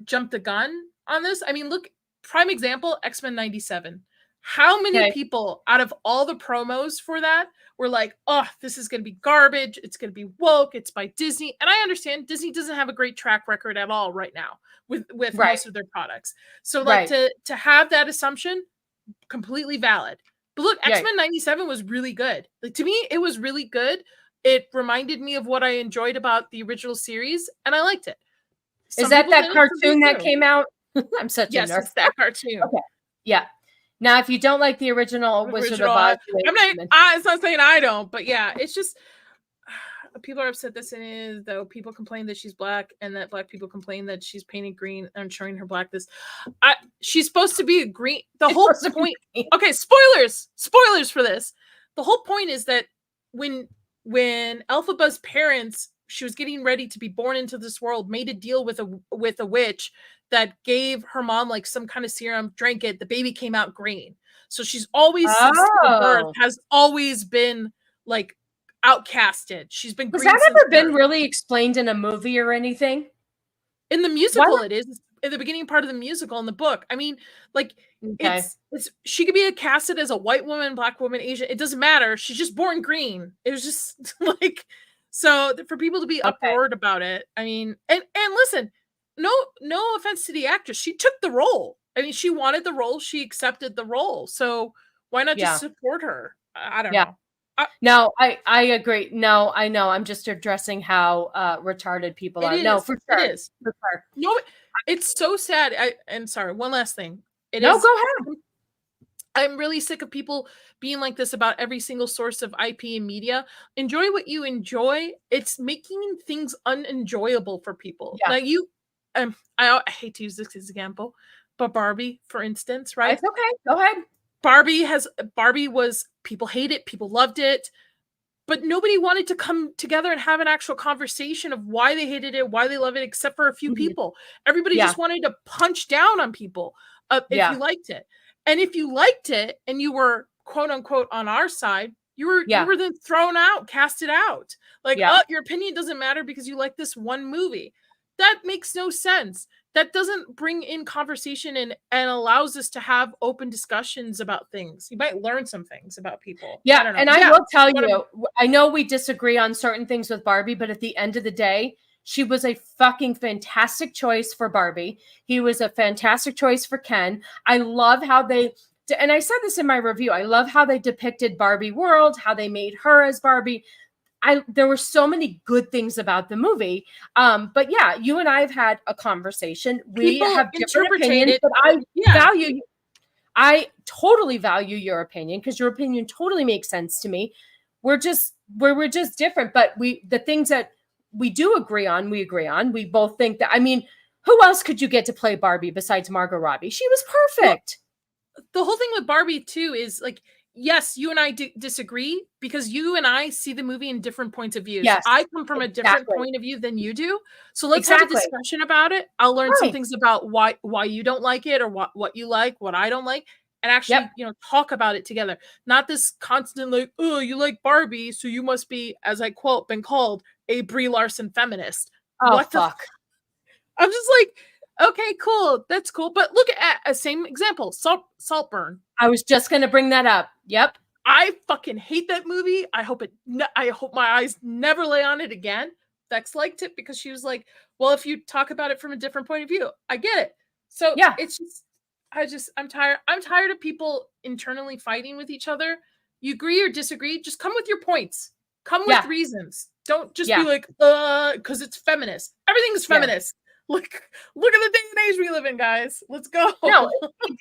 jump the gun on this. I mean, look, prime example, X-Men 97. How many people out of all the promos for that were like, oh, this is going to be garbage. It's going to be woke. It's by Disney. And I understand Disney doesn't have a great track record at all right now with most of their products. So like to have that assumption, completely valid. But look, X-Men 97 was really good. Like, to me, it was really good. It reminded me of what I enjoyed about the original series, and I liked it. Is that cartoon that came out? I'm such a nerd. Yes, it's that cartoon. Okay. Yeah. Now, if you don't like the original Wizard of Oz, it's not saying I don't, but yeah, it's just people are upset that it is, though. People complain that she's black, and that black people complain that she's painted green and showing her blackness. She's supposed to be a green. The whole point. Okay, spoilers for this. The whole point is that when Elphaba's parents, she was getting ready to be born into this world, made a deal with a witch that gave her mom like some kind of serum, drank it, the baby came out green. So she's always since birth has always been like outcasted. She's been Has green that ever been really explained in a movie or anything? In the musical, it is. In the beginning part of the musical in the book. I mean, like it's she could be casted as a white woman, black woman, Asian. It doesn't matter. She's just born green. It was just like, so for people to be uproared about it. I mean, and listen, no offense to the actress. She took the role. I mean, she wanted the role. She accepted the role. So why not just support her? I don't know. No, I agree. No, I know. I'm just addressing how retarded people are. No, for sure. It is. For sure. No, it's so sad. And sorry, one last thing. Go ahead. I'm really sick of people being like this about every single source of IP and media. Enjoy what you enjoy. It's making things unenjoyable for people. Yeah. Now I hate to use this as an example, but Barbie, for instance, right? It's okay. Go ahead. Barbie was, people hate it, people loved it, but nobody wanted to come together and have an actual conversation of why they hated it, why they love it, except for a few people. Everybody just wanted to punch down on people if you liked it. And if you liked it and you were quote unquote on our side, you were then thrown out, casted out. Like, your opinion doesn't matter because you like this one movie. That makes no sense. That doesn't bring in conversation and allows us to have open discussions about things. You might learn some things about people. Yeah, I don't know. and I will tell you, I know we disagree on certain things with Barbie, but at the end of the day, she was a fucking fantastic choice for Barbie. He was a fantastic choice for Ken. I love how and I said this in my review, I love how they depicted Barbie world, how they made her as Barbie. There were so many good things about the movie. But yeah, you and I have had a conversation. We have different opinions, but I totally value your opinion because your opinion totally makes sense to me. We're just different, but the things that we do agree on, we agree on. We both think that, I mean, who else could you get to play Barbie besides Margot Robbie? She was perfect. Well, the whole thing with Barbie too is like, yes, you and I disagree because you and I see the movie in different points of view. Yes, I come from a different point of view than you do. So let's have a discussion about it. I'll learn some things about why you don't like it or what you like, what I don't like, and actually, talk about it together. Not this constant like, oh, you like Barbie, so you must be, as I quote, been called a Brie Larson feminist. Oh, what fuck. I'm just like, okay, cool. That's cool. But look at a same example, Saltburn. I was just going to bring that up. Yep. I fucking hate that movie. I hope my eyes never lay on it again. Vex liked it because she was like, well, if you talk about it from a different point of view, I get it. So yeah, it's just, I'm tired of people internally fighting with each other. You agree or disagree, just come with your points. Come with reasons. Don't just be like, because it's feminist. Everything's feminist. Look at the day and age we live in, guys. Let's go. No,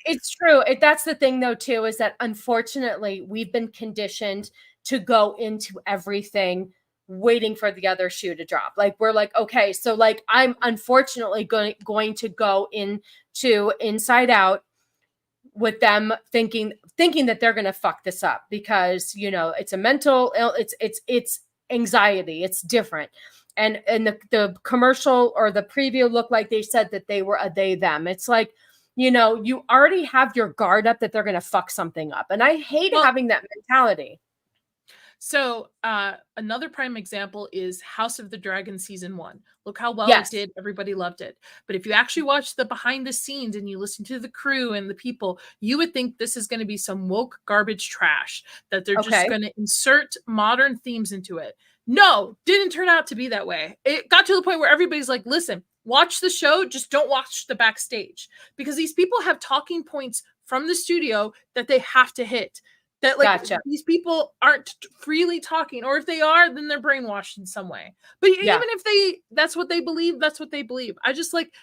it's true. That's the thing, though, too, is that unfortunately we've been conditioned to go into everything waiting for the other shoe to drop. Like, we're like, okay, so like I'm unfortunately going to go into Inside Out with them thinking that they're going to fuck this up because, you know, it's a mental, it's anxiety. It's different. And the commercial or the preview looked like they said that they were a they, them. It's like, you know, you already have your guard up that they're going to fuck something up. And I hate having that mentality. So another prime example is House of the Dragon season 1. Look how well it did. Everybody loved it. But if you actually watch the behind the scenes and you listen to the crew and the people, you would think this is going to be some woke garbage trash, that they're just going to insert modern themes into it. No, didn't turn out to be that way. It got to the point where everybody's like, listen, watch the show, just don't watch the backstage. Because these people have talking points from the studio that they have to hit. That like these people aren't freely talking, or if they are, then they're brainwashed in some way. But even if that's what they believe, that's what they believe. I just like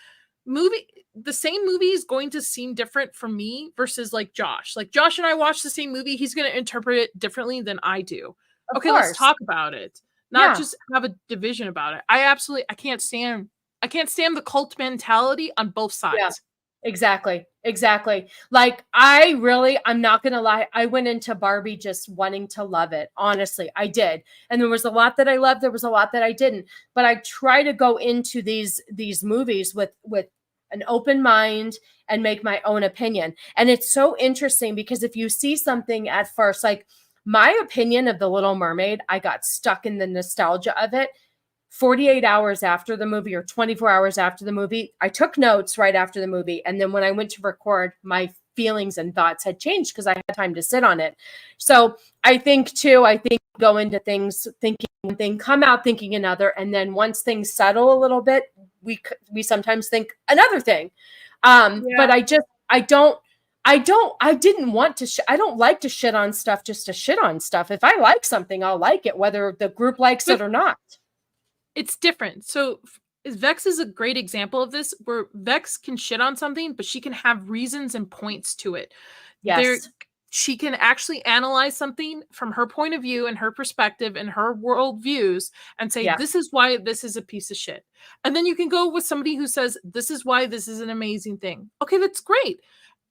the same movie is going to seem different for me versus like Josh. Like Josh and I watch the same movie. He's going to interpret it differently than I do. Of course. Let's talk about it. Not just have a division about it. I can't stand the cult mentality on both sides. Yeah. Exactly. Like I'm not going to lie. I went into Barbie just wanting to love it. Honestly, I did. And there was a lot that I loved. There was a lot that I didn't, but I try to go into these movies with an open mind and make my own opinion. And it's so interesting because if you see something at first, like my opinion of The Little Mermaid, I got stuck in the nostalgia of it. 48 hours after the movie or 24 hours after the movie, I took notes right after the movie. And then when I went to record, my feelings and thoughts had changed because I had time to sit on it. So I think go into things thinking one thing, come out thinking another. And then once things settle a little bit, we sometimes think another thing. But I don't like to shit on stuff just to shit on stuff. If I like something, I'll like it, whether the group likes it or not. It's different. So Vex is a great example of this, where Vex can shit on something, but she can have reasons and points to it. Yes. She can actually analyze something from her point of view and her perspective and her world views and say, this is why this is a piece of shit. And then you can go with somebody who says, this is why this is an amazing thing. Okay, that's great.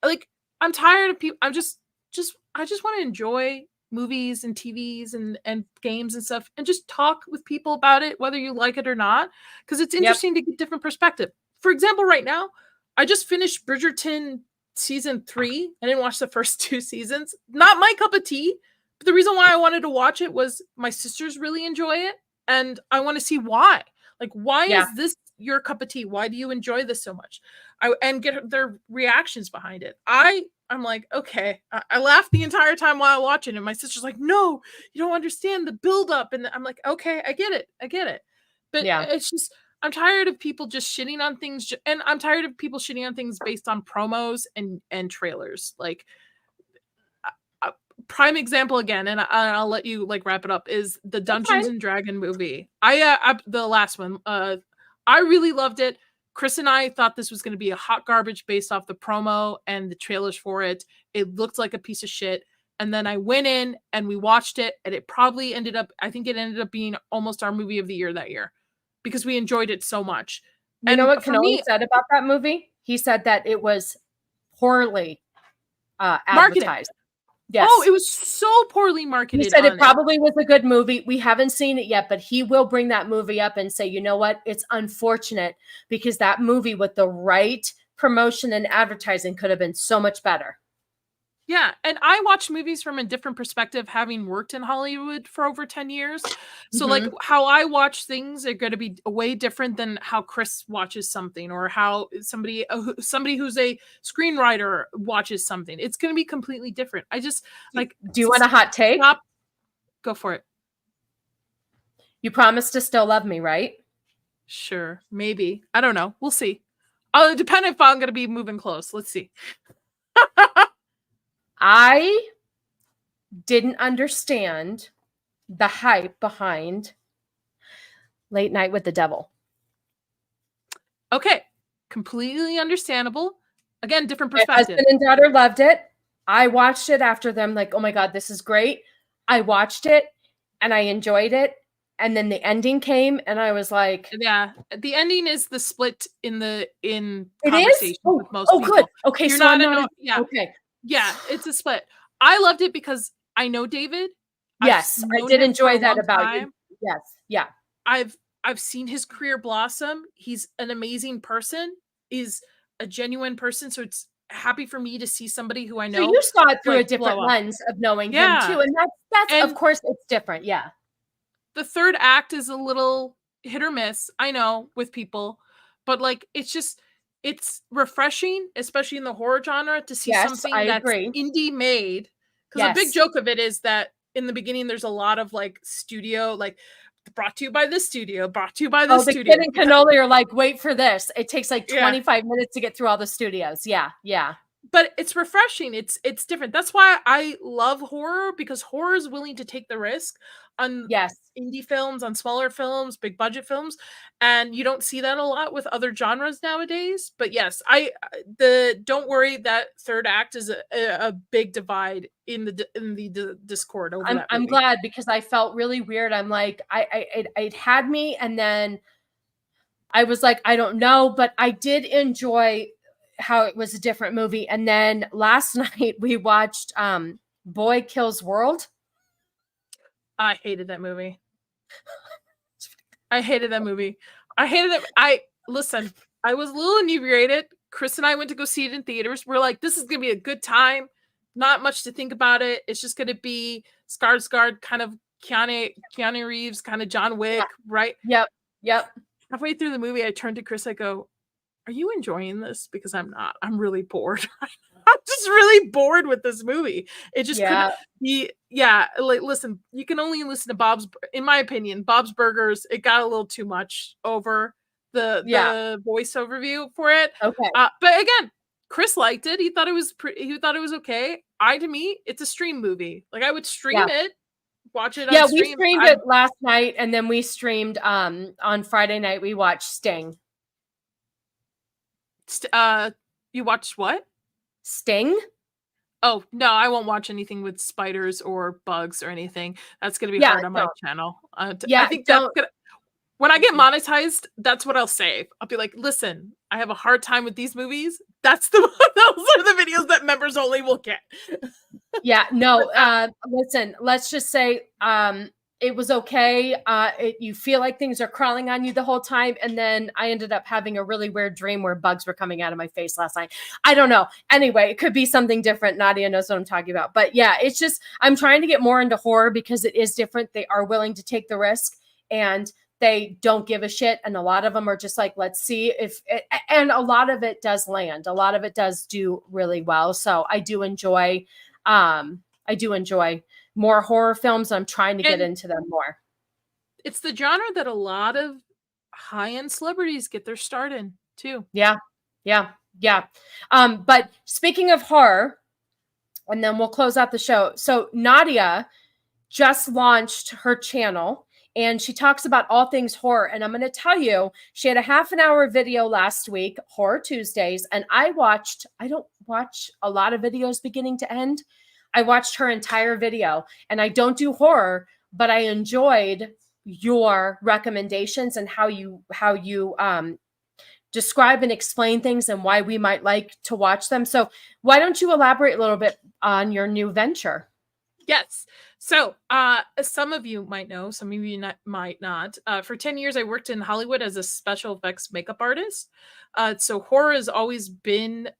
Like, I'm tired of people. I just want to enjoy movies and TVs and games and stuff, and just talk with people about it, whether you like it or not, because it's interesting to get different perspective. For example, right now, I just finished Bridgerton season 3. I didn't watch the first 2 seasons. Not my cup of tea, but the reason why I wanted to watch it was my sisters really enjoy it, and I want to see why. Like, why is this your cup of tea? Why do you enjoy this so much? And get their reactions behind it. I'm like, okay. I laughed the entire time while watching it. My sister's like, no, you don't understand the buildup. And I'm like, okay, I get it. But it's just, I'm tired of people just shitting on things. And I'm tired of people shitting on things based on promos and trailers. Like, prime example again, and I'll let you like wrap it up, is the Dungeons and Dragon movie. The last one. I really loved it. Chris and I thought this was going to be a hot garbage based off the promo and the trailers for it. It looked like a piece of shit. And then I went in and we watched it, and it probably ended up being almost our movie of the year that year because we enjoyed it so much. You know what Canoli said about that movie? He said that it was poorly advertised. Yes. Oh, it was so poorly marketed. He said it probably was a good movie. We haven't seen it yet, but he will bring that movie up and say, you know what? It's unfortunate because that movie with the right promotion and advertising could have been so much better. Yeah. And I watch movies from a different perspective, having worked in Hollywood for over 10 years. So like how I watch things are going to be way different than how Chris watches something, or how somebody who's a screenwriter watches something. It's going to be completely different. I just like, do you want a hot take? Go for it. You promise to still love me, right? Sure, maybe. I don't know. We'll see. It'll depend if I'm going to be moving close. Let's see. I didn't understand the hype behind Late Night with the Devil. Okay. Completely understandable. Again, different My perspective. husband and daughter loved it. I watched it after them, like, oh my God, this is great. I watched it and I enjoyed it. And then the ending came and I was like, yeah, the ending is the split in it conversation is? Oh, with most people. Good. Okay, You're so not I'm not yeah. okay. Yeah, it's a split. I loved it because I know David. Yes, I did enjoy that about you. Yes, yeah. I've seen his career blossom. He's an amazing person. Is a genuine person. So it's happy for me to see somebody who I know. So you saw it through like, a different blow up. lens of knowing him too, and that's of course it's different. Yeah. The third act is a little hit or miss. I know with people, but like it's refreshing, especially in the horror genre, to see something that's indie made. Because a big joke of it is that in the beginning there's a lot of like studio, like brought to you by this studio, brought to you by this studio. The kid and cannoli are like, wait for this. It takes like 25 minutes to get through all the studios. Yeah, yeah. But it's refreshing. It's different. That's why I love horror, because horror is willing to take the risk on indie films, on smaller films, big budget films, and you don't see that a lot with other genres nowadays. But yes, don't worry, that third act is a big divide in the Discord over that movie. I'm glad, because I felt really weird. I'm like, it had me, and then I was like, I don't know, but I did enjoy how it was a different movie. And then last night we watched Boy Kills World. I hated that movie. I hated it. Listen, I was a little inebriated. Chris and I went to go see it in theaters. We're like, this is gonna be a good time. Not much to think about it. It's just gonna be Skarsgård, kind of Keanu Reeves, kind of John Wick, right? Yep. Halfway through the movie, I turned to Chris. I go, are you enjoying this? Because I'm not. I'm really bored. I'm just really bored with this movie. It just couldn't be. Yeah, like, listen, you can only listen to Bob's. In my opinion, Bob's Burgers. It got a little too much over the voice overview for it. Okay, but again, Chris liked it. He thought it was he thought it was okay. To me, it's a stream movie. Like, I would stream it. Watch it. Yeah, we streamed it last night, and then we streamed on Friday night. We watched Sting. You watched what? Sting? Oh, no, I won't watch anything with spiders or bugs or anything. That's going to be hard on my channel. I think that's gonna, when I get monetized, that's what I'll say. I'll be like, listen, I have a hard time with these movies. Those are the videos that members only will get. Yeah, no, listen, let's just say it was okay. You feel like things are crawling on you the whole time. And then I ended up having a really weird dream where bugs were coming out of my face last night. I don't know. Anyway, it could be something different. Nadia knows what I'm talking about. But yeah, it's just, I'm trying to get more into horror because it is different. They are willing to take the risk and they don't give a shit. And a lot of them are just like, let's see if it, and a lot of it does land. A lot of it does do really well. So I do enjoy more horror films. I'm trying to get into them more. It's the genre that a lot of high-end celebrities get their start in too. Yeah. But speaking of horror, and then we'll close out the show. So Nadia just launched her channel and she talks about all things horror. And I'm going to tell you, she had a half-an-hour video last week, Horror Tuesdays. And I don't watch a lot of videos beginning to end. I watched her entire video, and I don't do horror, but I enjoyed your recommendations and how you describe and explain things and why we might like to watch them. So why don't you elaborate a little bit on your new venture? Yes. So some of you might know, some of you might not. For 10 years, I worked in Hollywood as a special effects makeup artist. So horror has always been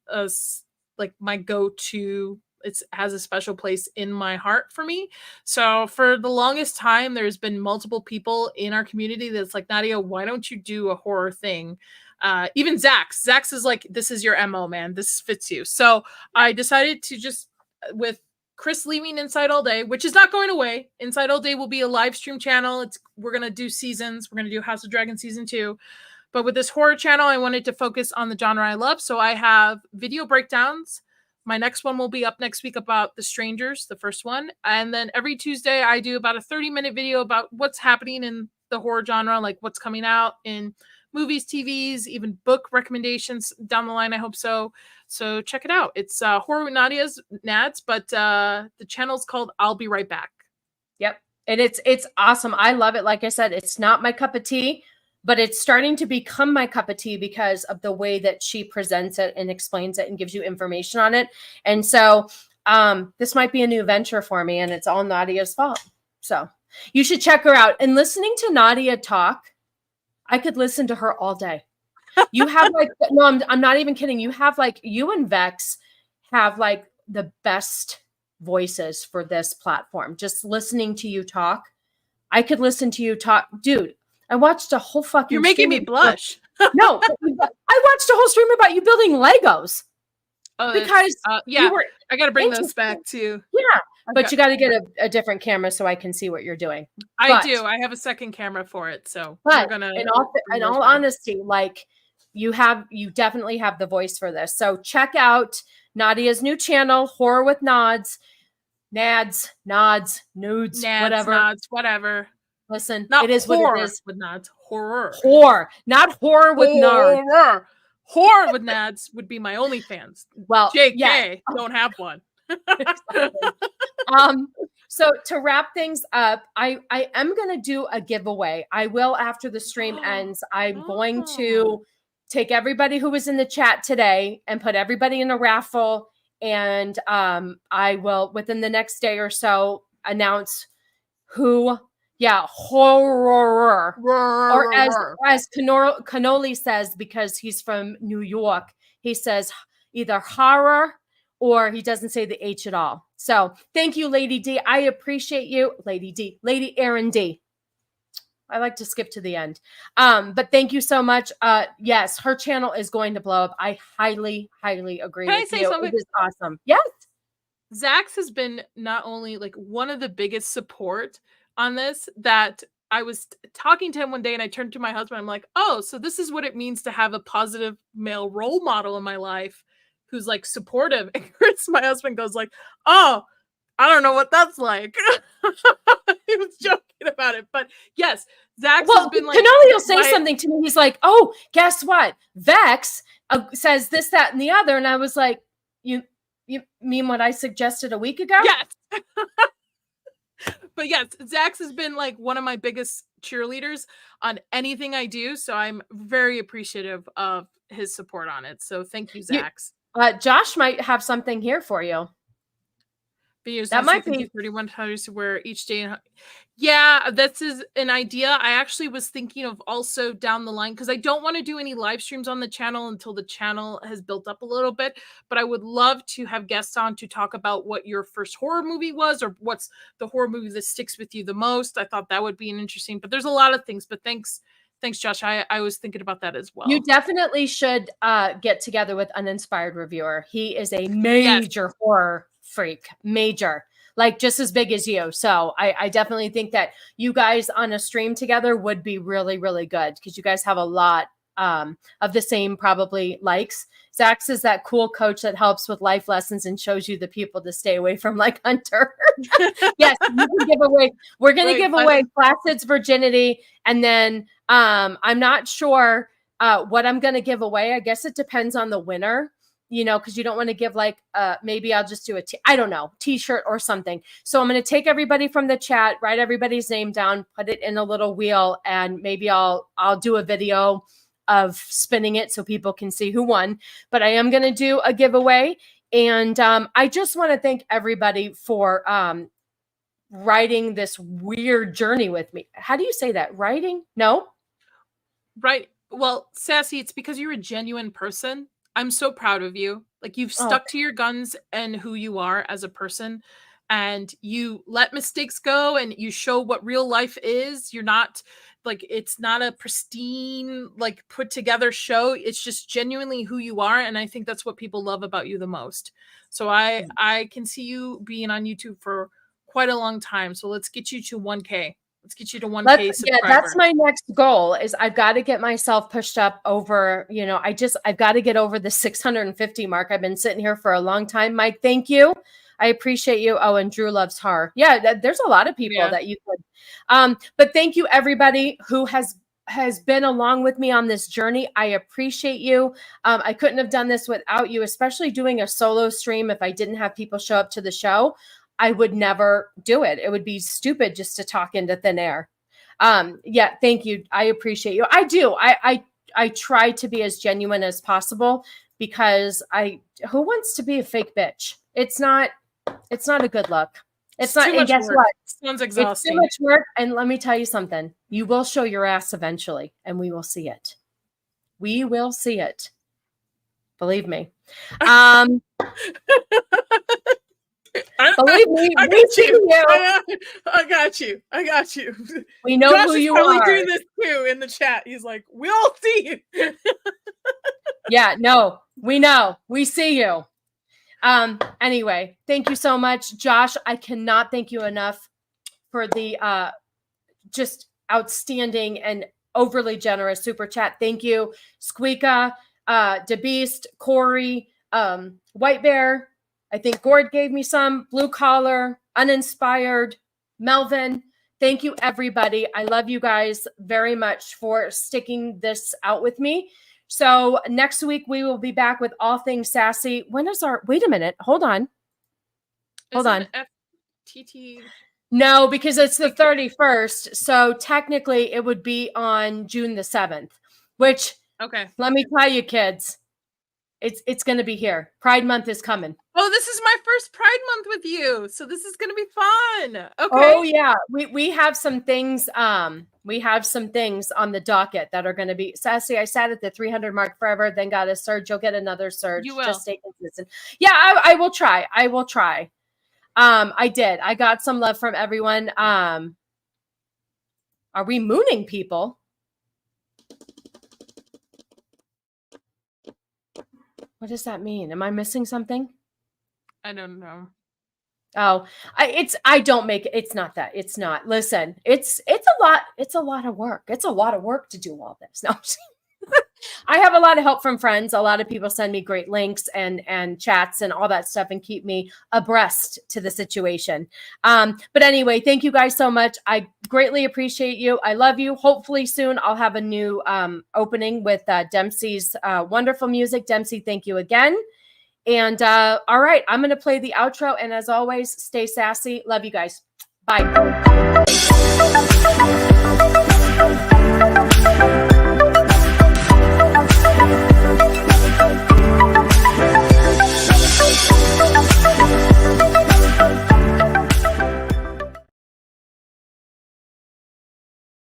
like my go-to. It has a special place in my heart for me. So for the longest time, there's been multiple people in our community that's like, Nadia, why don't you do a horror thing? Even Zax is like, this is your MO, man. This fits you. So I decided to just, with Chris leaving Inside All Day, which is not going away. Inside All Day will be a live stream channel. We're going to do seasons. We're going to do House of Dragon season 2. But with this horror channel, I wanted to focus on the genre I love. So I have video breakdowns. My next one will be up next week about The Strangers, the first one. And then every Tuesday, I do about a 30-minute video about what's happening in the horror genre, like what's coming out in movies, TVs, even book recommendations down the line. I hope so. So check it out. It's Horror with Nads, but the channel's called I'll Be Right Back. Yep. And it's awesome. I love it. Like I said, it's not my cup of tea, but it's starting to become my cup of tea because of the way that she presents it and explains it and gives you information on it. And so this might be a new venture for me, and it's all Nadia's fault. So you should check her out. And listening to Nadia talk, I could listen to her all day. You have like, no, I'm not even kidding. You have like, you and Vex have like the best voices for this platform. Just listening to you talk. I could listen to you talk. Dude, I watched a whole fucking You're making me blush. No, I watched a whole stream about you building Legos. Because yeah, you were I got to bring those back too. Yeah, but Okay. you got to get a different camera so I can see what you're doing. I do. I have a second camera for it. So we're But gonna in all honesty, like you definitely have the voice for this. So check out Nadia's new channel, Horror with Nods, Nudes, whatever. Listen, Not it is what horror it is. with Nads. Horror. Not horror with Nards. Horror with Nads would be my OnlyFans. Well, JK, yeah. don't have one. So to wrap things up, I am going to do a giveaway. I will after the stream ends. I'm going to take everybody who was in the chat today and put everybody in a raffle. And I will, within the next day or so, announce who, horror. Or as Cannoli says, because he's from New York, he says either horror or he doesn't say the H at all. So thank you, Lady D. I appreciate you. Lady Erin D. I like to skip to the end. But thank you so much. Yes, her channel is going to blow up. I highly, highly agree with you. Can I say something? It is awesome. Yes. Zax has been not only like one of the biggest support on this, that I was talking to him one day and I turned to my husband. I'm like, oh, so this is what it means to have a positive male role model in my life who's like supportive. And Chris, my husband, goes like, oh, I don't know what that's like. He was joking about it. But yes, Zax has been like, Cannoli will say something to me. He's like, oh, guess what? Vex says this, that, and the other. And I was like, you mean what I suggested a week ago? Yes. But yes, Zax has been like one of my biggest cheerleaders on anything I do. So I'm very appreciative of his support on it. So thank you, Zax. Josh might have something here for you. That might be 31 times where each day. Yeah, this is an idea. I actually was thinking of also down the line, because I don't want to do any live streams on the channel until the channel has built up a little bit. But I would love to have guests on to talk about what your first horror movie was, or what's the horror movie that sticks with you the most. I thought that would be an interesting, but there's a lot of things. But thanks, Josh. I was thinking about that as well. You definitely should get together with Uninspired Reviewer. He is a major horror freak, major, like just as big as you. So I definitely think that you guys on a stream together would be really, really good, because you guys have a lot of the same probably likes. Zax is that cool coach that helps with life lessons and shows you the people to stay away from, like Hunter. Yes, you can give away. We're going to give away Placid's virginity, and then I'm not sure what I'm going to give away. I guess it depends on the winner. Because you don't want to give like, maybe I'll just do I don't know, t-shirt or something. So I'm going to take everybody from the chat, write everybody's name down, put it in a little wheel, and maybe I'll do a video of spinning it so people can see who won. But I am going to do a giveaway. And I just want to thank everybody for writing this weird journey with me. How do you say that? Writing? No? Right. Well, Sassy, it's because you're a genuine person. I'm so proud of you. Like, you've stuck to your guns and who you are as a person, and you let mistakes go and you show what real life is. You're not like it's not a pristine, like put together show. It's just genuinely who you are. And I think that's what people love about you the most. So I can see you being on YouTube for quite a long time. So let's get you to 1K. Let's get you to 1K subscribers. Yeah, that's my next goal is I've got to get myself pushed up over, you know, I've got to get over the 650 mark. I've been sitting here for a long time. Mike, thank you. I appreciate you. Oh, and Drew loves her. Yeah, there's a lot of people that you could. But thank you everybody who has been along with me on this journey. I appreciate you. I couldn't have done this without you, especially doing a solo stream. If I didn't have people show up to the show, I would never do it. It would be stupid just to talk into thin air. Yeah, thank you. I appreciate you. I do. I try to be as genuine as possible because who wants to be a fake bitch? It's not a good look. It's not. And guess what? Sounds exhausting. It's too much work. And let me tell you something. You will show your ass eventually, and we will see it. We will see it. Believe me. Believe me, I got you. I got you. We know Josh who is you probably are. doing this too in the chat. He's like, we all see you. Yeah, no, we know. We see you. Anyway, thank you so much, Josh. I cannot thank you enough for the just outstanding and overly generous super chat. Thank you, Squeaka, DeBeast, Corey, White Bear. I think Gord gave me some. Blue Collar, Uninspired, Melvin. Thank you, everybody. I love you guys very much for sticking this out with me. So next week, we will be back with all things sassy. When is wait a minute. Hold on. Hold on. FTT. No, because it's the 31st. So technically, it would be on June the 7th, which, okay. Let me tell you, kids, it's going to be here. Pride Month is coming. Oh, this is my first Pride Month with you. So this is going to be fun. Okay. Oh, yeah. We have some things. We have some things on the docket that are going to be sassy. I sat at the 300 mark forever, then got a surge. You'll get another surge. You will. Just stay consistent. Yeah, I will try. I will try. I did. I got some love from everyone. Are we mooning people? What does that mean? Am I missing something? I don't know. Oh, I don't make it. It's not that. It's not. Listen, it's a lot. It's a lot of work. It's a lot of work to do all this. No, I have a lot of help from friends. A lot of people send me great links and chats and all that stuff and keep me abreast to the situation. But anyway, thank you guys so much. I greatly appreciate you. I love you. Hopefully soon I'll have a new opening with Dempsey's wonderful music. Dempsey, thank you again. And all right, I'm going to play the outro. And as always, stay sassy. Love you guys. Bye.